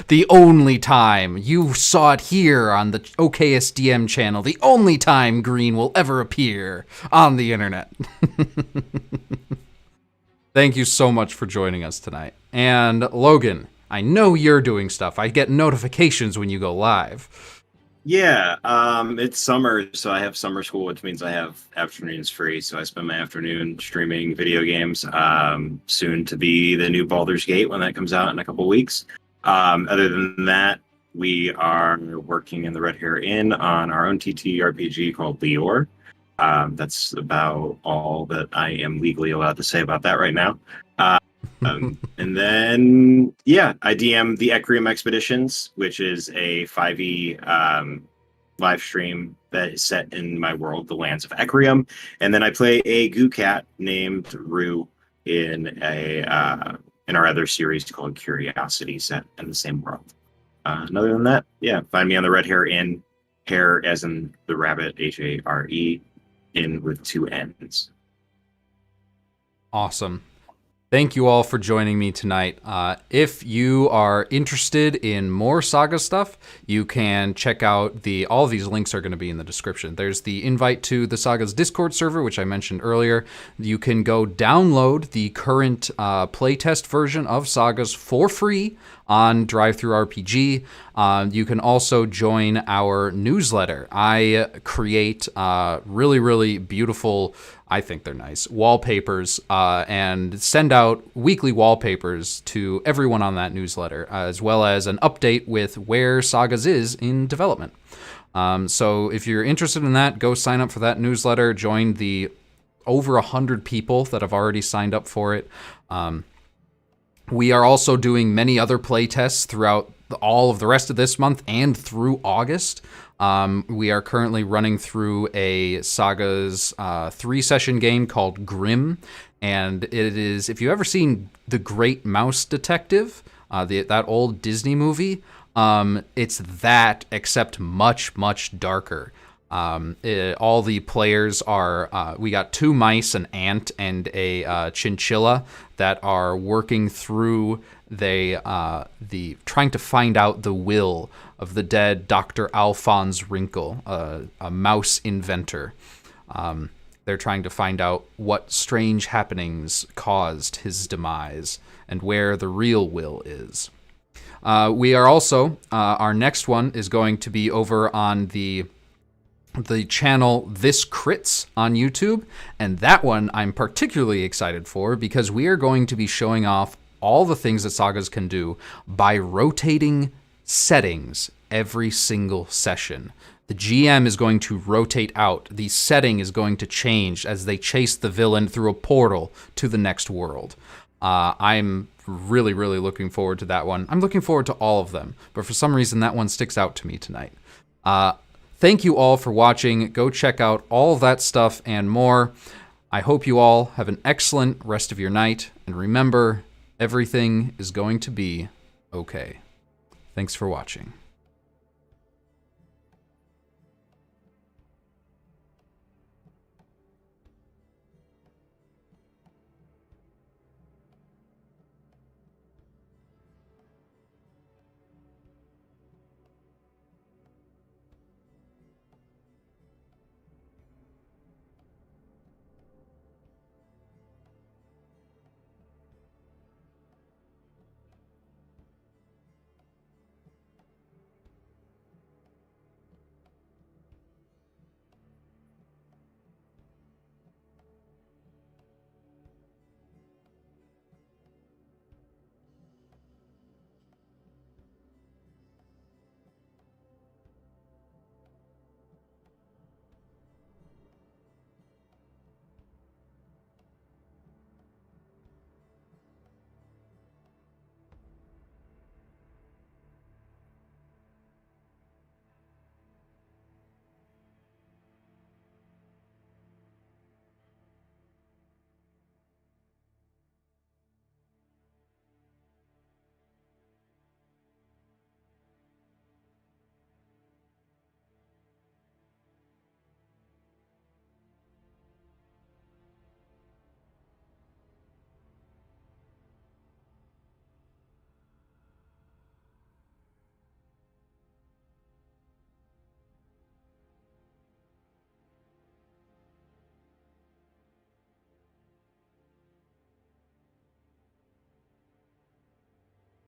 The only time. You saw it here on the OKSDM channel. The only time Green will ever appear on the internet. Thank you so much for joining us tonight. And Logan, I know you're doing stuff. I get notifications when you go live. Yeah, it's summer, so I have summer school, which means I have afternoons free. So I spend my afternoon streaming video games. Soon to be the new Baldur's Gate when that comes out in a couple weeks. Other than that, we are working in the Red Hair Inn on our own TTRPG called Lior. That's about all that I am legally allowed to say about that right now. And then, yeah, I DM the Ecrium Expeditions, which is a 5e live stream that is set in my world, the lands of Ecrium. And then I play a goo cat named Rue in our other series called Curiosity, set in the same world. And other than that, yeah, find me on the Red Hair Inn, hair as in the rabbit, Hare, in with 2 N's. Awesome. Thank you all for joining me tonight. If you are interested in more Saga stuff, you can check out all of these links are going to be in the description. There's the invite to the Saga's Discord server, which I mentioned earlier. You can go download the current playtest version of Sagas for free on DriveThruRPG. You can also join our newsletter. I create really, really beautiful, I think they're nice, wallpapers, and send out weekly wallpapers to everyone on that newsletter, as well as an update with where Sagas is in development. So if you're interested in that, go sign up for that newsletter, join the over 100 people that have already signed up for it. We are also doing many other playtests throughout all of the rest of this month and through August. We are currently running through a Saga's 3-session game called Grimm, and it is, if you've ever seen The Great Mouse Detective, that old Disney movie, it's that, except much, much darker. All the players are, we got 2 mice, an ant, and a chinchilla that are working through trying to find out the will of the dead Dr. Alphonse Wrinkle, a mouse inventor. They're trying to find out what strange happenings caused his demise and where the real will is. We are also, our next one is going to be over on the channel This Crits on YouTube, and that one I'm particularly excited for because we are going to be showing off all the things that Sagas can do by rotating settings every single session. The GM is going to rotate out. The setting is going to change as they chase the villain through a portal to the next world. I'm really, really looking forward to that one. I'm looking forward to all of them, but for some reason that one sticks out to me tonight. Thank you all for watching. Go check out all of that stuff and more. I hope you all have an excellent rest of your night. And remember, everything is going to be okay. Thanks for watching.